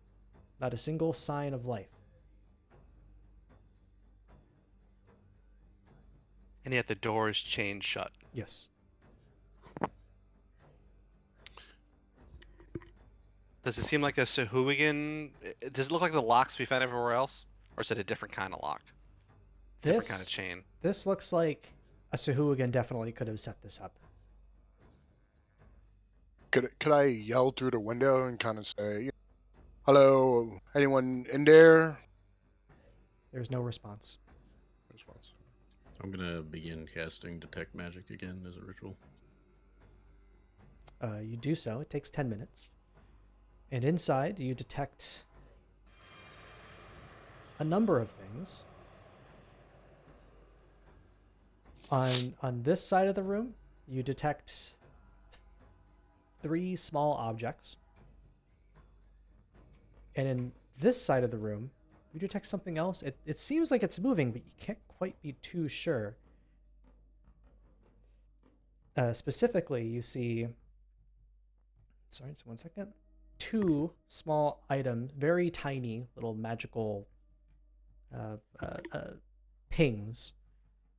Not a single sign of life. And yet the door is chained shut. Yes. Does it seem like a Sahuagin? Does it look like the locks we found everywhere else? Or is it a different kind of lock? Different kind of chain. This looks like a Sahuagin definitely could have set this up. Could I yell through the window and kind of say, "Hello, anyone in there?" There's no response. Response. I'm gonna begin casting detect magic again as a ritual. You do so. It takes 10 minutes. And inside, you detect a number of things. On this side of the room, you detect 3 small objects. And in this side of the room, you detect something else. It seems like it's moving, but you can't quite be too sure. Specifically, you see... Sorry, just 1 second. 2 small items, very tiny little magical pings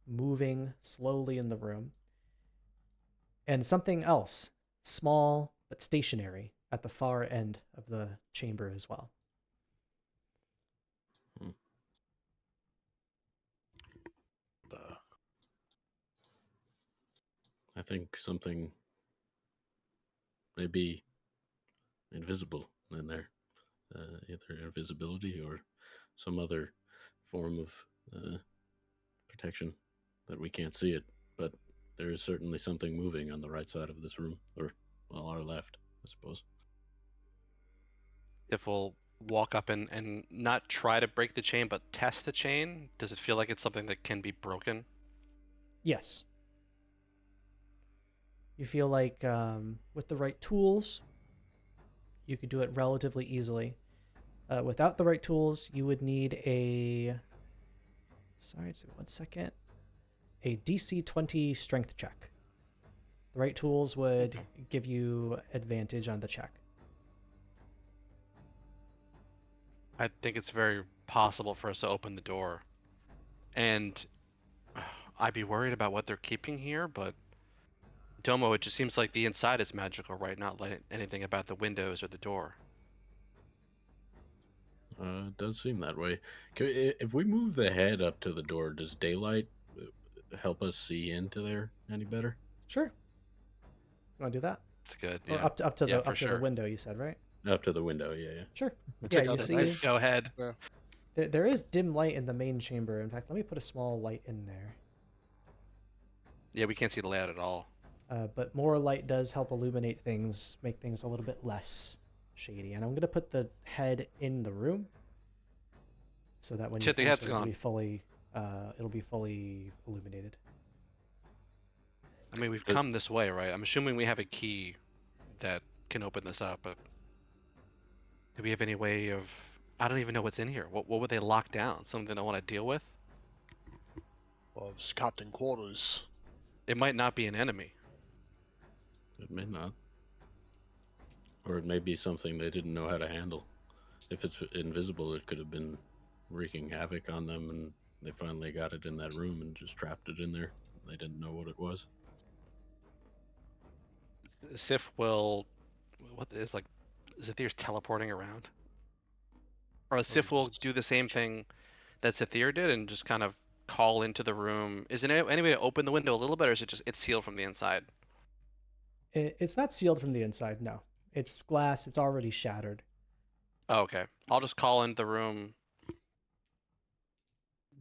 moving slowly in the room. And something else, small but stationary, at the far end of the chamber as well. I think something may be invisible in there. Either invisibility or some other form of protection that we can't see it. But there is certainly something moving on the right side of this room, or well, our left, I suppose. If we'll walk up and not try to break the chain, but test the chain, does it feel like it's something that can be broken? Yes. You feel like with the right tools, you could do it relatively easily. Without the right tools, you would need a... Sorry, just 1 second. A DC 20 strength check. The right tools would give you advantage on the check. I think it's very possible for us to open the door. And I'd be worried about what they're keeping here, but Domo, it just seems like the inside is magical, right? Not like anything about the windows or the door. It does seem that way. If we move the head up to the door, does daylight help us see into there any better? Sure. You want to do that? It's good. Or Yeah. up to Yeah, the sure. window, you said, right? Up to the window, yeah. Sure. Check Yeah, out you the see... nice- Go ahead. There is dim light in the main chamber. In fact, let me put a small light in there. Yeah, we can't see the layout at all. But more light does help illuminate things, make things a little bit less shady. And I'm going to put the head in the room so that when Shit, you the head's enter, it'll gone. be fully illuminated. I mean, we've come this way, right? I'm assuming we have a key that can open this up, but do we have any way of... I don't even know what's in here. What would they lock down? Something I want to deal with? Well, it's Captain Quarters. It might not be an enemy. It may not. Or it may be something they didn't know how to handle. If it's invisible, it could have been wreaking havoc on them, and they finally got it in that room and just trapped it in there. They didn't know what it was. Sif will... What is like... Zathir's teleporting around? Or Sif will do the same thing that Zathir did and just kind of call into the room. Is there any way to open the window a little bit, or is it just it's sealed from the inside? It's not sealed from the inside, no. It's glass. It's already shattered. Oh, okay. I'll just call into the room.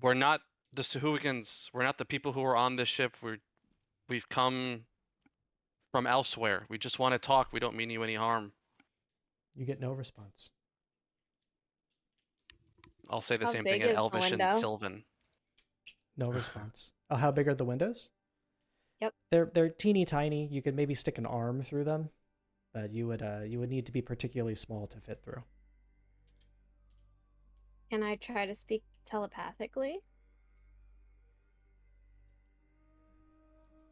We're not the Sahuagins. We're not the people who are on this ship. We've come from elsewhere. We just want to talk. We don't mean you any harm. You get no response. I'll say the How same thing big in is the Elvish and window? Sylvan. No response. Oh, how big are the windows? Yep. They're teeny tiny. You could maybe stick an arm through them, but you would need to be particularly small to fit through. Can I try to speak telepathically?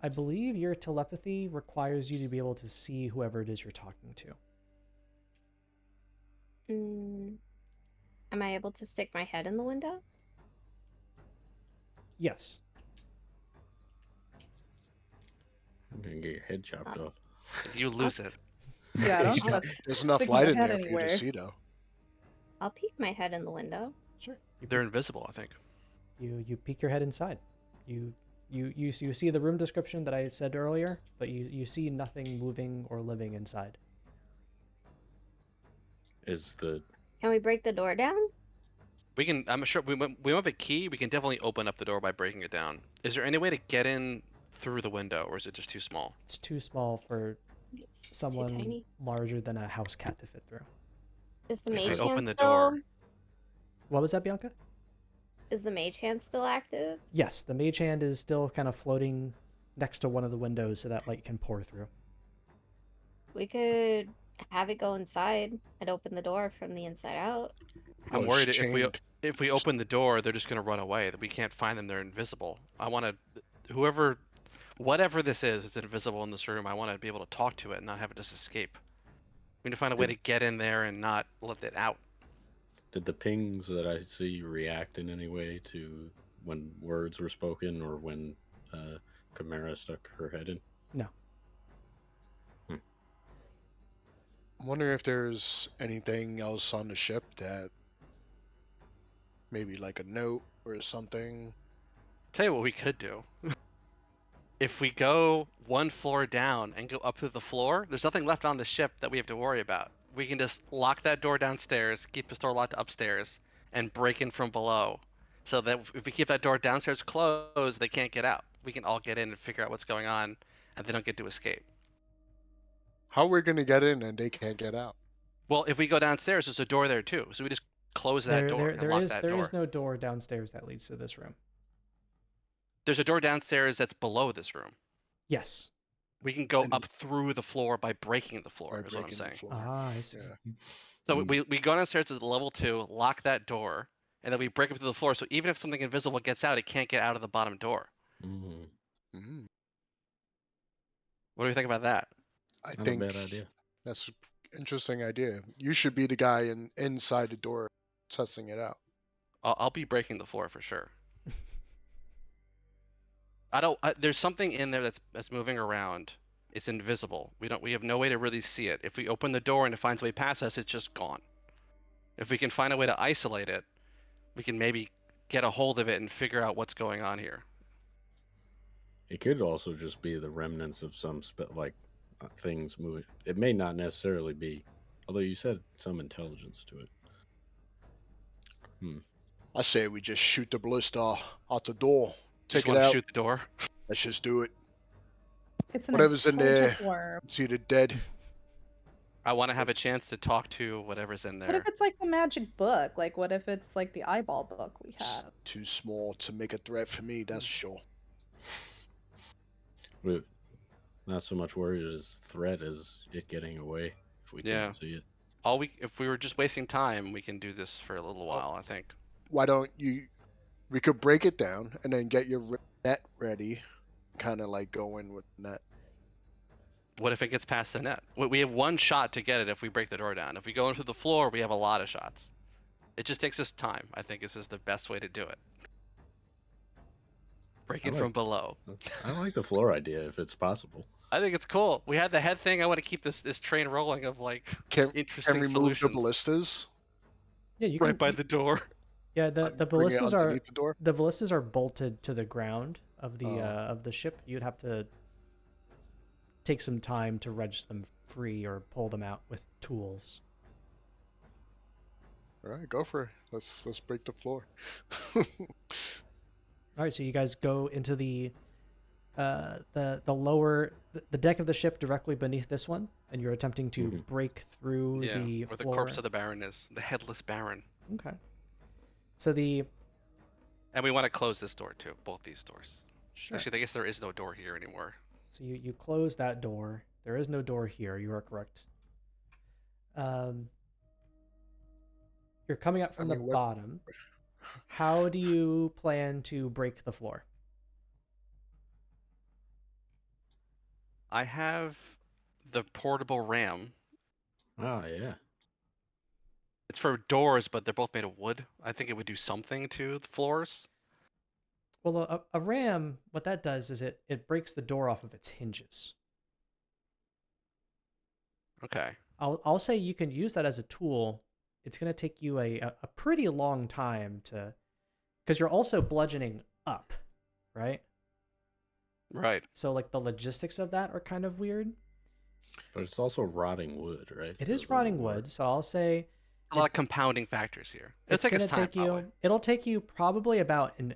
I believe your telepathy requires you to be able to see whoever it is you're talking to. Am I able to stick my head in the window? Yes. I'm gonna get your head chopped off. You lose it. Yeah, I don't There's trust. there's enough sticking my light in head there for you anywhere. to see, though. I'll peek my head in the window. Sure. You They're peek, invisible, I think. you peek your head inside. You see the room description that I said earlier, but you see nothing moving or living inside. Is the Can we break the door down? We can. I'm sure we have a key. We can definitely open up the door by breaking it down. Is there any way to get in through the window, or is it just too small? It's too small for It's too someone tiny. larger than a house cat to fit through. Is the If we mage open hand the still? door- What was that, Bianca? Is the mage hand still active? Yes, the mage hand is still kind of floating next to one of the windows so that light can pour through. We could have it go inside and open the door from the inside out. I'm Well, worried it's chained. if we open the door, they're just gonna run away. That we can't find them. They're invisible. I want to, whatever this is invisible in this room. I want to be able to talk to it and not have it just escape. We need to find a way to get in there and not let it out. did the pings that I see react in any way to when words were spoken or when Chimera stuck her head in? No. I'm wondering if there's anything else on the ship that maybe like a note or something. Tell you what we could do. If we go one floor down and go up to the floor, there's nothing left on the ship that we have to worry about. We can just lock that door downstairs, keep the door locked upstairs, and break in from below. So that if we keep that door downstairs closed, they can't get out. We can all get in and figure out what's going on, and they don't get to escape. How are we gonna get in and they can't get out? Well, if we go downstairs, there's a door there too. So we just close that door and lock that there door. is no door downstairs that leads to this room. There's a door downstairs that's below this room. Yes. We can go And- up through the floor by breaking the floor, By is what I'm breaking the saying. floor. Ah, I see. Yeah. So we go downstairs to the level 2, lock that door, and then we break up through the floor. So even if something invisible gets out, it can't get out of the bottom door. Mm, Mm, What do you think about that? I not think a bad idea. that's an interesting idea. You should be the guy inside the door testing it out. I'll be breaking the floor for sure. There's something in there that's moving around. It's invisible. We have no way to really see it. If we open the door and it finds a way past us, it's just gone. If we can find a way to isolate it, we can maybe get a hold of it and figure out what's going on here. It could also just be the remnants of some things moving. It may not necessarily be, although you said some intelligence to it. I say we just shoot the ballista out the door. Just Take it want to out. shoot the door. Let's just do it. It's an Whatever's in there. intelligent worm. It's either dead. I want to have a chance to talk to whatever's in What there. if it's like the magic book? Like, what if it's like the eyeball book we It's have? too small to make a threat for me, that's sure. We're not so much worried as threat as it getting away if we Yeah. can't see it. If we were just wasting time, we can do this for a little while, I think. Why don't you? We could break it down and then get your net ready. Kind of like go in with net. What if it gets past the net? We have one shot to get it if we break the door down. If we go into the floor, we have a lot of shots. It just takes us time. I think this is the best way to do it. Break I it like- from below. I like the floor idea if it's possible. I think it's cool. We had the head thing. I want to keep this train rolling of like Can interesting remove solutions the ballistas? Yeah, you right can. by the door. Yeah, the Bring it ballistas are underneath the door. the ballistas are bolted to the ground of the Oh. of the ship. You'd have to take some time to wrench them free or pull them out with tools. All right, go for it. Let's break the floor. All right, so you guys go into the the deck of the ship directly beneath this one, and you're attempting to Mhm. break through Yeah, the where the floor. corpse of the Baron is, the headless Baron. Okay. So the And we want to close this door too, both these doors. sure. Actually, I guess there is no door here anymore. So you close that door. There is no door here. You are correct. You're coming up from the what- bottom. How do you plan to break the floor? I have the portable ram. Ah, yeah. It's for doors, but they're both made of wood. I think it would do something to the floors. Well, a ram, what that does is it breaks the door off of its hinges. Okay. I'll say you can use that as a tool. It's going to take you a pretty long time to, because you're also bludgeoning up, right? Right. So like the logistics of that are kind of weird. But it's also rotting wood, right? It is Goes on the rotting water. wood, so I'll say A lot of compounding factors here. It'll it's take gonna us time, take you. It'll take you probably about an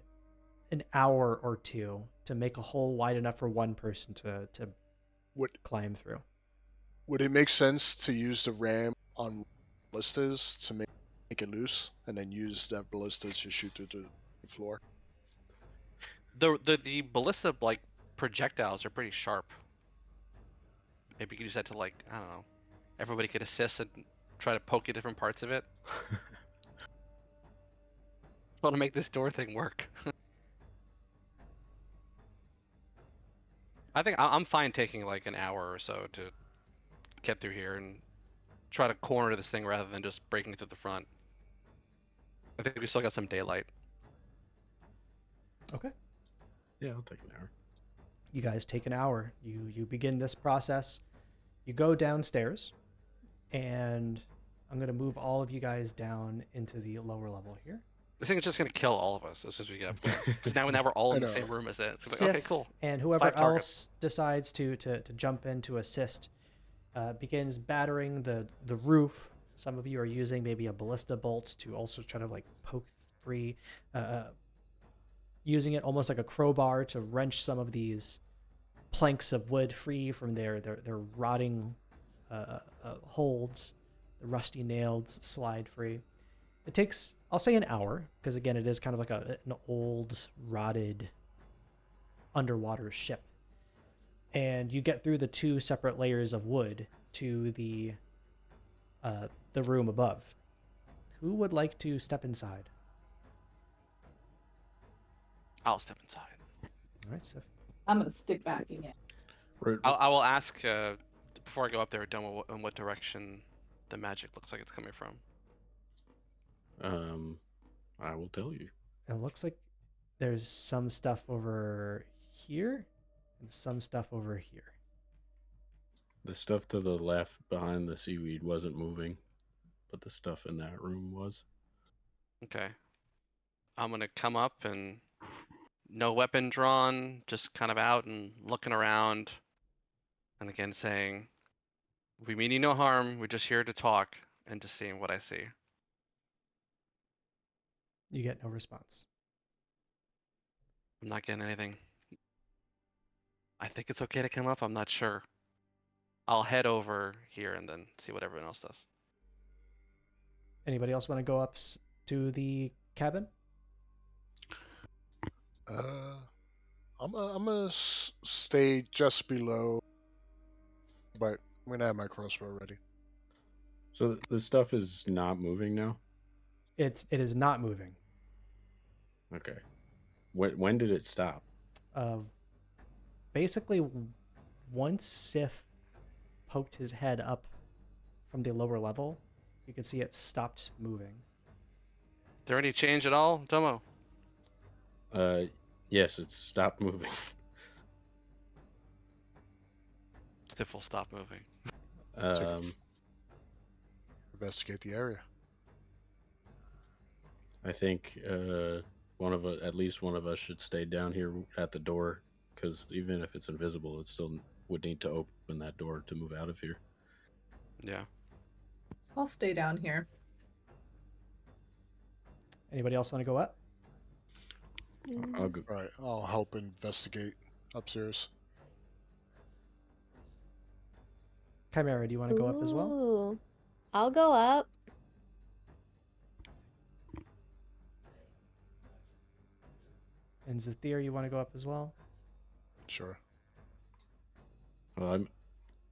hour or two to make a hole wide enough for one person to Would climb through. would it make sense to use the ram on ballistas to make it loose, and then use that ballista to shoot through the floor? The ballista like projectiles are pretty sharp. Maybe you could use that to like, I don't know. Everybody could assist and try to poke at different parts of it. I want to make this door thing work. I think I'm fine taking like an hour or so to get through here and try to corner this thing rather than just breaking through the front. I think we still got some daylight. Okay. Yeah, I'll take an hour. You guys take an hour. You begin this process. You go downstairs, and I'm gonna move all of you guys down into the lower level here. This thing is just gonna kill all of us as soon as we get up there. Because now we're all I in the know. same room as it. It's like, okay, Sif cool. and whoever 5 targets. else decides to jump in to assist begins battering the roof. Some of you are using maybe a ballista bolt to also try to like poke free, using it almost like a crowbar to wrench some of these planks of wood free from their rotting holds. The rusty nails slide free. It takes, I'll say, an hour, because again, it is kind of like an old, rotted underwater ship. And you get through the 2 separate layers of wood to the room above. Who would like to step inside? I'll step inside. All right, Sif. I'm gonna stick back again. I will ask before I go up there, Domo, in what direction the magic looks like it's coming from. I will tell you. It looks like there's some stuff over here and some stuff over here. The stuff to the left behind the seaweed wasn't moving, but the stuff in that room was. Okay. I'm gonna come up and no weapon drawn, just kind of out and looking around. And again saying, we mean you no harm, we're just here to talk and just seeing what I see. You get no response. I'm not getting anything. I think it's okay to come up, I'm not sure. I'll head over here and then see what everyone else does. Anybody else want to go up to the cabin? I'm gonna stay just below, but I'm gonna have my crossbow ready. So the stuff is not moving now? It is not moving. Okay. When did it stop? Basically, once Sif poked his head up from the lower level, you can see it stopped moving. There any change at all, Domo? Yes, it stopped moving. Sif will stop moving. Investigate the area. I think at least one of us should stay down here at the door, because even if it's invisible, it still would need to open that door to move out of here. Yeah. I'll stay down here. Anybody else want to go up? I'll go. Right, I'll help investigate. upstairs. Chimera, do you want to go up as well? Ooh. I'll go up. And Zathir, you want to go up as well? Sure. Well,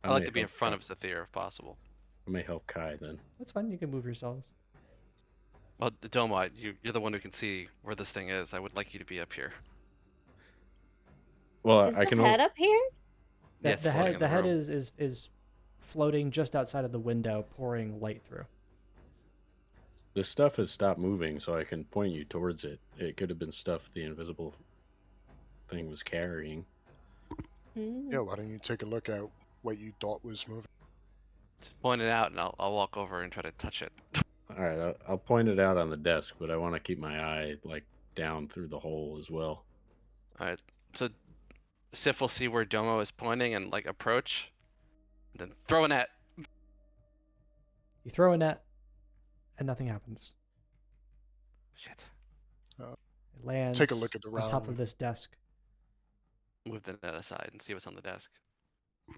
I like may to be in help front Kai- of Zathir if possible. I may help Kai then. That's fine. You can move yourselves. Well, Domo, you're the one who can see where this thing is. I would like you to be up here. Well, Is I the can. head up here? Yes, The floating head in the head room. is floating just outside of the window, pouring light through. The stuff has stopped moving, so I can point you towards it. It could have been stuff the invisible thing was carrying. Yeah, why don't you take a look at what you thought was moving? Point it out, and I'll walk over and try to touch it. All right, I'll point it out on the desk, but I want to keep my eye like down through the hole as well. All right. So Sif will see where Domo is pointing and like approach, and then throw a net. You throw a net, and nothing happens. Shit. It lands Take a look at the on top round. of this desk. Move the net aside and see what's on the desk. You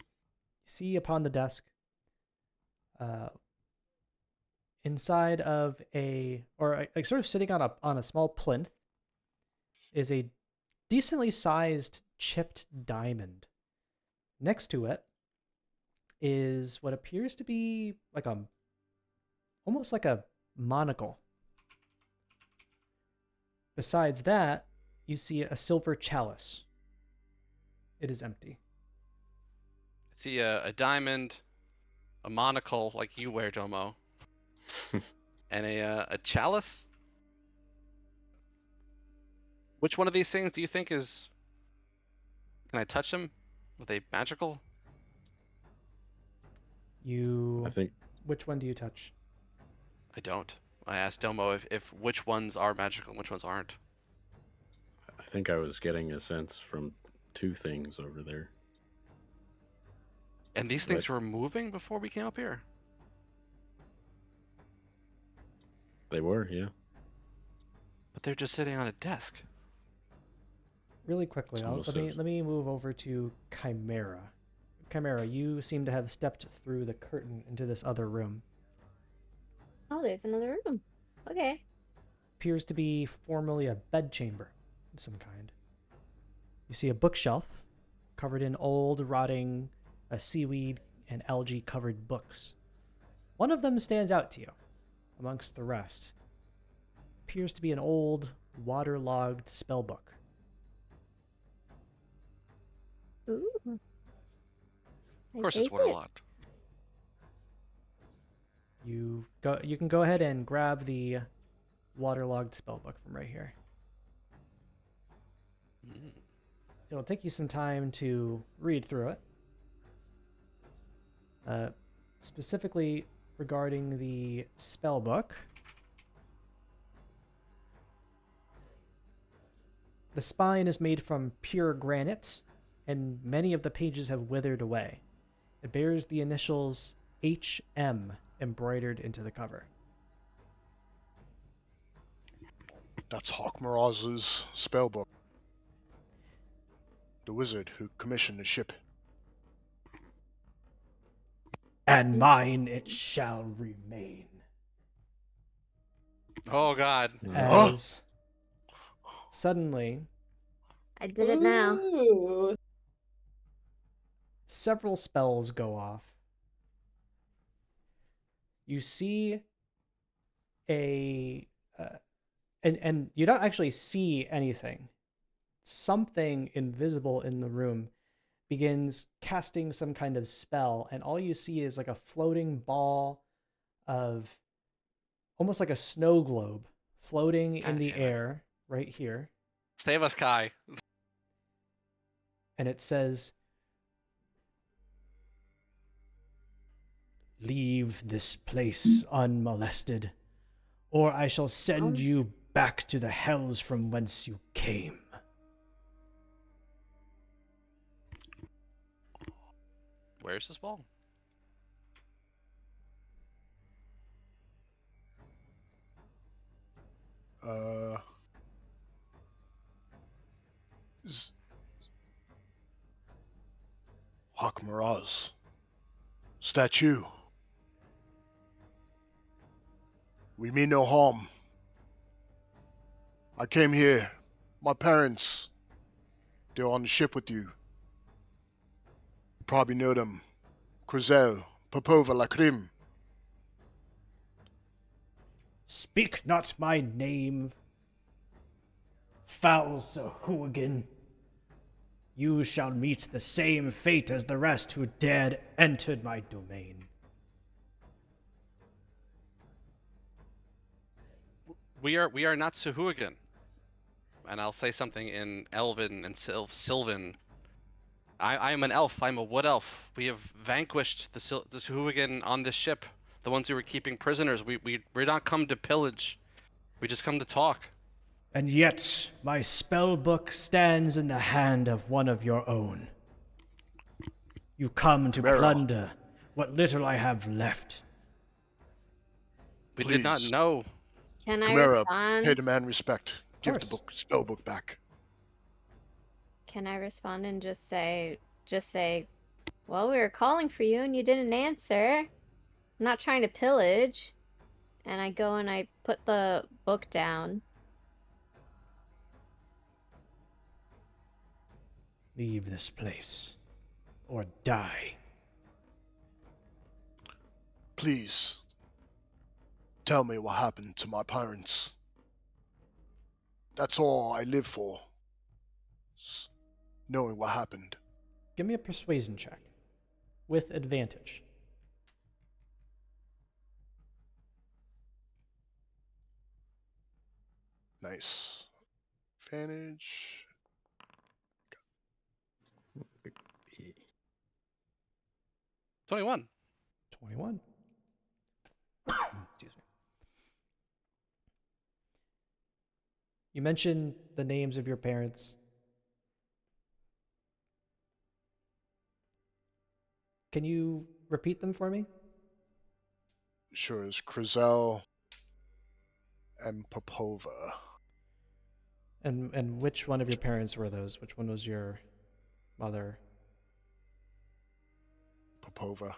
see upon the desk, inside of like sort of sitting on a small plinth, is a decently sized chipped diamond. Next to it is what appears to be like almost like a monocle. Besides that, you see a silver chalice. It is empty. See a diamond, a monocle like you wear, Domo, and a chalice. Which one of these things do you think is? Can I touch them with a magical? You. I think Which one do you touch? I don't. I asked Domo if which ones are magical and which ones aren't. I was getting a sense from two things over there. And these things were moving before we came up here. They were, yeah. But they're just sitting on a desk. Really quickly, It's almost let me move over to Chimera. Chimera, you seem to have stepped through the curtain into this other room. Oh, there's another room. Okay. Appears to be formerly a bedchamber of some kind. You see a bookshelf covered in old, rotting, seaweed and algae-covered books. One of them stands out to you amongst the rest. Appears to be an old, waterlogged spellbook. Ooh. Of course, I it's take it. waterlogged. You can go ahead and grab the waterlogged spellbook from right here. Mm. It'll take you some time to read through it. Specifically regarding the spellbook, the spine is made from pure granite, and many of the pages have withered away. It bears the initials HM embroidered into the cover. That's Hawkmoraz's spellbook. The wizard who commissioned the ship. And mine it shall remain. Oh God. As suddenly, I did it now. Ooh. several spells go off. You see and you don't actually see anything. Something invisible in the room begins casting some kind of spell, and all you see is like a floating ball of almost like a snow globe floating in God the damn it. air right here. Save us, Kai. And it says, "Leave this place unmolested, or I shall send Oh. you back to the hells from whence you came." Where's this ball? Z- Dark Mirage. Is that you? We mean no harm. I came here. My parents, they're on the ship with you. You probably know them. Krizel, Popova, Lakrim. Speak not my name, foul Sahuagin. You shall meet the same fate as the rest who dared enter my domain. We are not Sahuagin. And I'll say something in Elven and Sylvan. I am an elf. I'm a wood elf. We have vanquished the Sahuagin on this ship. The ones who were keeping prisoners. We're not come to pillage. We just come to talk. And yet my spell book stands in the hand of one of your own. You come to Meryl. plunder what little I have left. We did not Please. know. Can I Chimera, respond? pay the man respect. Give the course. spell book back. Can I respond and just say, well, we were calling for you and you didn't answer. I'm not trying to pillage. And I go and I put the book down. Leave this place, or die. Please, tell me what happened to my parents. That's all I live for. Knowing what happened. Give me a persuasion check with advantage. Nice. Advantage. 21. 21. Excuse me. You mentioned the names of your parents. Can you repeat them for me? Sure, it's Krizel and Popova. And which one of your parents were those? Which one was your mother? Popova.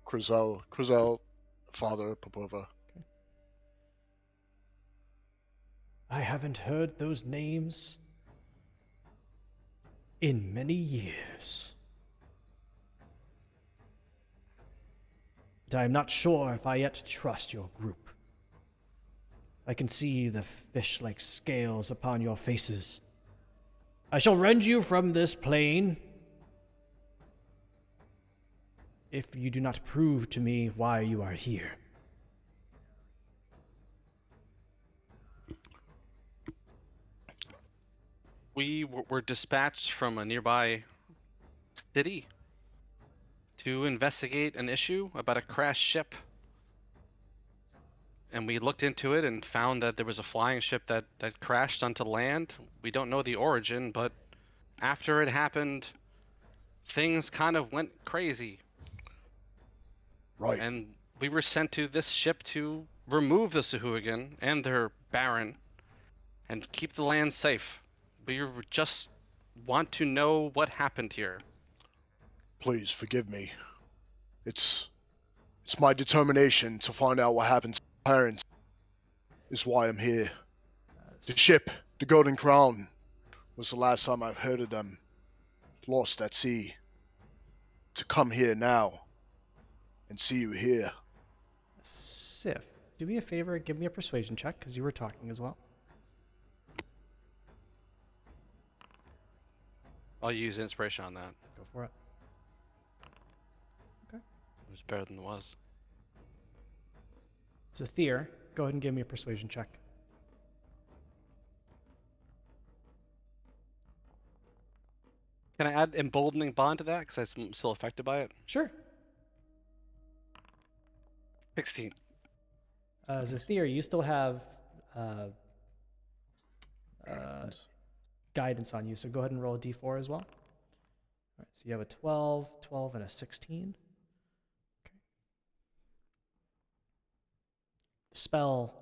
Krizel, father, Popova. I haven't heard those names in many years. And I am not sure if I yet trust your group. I can see the fish-like scales upon your faces. I shall rend you from this plane if you do not prove to me why you are here. We were dispatched from a nearby city to investigate an issue about a crashed ship. And we looked into it and found that there was a flying ship that crashed onto land. We don't know the origin, but after it happened, things kind of went crazy. Right. And we were sent to this ship to remove the Sahuagin and their Baron and keep the land safe. We just want to know what happened here. Please forgive me. It's my determination to find out what happened to my parents. Is why I'm here. The ship, the Golden Crown, was the last time I've heard of them. Lost at sea. To come here now and see you here. Sif, do me a favor, give me a persuasion check, because you were talking as well. I'll use inspiration on that. Go for it. Okay. It was better than it was. Zathir, go ahead and give me a persuasion check. Can I add emboldening bond to that? Because I'm still affected by it. Sure. 16. Zathir, you still have guidance on you, so go ahead and roll a d4 as well. All right, so you have a 12, 12, and a 16. Okay. The spell,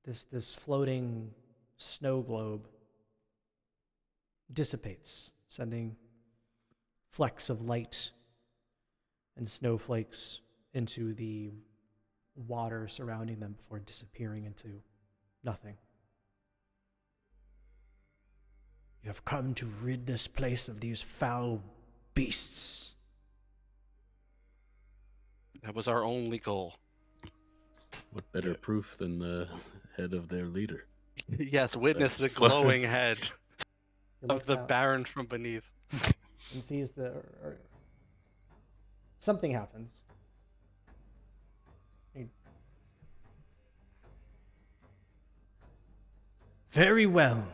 this floating snow globe dissipates, sending flecks of light and snowflakes into the water surrounding them before disappearing into nothing. You have come to rid this place of these foul beasts. That was our only goal. What better proof than the head of their leader? Yes, witness the That's- glowing head He of looks the out Baron from beneath. and sees something happens. Very well.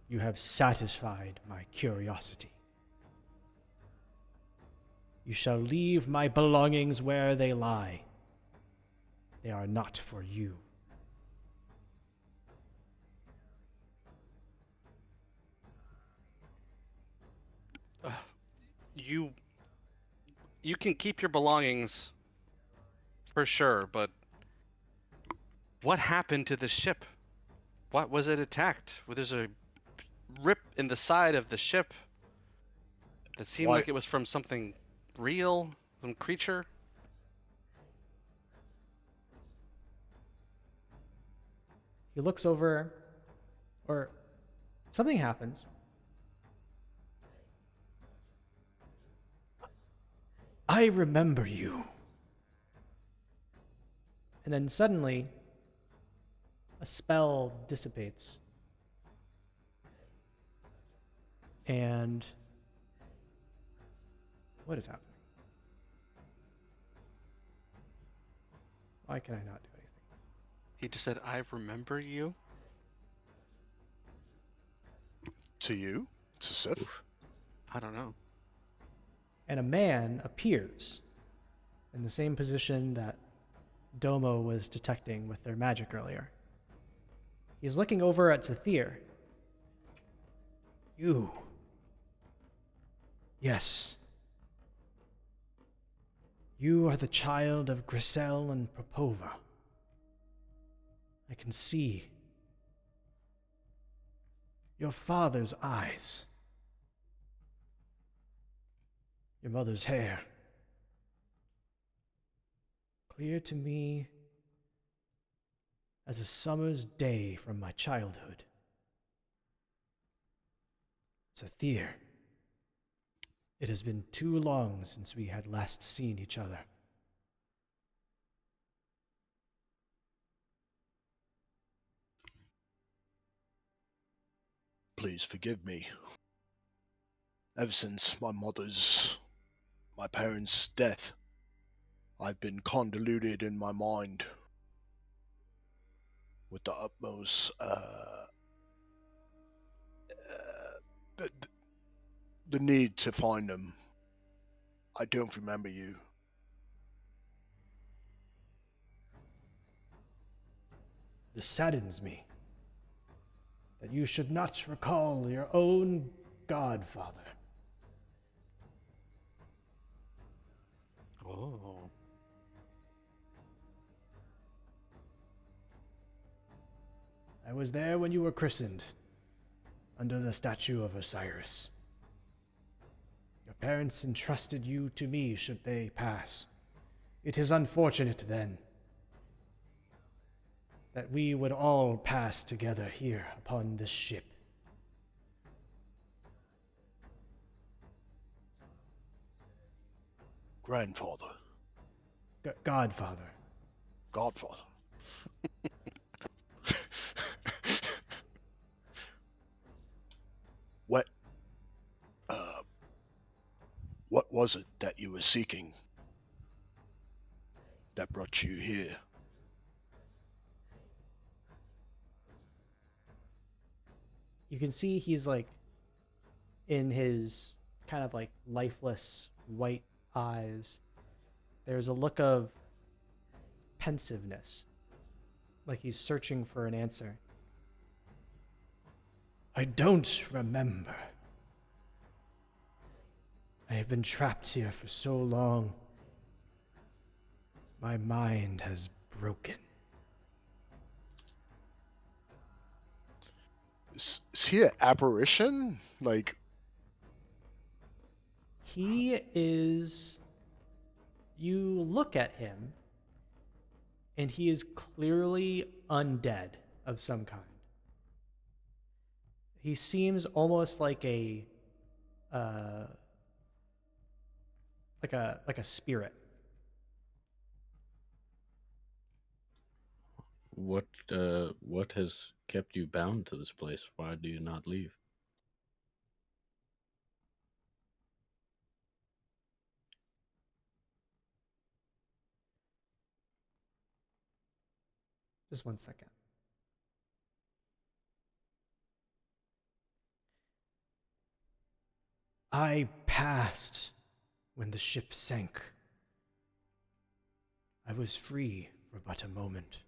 You have satisfied my curiosity. You shall leave my belongings where they lie. They are not for you. You can keep your belongings for sure, but what happened to the ship? What was it attacked? Well, there's a rip in the side of the ship that seemed Why- like it was from something real, some creature. He looks over, or something happens. I remember you. And then suddenly, a spell dissipates. And what is happening? Why can I not do anything? He just said, "I remember you." To you? To Sif? I don't know. And a man appears in the same position that Domo was detecting with their magic earlier. He's looking over at Zathir. You. Yes. You are the child of Grisel and Popova. I can see your father's eyes, your mother's hair. Clear to me as a summer's day from my childhood. Zathir, it has been too long since we had last seen each other. Please forgive me. Ever since my parents' death, I've been convoluted in my mind with the utmost the need to find them. I don't remember you. This saddens me that you should not recall your own godfather. Oh. I was there when you were christened, under the statue of Osiris. Your parents entrusted you to me should they pass. It is unfortunate, then, that we would all pass together here upon this ship. Grandfather. Godfather. Godfather. What what was it that you were seeking that brought you here? You can see he's like in his kind of like lifeless white eyes. There's a look of pensiveness, like he's searching for an answer. I don't remember. I have been trapped here for so long. My mind has broken. Is he an apparition? Like, He is. You look at him, and he is clearly undead of some kind. He seems almost like a spirit. What has kept you bound to this place? Why do you not leave? Just 1 second. I passed when the ship sank. I was free for but a moment.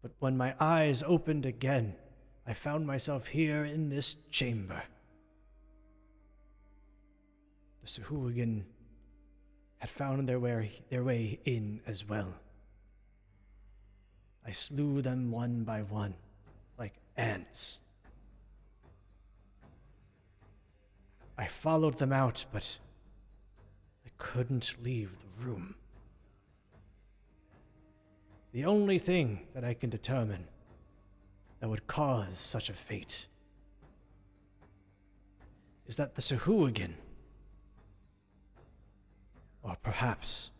But when my eyes opened again, I found myself here in this chamber. The Sahuagin had found their way in as well. I slew them one by one, like ants. I followed them out, but I couldn't leave the room. The only thing that I can determine that would cause such a fate is that the Sahuagin, or perhaps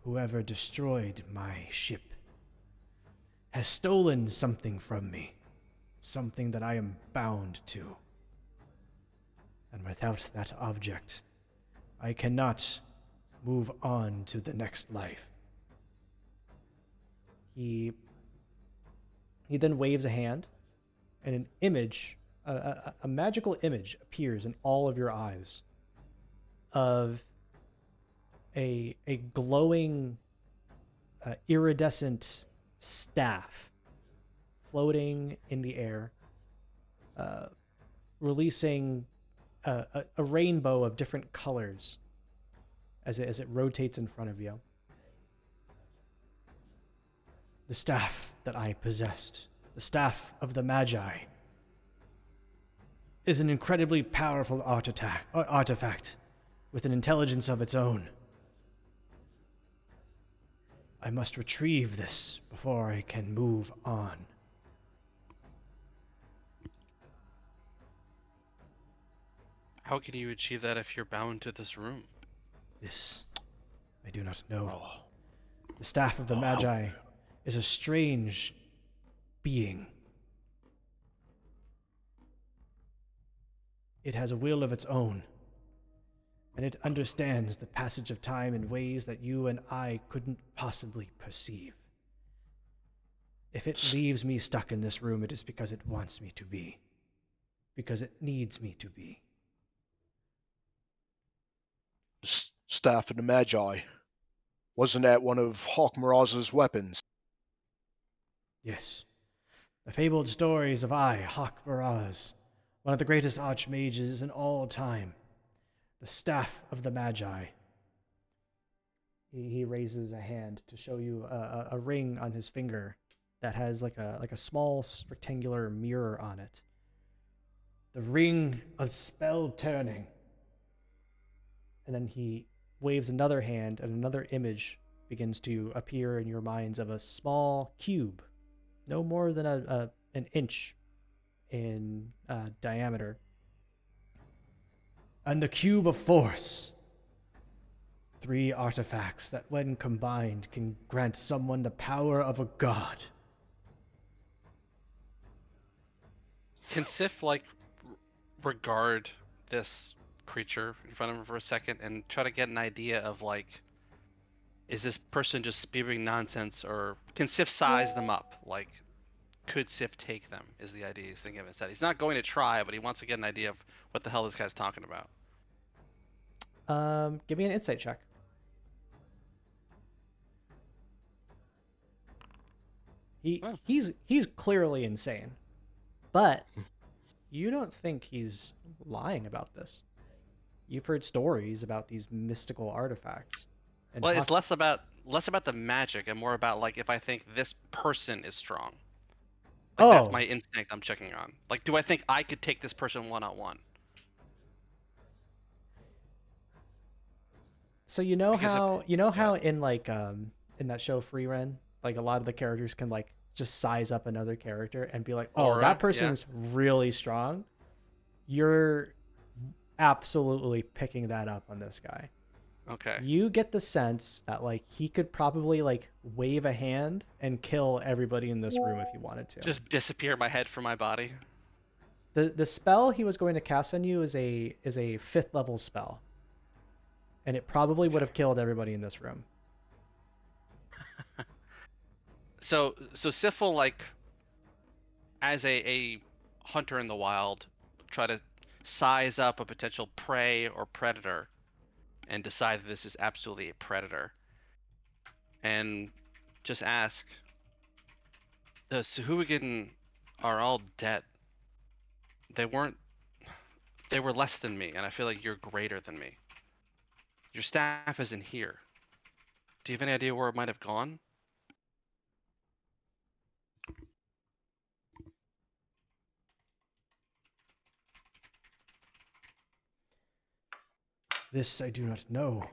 whoever destroyed my ship, has stolen something from me, something that I am bound to. And without that object, I cannot move on to the next life. He then waves a hand, and an image, a magical image appears in all of your eyes of a glowing, iridescent staff floating in the air, releasing a rainbow of different colors as it rotates in front of you. The staff that I possessed, the staff of the Magi, is an incredibly powerful artifact with an intelligence of its own. I must retrieve this before I can move on. How can you achieve that if you're bound to this room? This I do not know. The staff of the Magi is a strange being. It has a will of its own, and it understands the passage of time in ways that you and I couldn't possibly perceive. If it leaves me stuck in this room, it is because it wants me to be. Because it needs me to be. Staff of the Magi. Wasn't that one of Hawk Miraz's weapons? Yes. The fabled stories of I, Hawk Miraz, one of the greatest archmages in all time. The staff of the Magi. He raises a hand to show you a ring on his finger that has like a small rectangular mirror on it. The ring of spell turning. And then he waves another hand, and another image begins to appear in your minds of a small cube, no more than an inch in diameter. And the cube of force. 3 artifacts that, when combined, can grant someone the power of a god. Can Sif regard this creature in front of him for a second and try to get an idea of is this person just spewing nonsense, or can Sif size them up? Could Sif take them? Is the idea he's thinking of instead. He's not going to try, but he wants to get an idea of what the hell this guy's talking about. Give me an insight check. He's clearly insane, but you don't think he's lying about this. You've heard stories about these mystical artifacts. And Well, it's less about the magic and more about if I think this person is strong. Like that's Oh. my instinct I'm checking on. Like, do I think I could take this person one-on-one? So you know Because if- how in like in that show Free Ren, like a lot of the characters can like just size up another character and be like, oh, Aura, that yeah. person's really strong. You're absolutely picking that up on this guy. Okay. You get the sense that like he could probably like wave a hand and kill everybody in this room if he wanted to. Just disappear my head from my body. The spell he was going to cast on you is a 5th level spell. And it probably would have killed everybody in this room. So Sif will, like, as a hunter in the wild, try to size up a potential prey or predator and decide that this is absolutely a predator. And just ask, the Sahuagin are all dead. They were less than me, and I feel like you're greater than me. Your staff isn't here. Do you have any idea where it might have gone? This I do not know.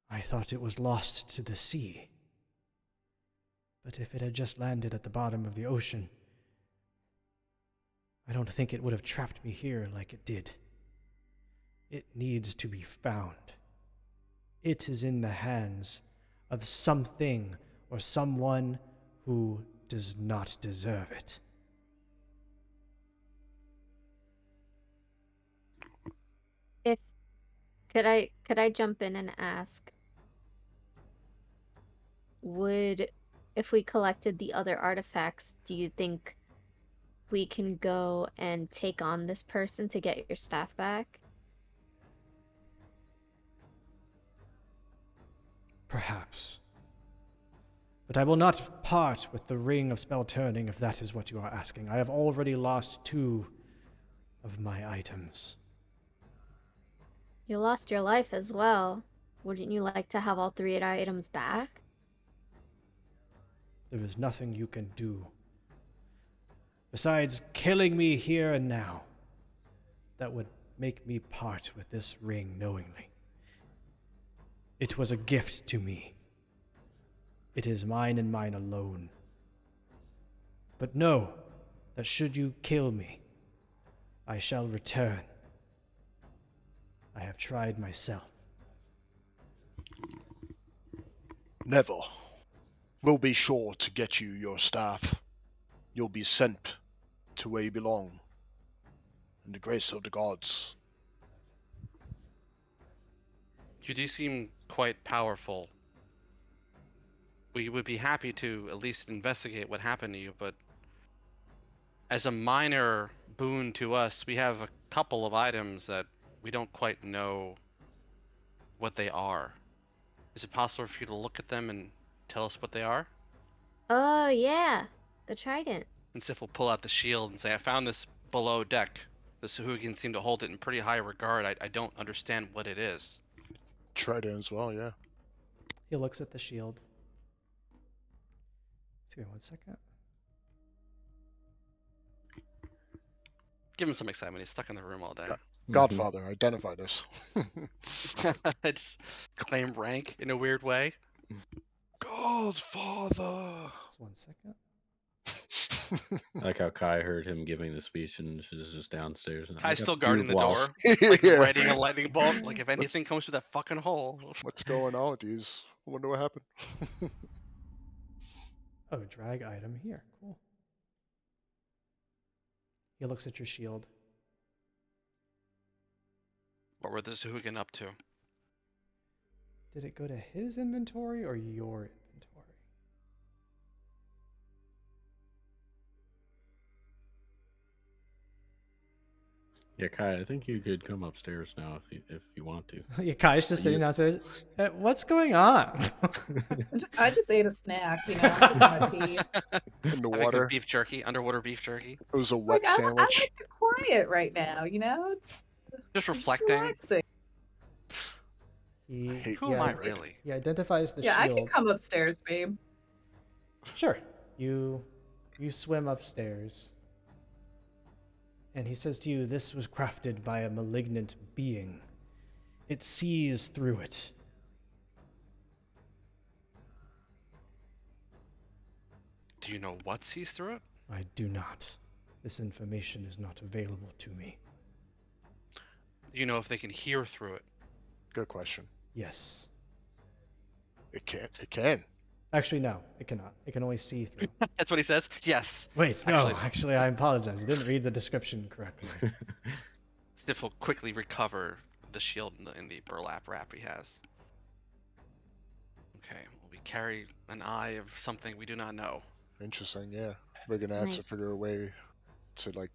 I thought it was lost to the sea. But if it had just landed at the bottom of the ocean, I don't think it would have trapped me here like it did. It needs to be found. It is in the hands of something or someone who does not deserve it. Could I jump in and ask, if we collected the other artifacts, do you think we can go and take on this person to get your staff back? Perhaps. But I will not part with the ring of spell turning if that is what you are asking. I have already lost 2 of my items. You lost your life as well. Wouldn't you like to have all 3 items back? There is nothing you can do besides killing me here and now that would make me part with this ring knowingly. It was a gift to me. It is mine and mine alone. But know that should you kill me, I shall return. I have tried myself. Neville, we'll be sure to get you your staff. You'll be sent to where you belong, in the grace of the gods. You do seem quite powerful. We would be happy to at least investigate what happened to you, but as a minor boon to us, we have a couple of items that we don't quite know what they are. Is it possible for you to look at them and tell us what they are? Oh, yeah. The trident. And Sif will pull out the shield and say, I found this below deck. The Sahuagin seem to hold it in pretty high regard. I don't understand what it is. Trident as well, yeah. He looks at the shield. Give me 1 second. Give him some excitement. He's stuck in the room all day. Godfather, identify this. It's claim rank in a weird way. Godfather! Just 1 second. I like how Kai heard him giving the speech and she's just downstairs. And Kai's I got still two guarding the walls. door, like Yeah. riding a lightning bolt. Like if anything comes through that fucking hole. What's going on with these? I wonder what happened. Oh, drag item here. Cool. He looks at your shield. What were the Sahuagin up to? Did it go to his inventory or your inventory? Yeah, Kai, I think you could come upstairs now if you want to. Yeah, Kai's just sitting downstairs. What's going on? I just ate a snack, you know, with my tea. In the Having water. good beef jerky, underwater beef jerky. It was a wet Like, I sandwich. like the quiet right now, you know? It's Just just reflecting. relaxing. He, hate Who am I really? He identifies the Yeah, I shield. can come upstairs, babe. Sure. You swim upstairs. And he says to you, "This was crafted by a malignant being. It sees through it." Do you know what sees through it? I do not. This information is not available to me. Do you know if they can hear through it? Good question. Yes. It can. It can. Actually, no, it cannot. It can only see through. That's what he says? Yes. Wait, no, Actually- actually, I apologize. I didn't read the description correctly. Sif will quickly recover the shield in the burlap wrap he has. Okay, well, we carry an eye of something we do not know. Interesting. Yeah. We're gonna have to Nice. figure a way to like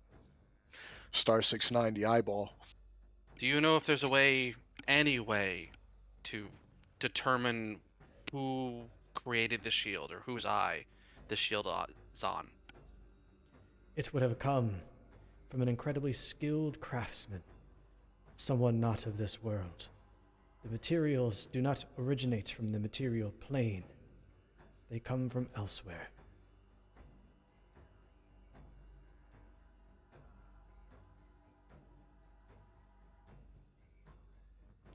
star 69 the eyeball. Do you know if there's a way, any way, to determine who created the shield or whose eye the shield is on? It would have come from an incredibly skilled craftsman, someone not of this world. The materials do not originate from the material plane. They come from elsewhere.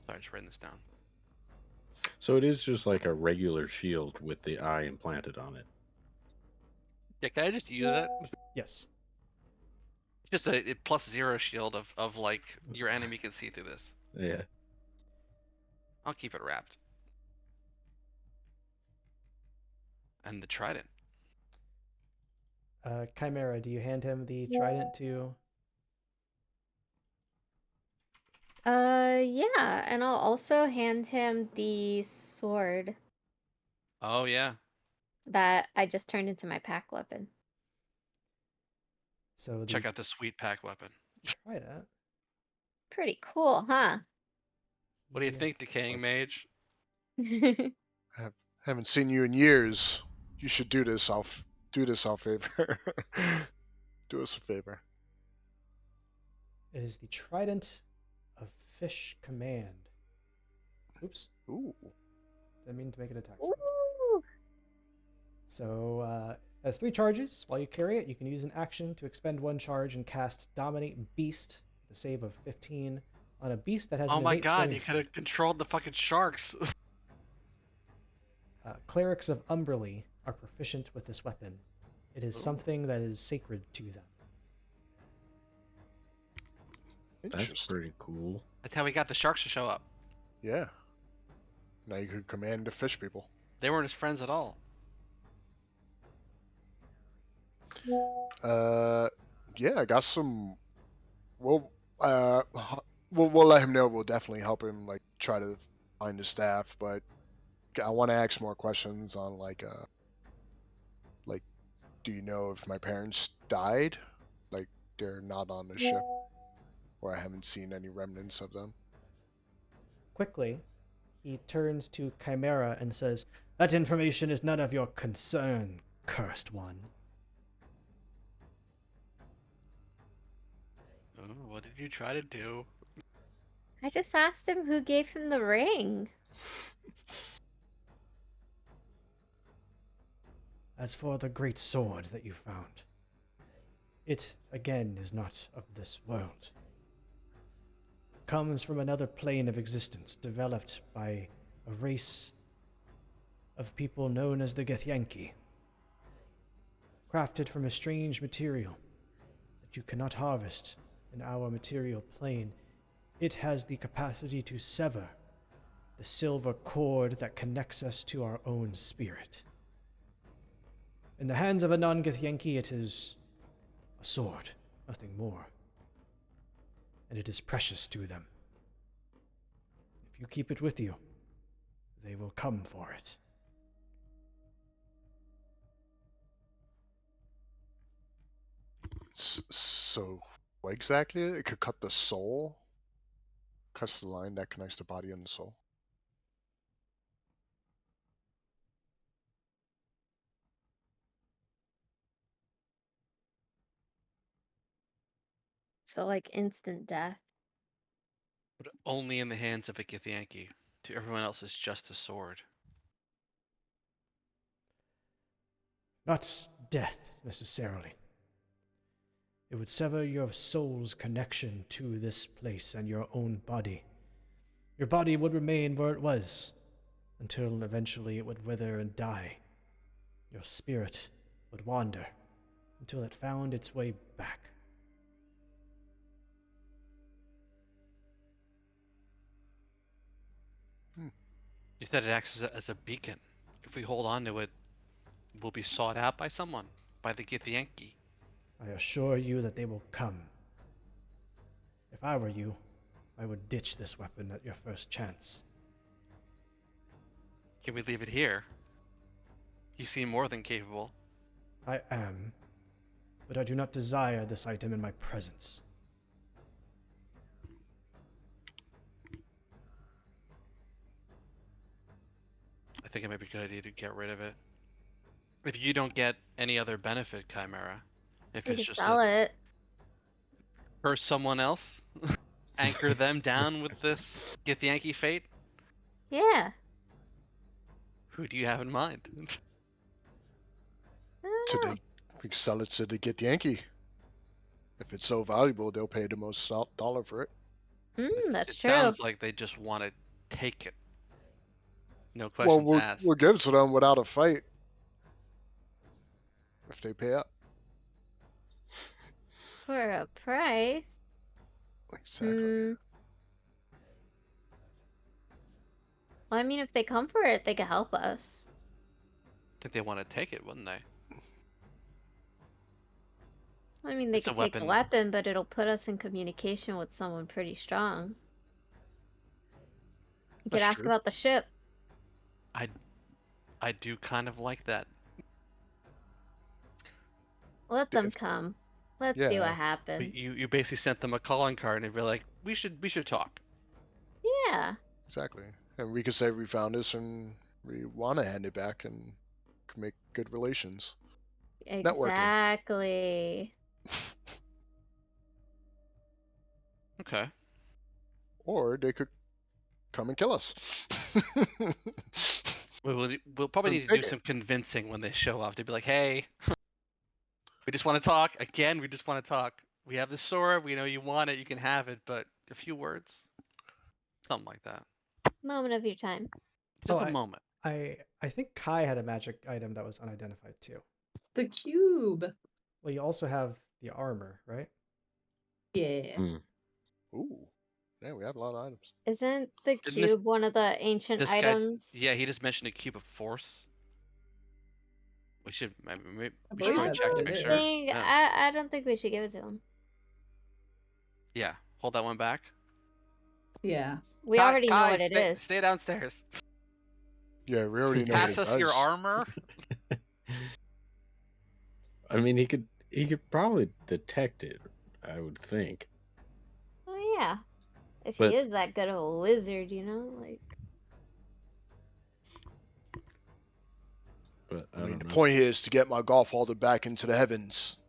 Sorry, just writing this down. So it is just like a regular shield with the eye implanted on it. Yeah, can I just use it? Yes. Just a +0 shield of like your enemy can see through this. Yeah. I'll keep it wrapped. And the trident. Chimera, do you hand him the trident to... Yeah, and I'll also hand him the sword Oh yeah. that I just turned into my pack weapon. So the Check out the sweet pack weapon. trident... Pretty cool, huh? What do you Yeah. think, Decaying Mage? Haven't seen you in years. You should do this. Do this our favor. Do us a favor. It is the trident of Fish Command. Oops. Ooh. Didn't mean to make it attack speed. Ooh. So, it has 3 charges. While you carry it, you can use an action to expend 1 charge and cast Dominate Beast with a save of 15 on a beast that has Oh an my innate god, swimming you could have controlled the fucking sharks. Clerics of Umberly are proficient with this weapon. It is Ooh. something that is sacred to them. That's Interesting. pretty cool. That's how we got the sharks to show up. Yeah. Now you could command the fish people. They weren't his friends at all. Yeah, I got some. We'll we'll let him know. We'll definitely help him like try to find the staff, but I want to ask more questions on like do you know if my parents died? Like they're not on the ship, or I haven't seen any remnants of them. Quickly, he turns to Chimera and says, "That information is none of your concern, cursed one." Oh, what did you try to do? I just asked him who gave him the ring. As for the great sword that you found, it, again, is not of this world. It comes from another plane of existence developed by a race of people known as the Githyanki. Crafted from a strange material that you cannot harvest in our material plane, it has the capacity to sever the silver cord that connects us to our own spirit. In the hands of a non-Githyanki, it is a sword, nothing more. And it is precious to them. If you keep it with you, they will come for it. So what exactly? It could cut the soul. Cuts the line that connects the body and the soul. So, like, instant death. But only in the hands of a Githyanki. To everyone else, it's just a sword. Not death, necessarily. It would sever your soul's connection to this place and your own body. Your body would remain where it was, until eventually it would wither and die. Your spirit would wander, until it found its way back. You said it acts as a beacon. If we hold on to it, we'll be sought out by someone, by the Githyanki. I assure you that they will come. If I were you, I would ditch this weapon at your first chance. Can we leave it here? You seem more than capable. I am, but I do not desire this item in my presence. I think it might be a good idea to get rid of it. If you don't get any other benefit, Chimera, if We it's could just sell it. for someone else, anchor them down with this Githyanki fate, Yeah. who do you have in mind? I don't To know. the, we can sell it to the Get Yankee. If it's so valuable, they'll pay the most dollar for it. That's It true. sounds like they just want to take it. No Well, questions asked. we'll give it to them without a fight. If they pay up. For a price. Exactly. Well, I mean, if they come for it, they could help us. I think they want to take it, wouldn't they? I mean, they It's a could take the weapon. weapon, but it'll put us in communication with someone pretty strong. You could That's ask true. about the ship. I do kind of like that. Let them If- come. Let's see Yeah. what But happens. you basically sent them a calling card and they'd be like, we should talk. Yeah. Exactly. And we could say we found this and we want to hand it back and can make good relations. Networking. Exactly. Okay. Or they could come and kill us. We'll probably Then need to do take it. some convincing when they show up. They'd be like, hey, we just want to talk. Again, we just want to talk. We have the sword. We know you want it. You can have it, but a few words. Something like that. Moment of your time. Just Oh, a moment. I think Kai had a magic item that was unidentified too. The cube. Well, you also have the armor, right? Yeah. Ooh. Yeah, we have a lot of items. Isn't the Didn't this- cube one of the ancient This guy, items? yeah, he just mentioned a cube of force. We should maybe we believe should I that's check what to it make is. sure. think, Yeah. I don't think we should give it to him. Yeah, hold that one back. Yeah. We Kai- already know Kai, what it stay, is. Stay downstairs. Yeah, we already know. Pass what it us your does. armor. I mean, he could probably detect it, I would think. Oh yeah. If But- he is that good of a wizard, you know, like But I, I mean, don't the know. point here is to get my golf holder back into the heavens.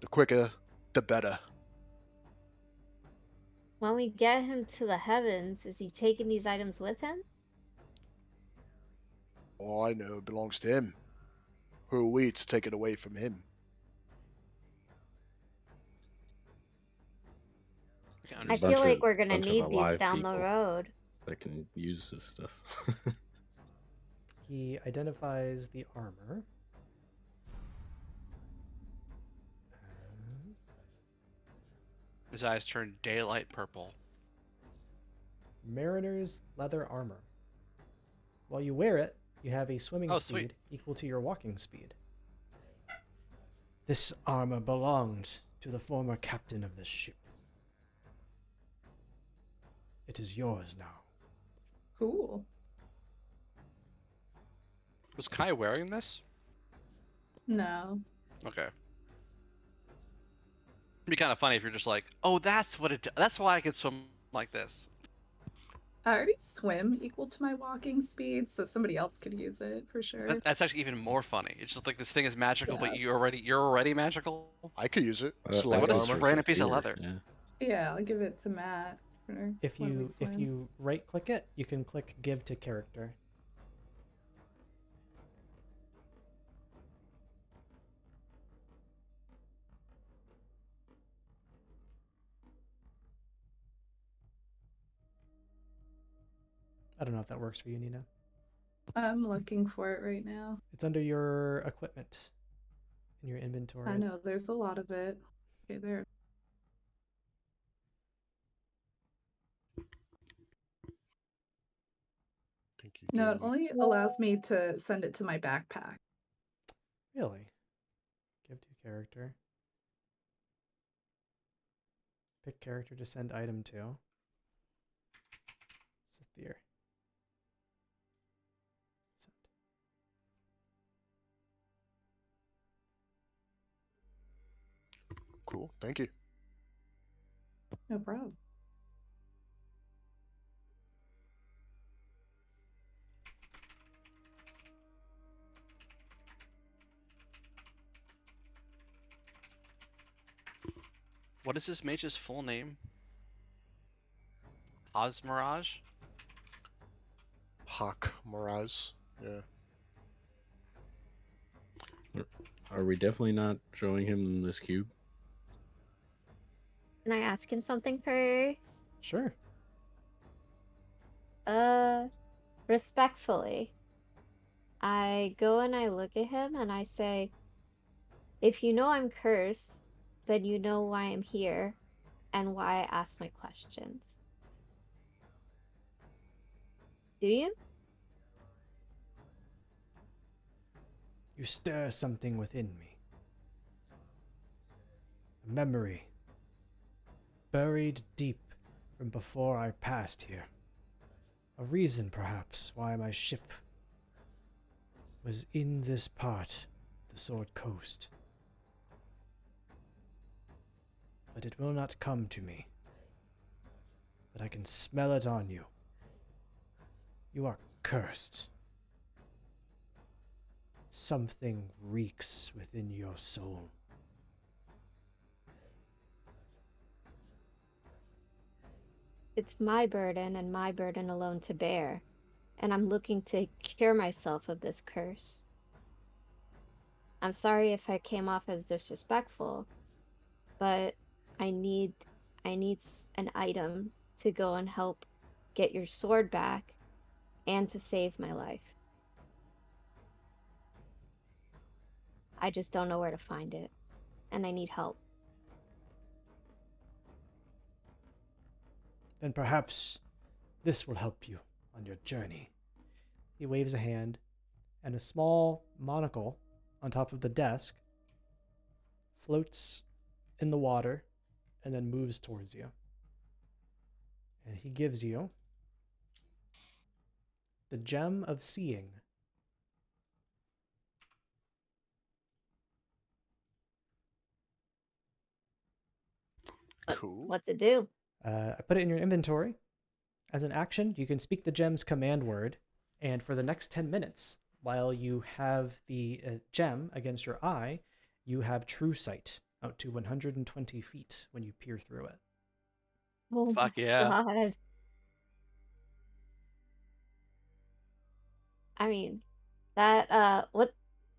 The quicker, the better. when we get him to the heavens, is he taking these items with him? All I know, it belongs to him. Who are we to take it away from him? can I A understand. feel bunch like of- we're gonna bunch of need these alive down the people. road. That can use this stuff. He identifies the armor. as His eyes turn daylight purple. Mariner's leather armor. While you wear it, you have a swimming Oh, speed sweet. equal to your walking speed. This armor belonged to the former captain of this ship. It is yours now. Cool. Was Kai wearing this? No. Okay. It'd be kind of funny if you're just like, oh, that's what it. That's why I can swim like this. I already swim equal to my walking speed, so somebody else could use it for sure. That's actually even more funny. It's just like this thing is magical, but Yeah. you're already magical. I could use it. It's That light What is goes armor. for random piece of Saphir, leather? Yeah. Yeah, I'll give it to Matt. For If when we you swim. right click it, you can click give to character. I don't know if that works for you, Nina. I'm looking for it right now. It's under your equipment in your inventory. I know, there's a lot of it. Okay, there. think you No, it can. only allows me to send it to my backpack. Really? Give to character. Pick character to send item to. Zathir. Send. Cool. Thank you. No problem. What is this mage's full name? Osmirage? Hawk Miraz. Yeah. Are we definitely not showing him this cube? Can I ask him something first? Sure. Respectfully, I go and I look at him and I say, if you know I'm cursed, then you know why I'm here and why I ask my questions. Do you? You stir something within me. A memory. Buried deep from before I passed here. A reason, perhaps, why my ship was in this part of the Sword Coast. But it will not come to me. But I can smell it on you. You are cursed. Something reeks within your soul. It's my burden and my burden alone to bear, and I'm looking to cure myself of this curse. I'm sorry if I came off as disrespectful, but I need an item to go and help get your sword back and to save my life. I just don't know where to find it, and I need help. Then perhaps this will help you on your journey. He waves a hand, and a small monocle on top of the desk floats in the water and then moves towards you. And he gives you the Gem of Seeing. Cool. What's it do? I put it in your inventory. As an action, you can speak the gem's command word, and for the next 10 minutes, while you have the gem against your eye, you have true sight out to 120 feet when you peer through it. Oh Fuck my yeah. God. I mean, that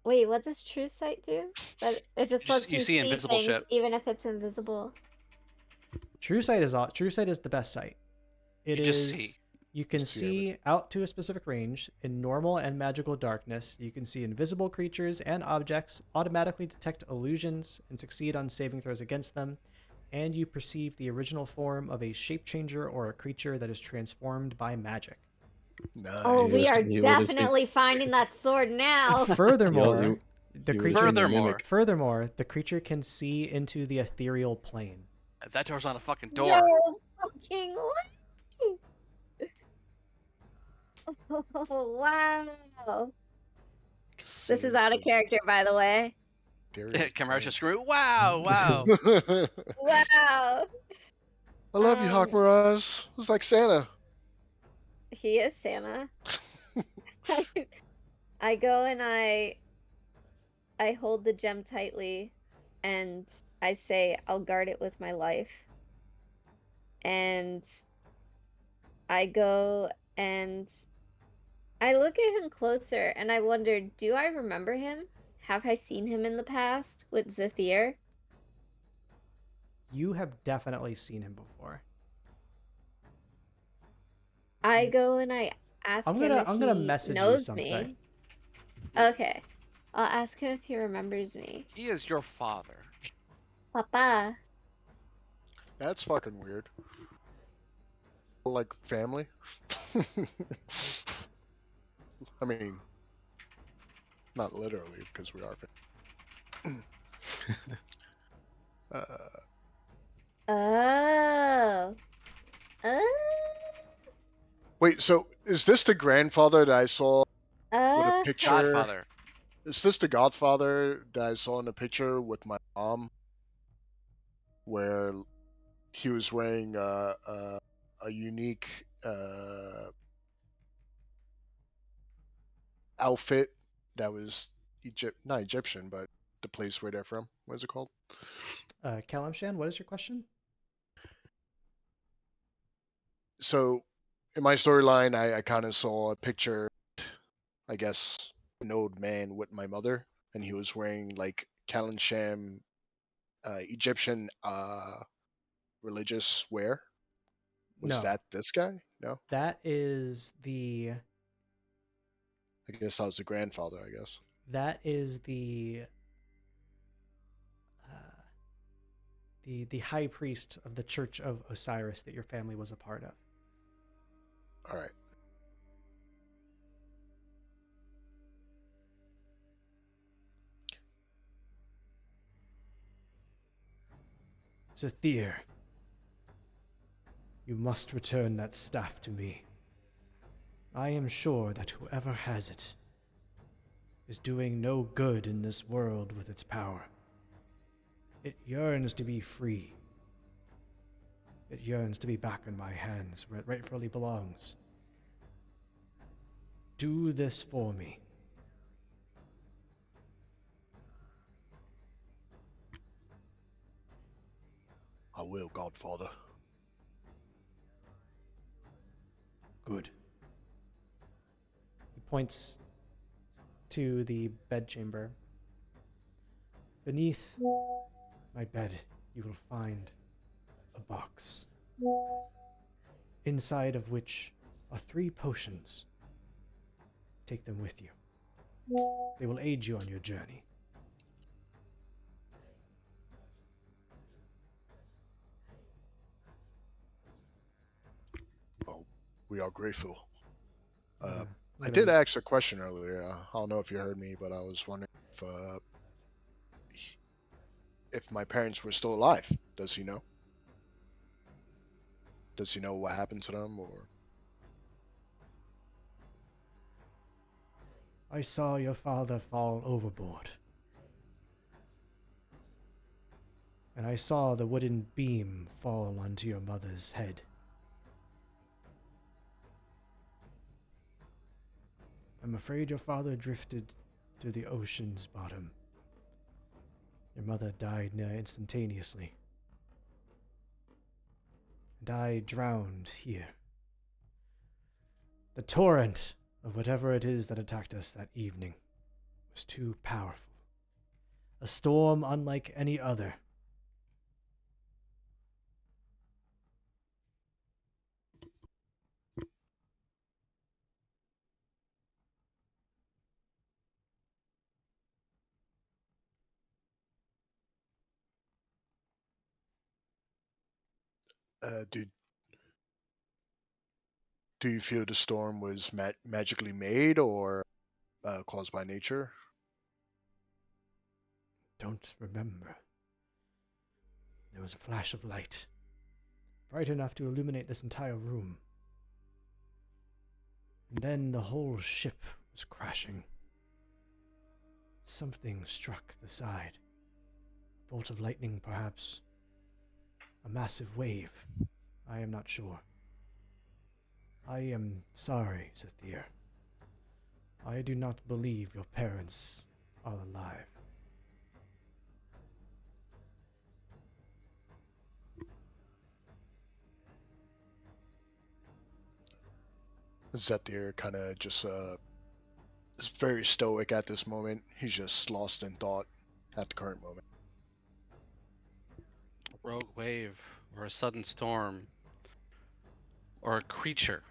wait, what does true sight do? That it just lets You me see see invisible things shit. even if it's invisible. True sight is the best sight. It You just is see. you can See see out to a specific range in normal and magical darkness. You can see invisible creatures and objects, automatically detect illusions and succeed on saving throws against them, and you perceive the original form of a shape changer or a creature that is transformed by magic. Nice. Oh, we are You would've seen- definitely finding that sword now. Furthermore, the you creature would've seen the Furthermore. mimic. Furthermore, the creature can see into the ethereal plane. That door's on a fucking door. No fucking way. Oh, wow. This is out of character, by the way. Commercial screw. Wow, wow. Wow. I love you, Hawk Miraz. It's like Santa. He is Santa. I go and I hold the gem tightly and I say I'll guard it with my life. And I go and I look at him closer and I wonder, do I remember him? Have I seen him in the past with Zathir? You have definitely seen him before. I go and ask I'm him gonna if I'm gonna he message you knows something. me. Okay. I'll ask him if he remembers me. He is your father. Papa. That's fucking weird. Like family. I mean, not literally because we are family. Oh. Oh. Wait, so is this the grandfather that I saw with a Uh. picture? Godfather. Is this the Godfather that I saw in the picture with my mom, where he was wearing a unique outfit that was not Egyptian, but the place where they're from. What is it called? Kalamshan, what is your question? So in my storyline, I kind of saw a picture, I guess, an old man with my mother, and he was wearing like Kalansham Egyptian religious wear. Was No, that this guy? No, that is the I guess that was the grandfather. I guess. that is uh, the high priest of the Church of Osiris that your family was a part of. All right. Zathir, you must return that staff to me. I am sure that whoever has it is doing no good in this world with its power. It yearns to be free. It yearns to be back in my hands where it rightfully belongs. Do this for me. I will, Godfather. Good. He points to the bedchamber. Beneath my bed, you will find a box, inside of which are 3 potions. Take them with you. They will aid you on your journey. Oh, we are grateful. I Let did him- ask a question earlier. I don't know if you heard me, but I was wondering if my parents were still alive. Does he know? Does he know what happened to them, or? I saw your father fall overboard. And I saw the wooden beam fall onto your mother's head. I'm afraid your father drifted to the ocean's bottom. Your mother died near instantaneously. And I drowned here. The torrent of whatever it is that attacked us that evening was too powerful. A storm unlike any other. Do you feel the storm was magically made or caused by nature? Don't remember. There was a flash of light, bright enough to illuminate this entire room. And then the whole ship was crashing. Something struck the side. A bolt of lightning, perhaps. A massive wave. I am not sure. I am sorry, Zathir. I do not believe your parents are alive. Zetir kind of just is very stoic at this moment. He's just lost in thought at the current moment. A rogue wave, or a sudden storm, or a creature.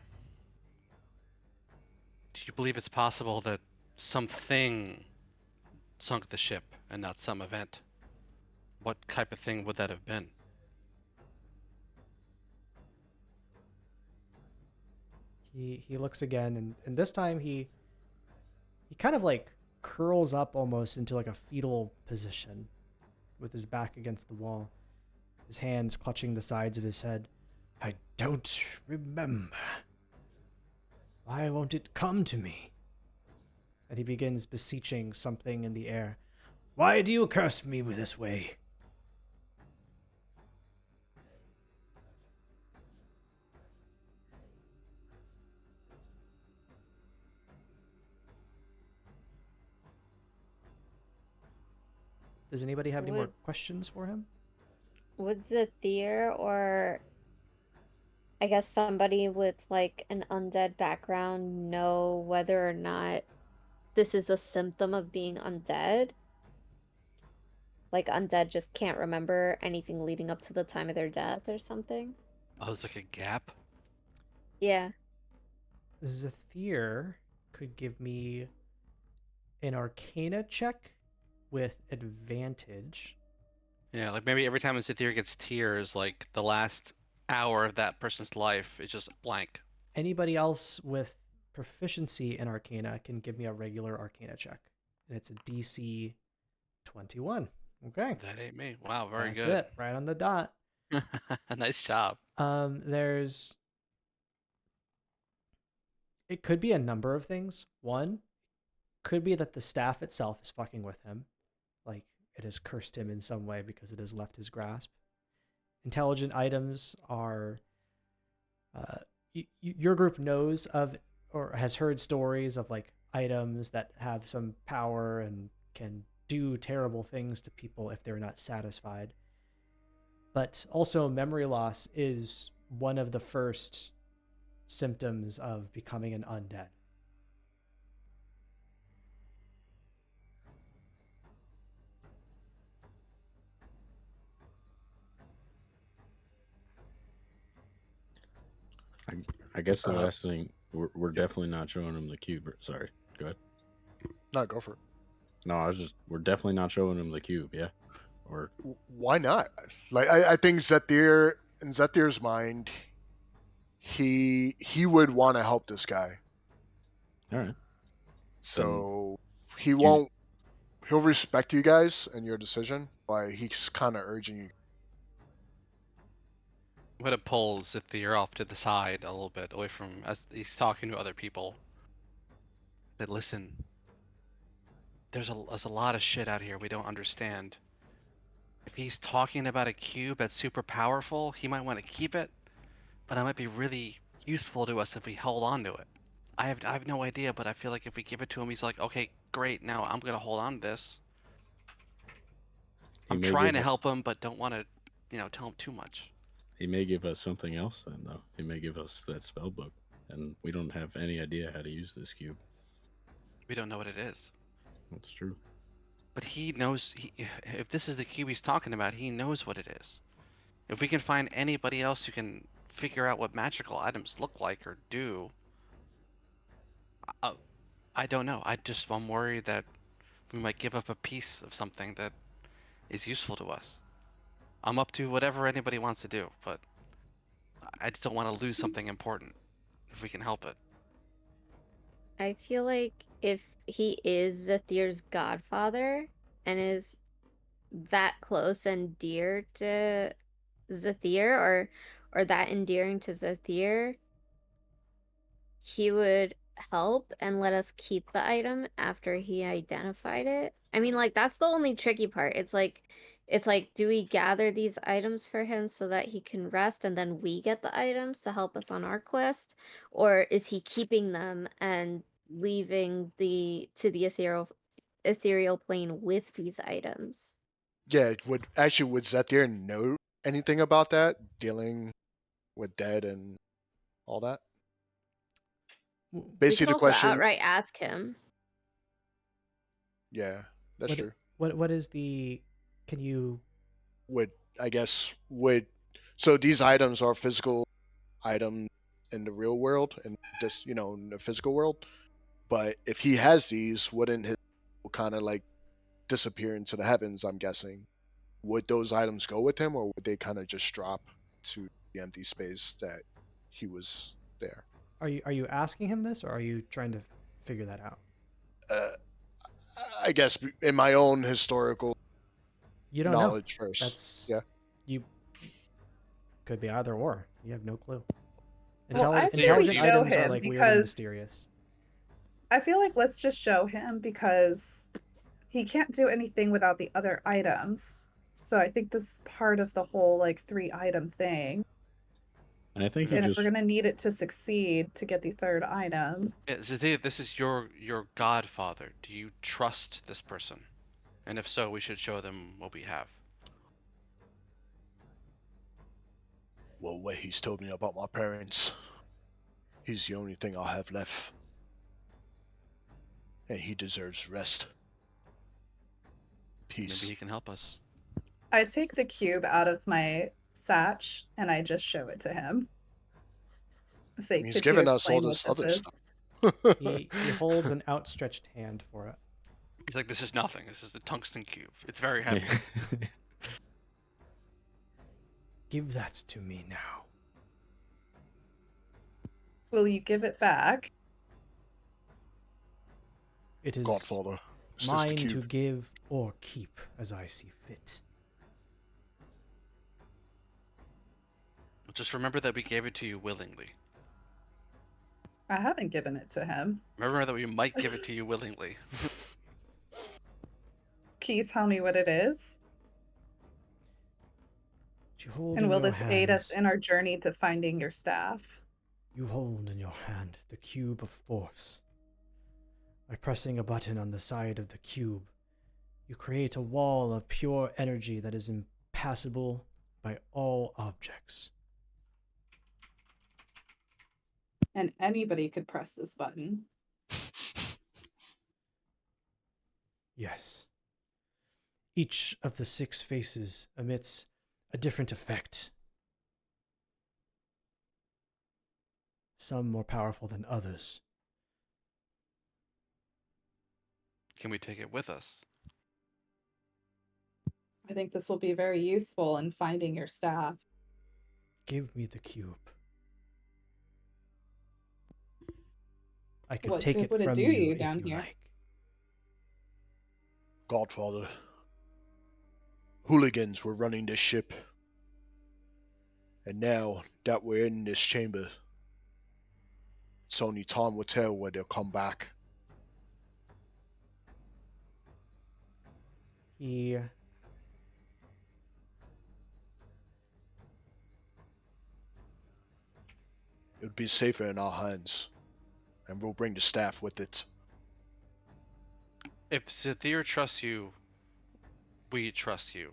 Do you believe it's possible that something sunk the ship and not some event? What type of thing would that have been? He looks again, and this time he kind of like curls up almost into like a fetal position with his back against the wall, his hands clutching the sides of his head. I don't remember. Why won't it come to me? And he begins beseeching something in the air. Why do you curse me with this way? Does anybody have any more Would- questions for him? Would Zathir, or I guess somebody with like an undead background, know whether or not this is a symptom of being undead? Like undead just can't remember anything leading up to the time of their death or something? Oh, there's like a gap? Yeah. Zathir could give me an Arcana check with advantage. Yeah, like maybe every time a Zathir gets tears, like the last hour of that person's life is just blank. Anybody else with proficiency in Arcana can give me a regular Arcana check. And it's a DC 21. Okay. That ain't me. Wow, very That's good. it. Right on the dot. Nice job. There's... It could be a number of things. One, could be that the staff itself is fucking with him. Like, it has cursed him in some way because it has left his grasp. Intelligent items are... your group knows of or has heard stories of like items that have some power and can do terrible things to people if they're not satisfied. But also memory loss is one of the first symptoms of becoming an undead. I guess the last thing, we're definitely not showing him the cube. Sorry, go ahead. No, go for it. No, we're definitely not showing him the cube, yeah? Or Why not? Like I think Zathir, in Zathir's mind, he would want to help this guy. all right. So he'll respect you guys and your decision, but he's kind of urging you. I'm gonna pull Zathir off to the side a little bit, away from as he's talking to other people. But listen, there's a lot of shit out here we don't understand. If he's talking about a cube that's super powerful, he might want to keep it, but it might be really useful to us if we hold on to it. I have no idea, but I feel like if we give it to him, he's like, okay, great, now I'm gonna hold on to this. He I'm may trying give to us- help him, but don't want to, tell him too much. He may give us something else then, though. He may give us that spell book, and we don't have any idea how to use this cube. We don't know what it is. That's true. But he knows, if this is the cube he's talking about, he knows what it is. If we can find anybody else who can figure out what magical items look like or do, I don't know. I'm worried that we might give up a piece of something that is useful to us. I'm up to whatever anybody wants to do, but I just don't want to lose something important if we can help it. I feel like if he is Zathir's godfather and is that close and dear to Zathir, or that endearing to Zathir, he would help and let us keep the item after he identified it. I mean, like, that's the only tricky part. It's like, do we gather these items for him so that he can rest and then we get the items to help us on our quest? Or is he keeping them and leaving the ethereal plane with these items? Yeah, would Zathir know anything about that? Dealing with dead and all that? W- We Basically, could the also question. outright ask him. Yeah, that's What- true. What is the... Can you... So these items are physical items in the real world and just in the physical world. But if he has these, wouldn't his kind of like disappear into the heavens? I'm guessing. Would those items go with him, or would they kind of just drop to the empty space that he was there? Are you asking him this, or are you trying to figure that out? I guess in my own historical You don't know. knowledge first. That's Yeah. You could be either or. You have no clue. Well, I say we Intelligent show items are him like weird and because mysterious. I feel like let's just show him because he can't do anything without the other items. So I think this is part of the whole like 3-item thing. And I think he And if just we're gonna need it to succeed to get the 3rd item, Yeah, Zathir, this is your godfather. Do you trust this person? And if so, we should show them what we have. Well, what he's told me about my parents, he's the only thing I have left. And he deserves rest. Peace. Maybe he can help us. I take the cube out of my satch and I just show it to him. Say, He's could given you us all explain this what other is? stuff. He holds an outstretched hand for it. He's like, this is nothing. This is the tungsten cube. It's very heavy. Give that to me now. Will you give it back? It is Godfather. It's just a mine to cube. give or keep as I see fit. Just remember that we gave it to you willingly. I haven't given it to him. Remember that we might give it to you willingly. Can you tell me what it is? You hold And in will your this aid us hands- in our journey to finding your staff? You hold in your hand the cube of force. By pressing a button on the side of the cube, you create a wall of pure energy that is impassable by all objects. And anybody could press this button. Yes. Each of the 6 faces emits a different effect. Some more powerful than others. Can we take it with us? I think this will be very useful in finding your staff. Give me the cube. I could What take good it would it from do you you if down you here? like. Godfather. Hooligans were running this ship. And now that we're in this chamber, it's only time will tell where they'll come back. He It would be safer in our hands. And we'll bring the staff with it. If Zathir trusts you, we trust you.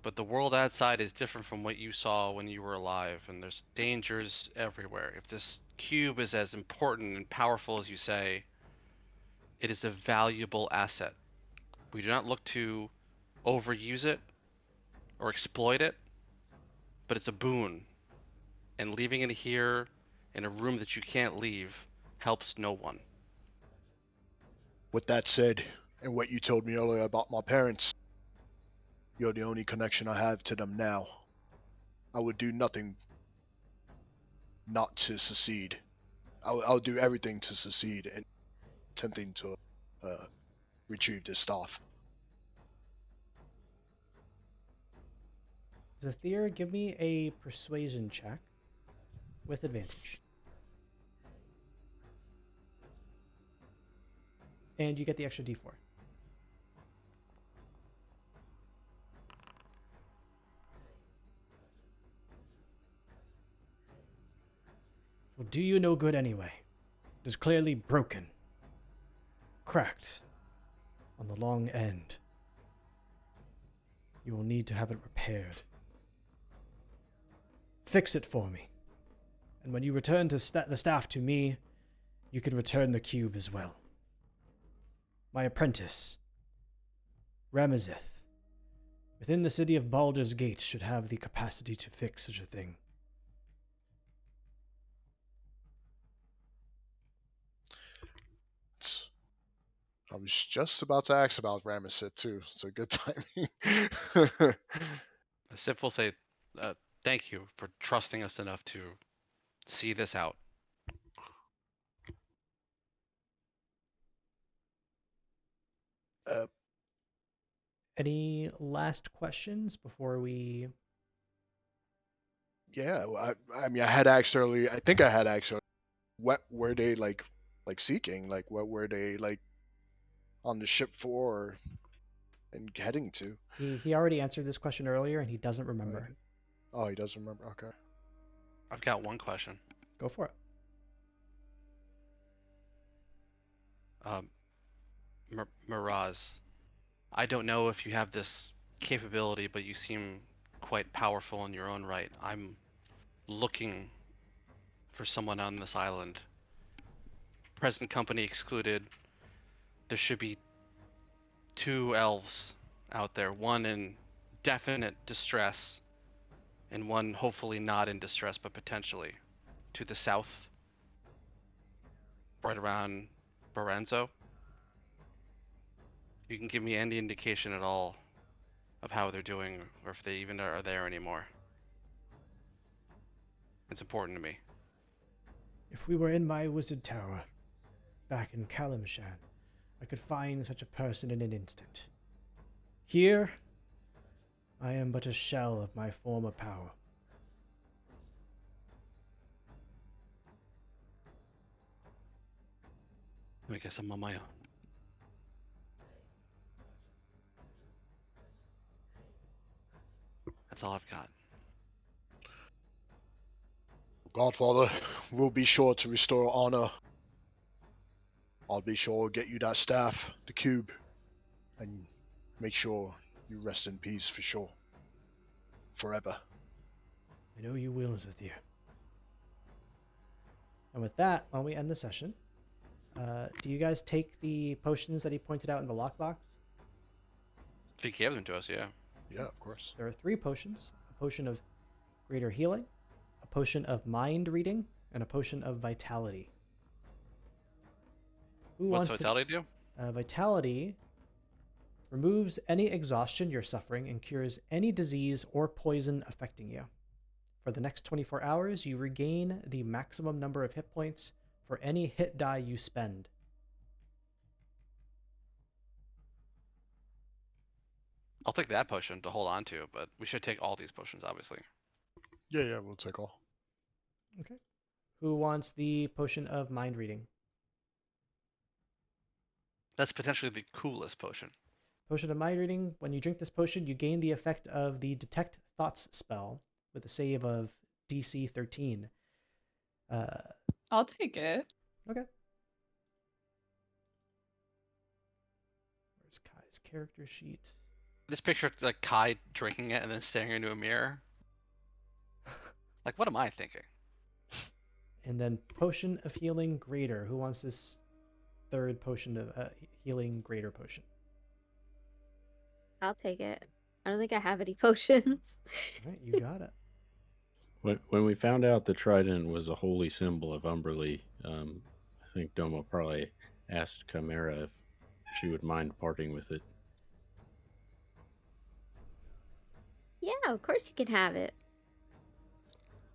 But the world outside is different from what you saw when you were alive, and there's dangers everywhere. If this cube is as important and powerful as you say, it is a valuable asset. We do not look to overuse it or exploit it, but it's a boon. And leaving it here in a room that you can't leave helps no one. With that said, and what you told me earlier about my parents, you're the only connection I have to them now. I would do nothing not to succeed. I'll do everything to succeed in attempting to retrieve this staff. Zathir, give me a persuasion check with advantage. And you get the extra d4. Will do you no good anyway. It is clearly broken. Cracked on the long end. You will need to have it repaired. Fix it for me. And when you return to the staff to me, you can return the cube as well. My apprentice, Ramazith, within the city of Baldur's Gate, should have the capacity to fix such a thing. I was just about to ask about Ramesset too, so good timing. Sif will say, "Thank you for trusting us enough to see this out." uh, Any last questions before we? yeah, well, I mean, I had asked earlier. I think I had asked earlier, what were they like seeking? Like, what were they like on the ship for and heading to? He already answered this question earlier, and he doesn't remember. Right. Oh, he does remember. Okay. I've got one question. Go for it. Miraz, I don't know if you have this capability, but you seem quite powerful in your own right. I'm looking for someone on this island. Present company excluded. There should be 2 elves out there, one in definite distress, and one hopefully not in distress, but potentially to the south, right around Barenzo. You can give me any indication at all of how they're doing, or if they even are there anymore. It's important to me. If we were in my wizard tower, back in Kalimshan, I could find such a person in an instant. Here, I am but a shell of my former power. I guess I'm on my own. That's all I've got. Godfather, we'll be sure to restore honor. I'll be sure to get you that staff, the cube, and make sure you rest in peace for sure. Forever. I know you will, Zathir. And with that, why don't we end the session? Do you guys take the potions that he pointed out in the lockbox? He gave them to us, yeah. Yeah, of course. There are 3 potions: a potion of greater healing, a potion of mind reading, and a potion of vitality. Who What's wants Vitality do? Vitality removes any exhaustion you're suffering and cures any disease or poison affecting you. For the next 24 hours, you regain the maximum number of hit points for any hit die you spend. I'll take that potion to hold on to, but we should take all these potions, obviously. Yeah, we'll take all. Okay. Who wants the potion of mind reading? That's potentially the coolest potion. Potion of mind reading. When you drink this potion, you gain the effect of the Detect Thoughts spell with a save of DC 13. I'll take it. Okay. Where's Kai's character sheet? I just picture like Kai drinking it and then staring into a mirror. Like, what am I thinking? And then potion of healing greater. Who wants this third potion of healing greater potion? I'll take it. I don't think I have any potions. All right, you got it. When we found out the trident was a holy symbol of Umberly, I think Domo probably asked Chimera if she would mind parting with it. Yeah, of course you can have it.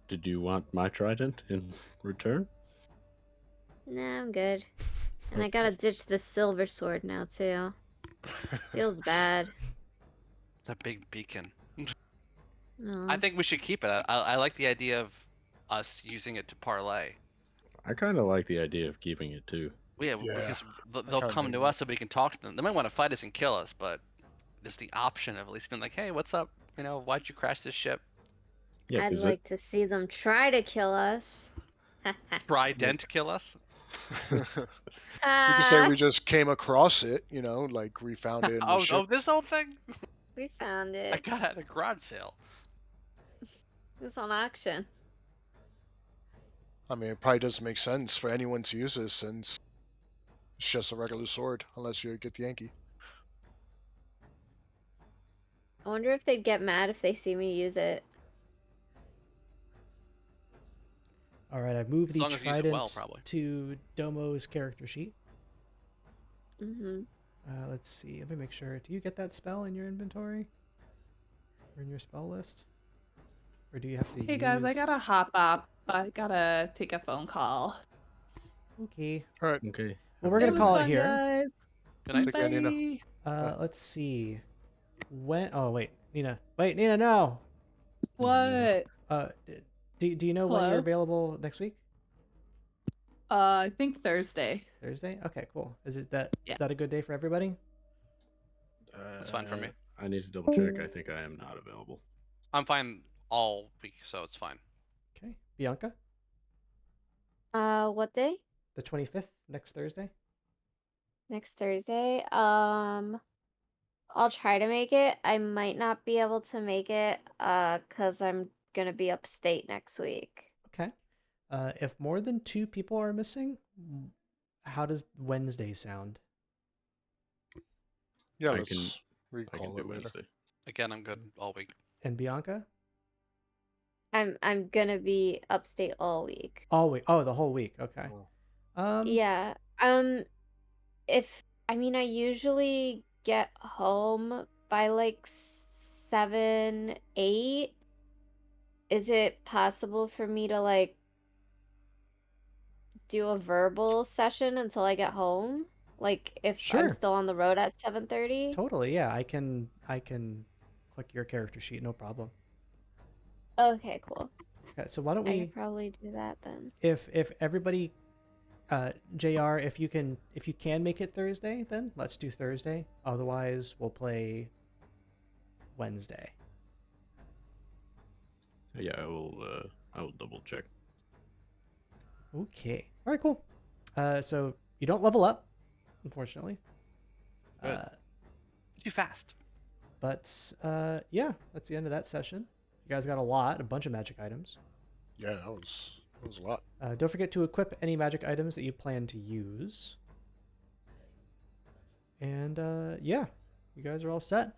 Did you want my trident in return? Nah, I'm good. And I gotta ditch the silver sword now, too. Feels bad. That big beacon. No. I think we should keep it. I like the idea of us using it to parlay. I kind of like the idea of keeping it too. Yeah, Yeah, because they'll kinda come dig to that. us so we can talk to them. They might want to fight us and kill us, but there's the option of at least being like, hey, what's up? You know, why'd you crash this ship? Yeah, I'd 'cause like to see them try to kill us. Trident kill us? You can say we just came across it, like we found it in the ship. Oh, this whole thing? We found I it. got it at a garage sale. It was on auction. I mean, it probably doesn't make sense for anyone to use this since it's just a regular sword, unless you get the Yankee. I wonder if they'd get mad if they see me use it. All right, I've moved the long as you use it well, trident probably. to Domo's character sheet. Mm-hmm. Let's see. Let me make sure. Do you get that spell in your inventory? Or in your spell list? Or do you have to Hey guys, I use... gotta hop up. I gotta take a phone call. Okay. All right. Okay. Well, we're It gonna was call it fun, here. guys. Good night. Take care, Nina. Bye. Let's see. When... Oh, wait. Nina. Wait, Nina, no! What? Do you know when you're Hello? available next week? I think Thursday. Thursday? Okay, cool. Is Yeah. that a good day for everybody? That's fine for me. I need to double check. I think I am not available. I'm fine all week, so it's fine. Okay. Bianca? What day? The 25th, next Thursday? Next Thursday. I'll try to make it. I might not be able to make it, cause I'm gonna be upstate next week. Okay. If more than 2 people are missing, how does Wednesday sound? Yeah, I let's can recall do it later. Wednesday. Again, I'm good all week. And Bianca? I'm gonna be upstate all week. All week. Oh, the whole week. Okay. Oh. Yeah. I usually get home by like 7, 8. Is it possible for me to like do a verbal session until I get home? Like if I'm Sure. still on the road at 7:30? Totally. Yeah, I can click your character sheet, no problem. Okay, cool. Okay, so why don't I we could probably do that then. if everybody JR, if you can make it Thursday, then let's do Thursday. Otherwise, we'll play Wednesday. Yeah, I will double check. Okay. All right, cool. So you don't level up, unfortunately. Good. Too fast. But yeah, that's the end of that session. You guys got a bunch of magic items. Yeah, that was a lot. Don't forget to equip any magic items that you plan to use. And yeah, you guys are all set.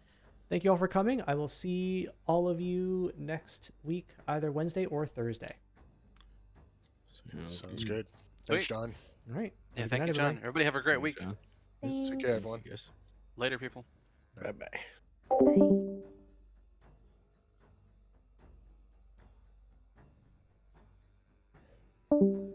Thank you all for coming. I will see all of you next week, either Wednesday or Thursday. Sounds good. Thanks, Sweet. John. All right. Yeah, Have a good thank night, you, John. everybody. Everybody have a great week. John. Take care, everyone. Yes. Later, people. Bye bye. Bye.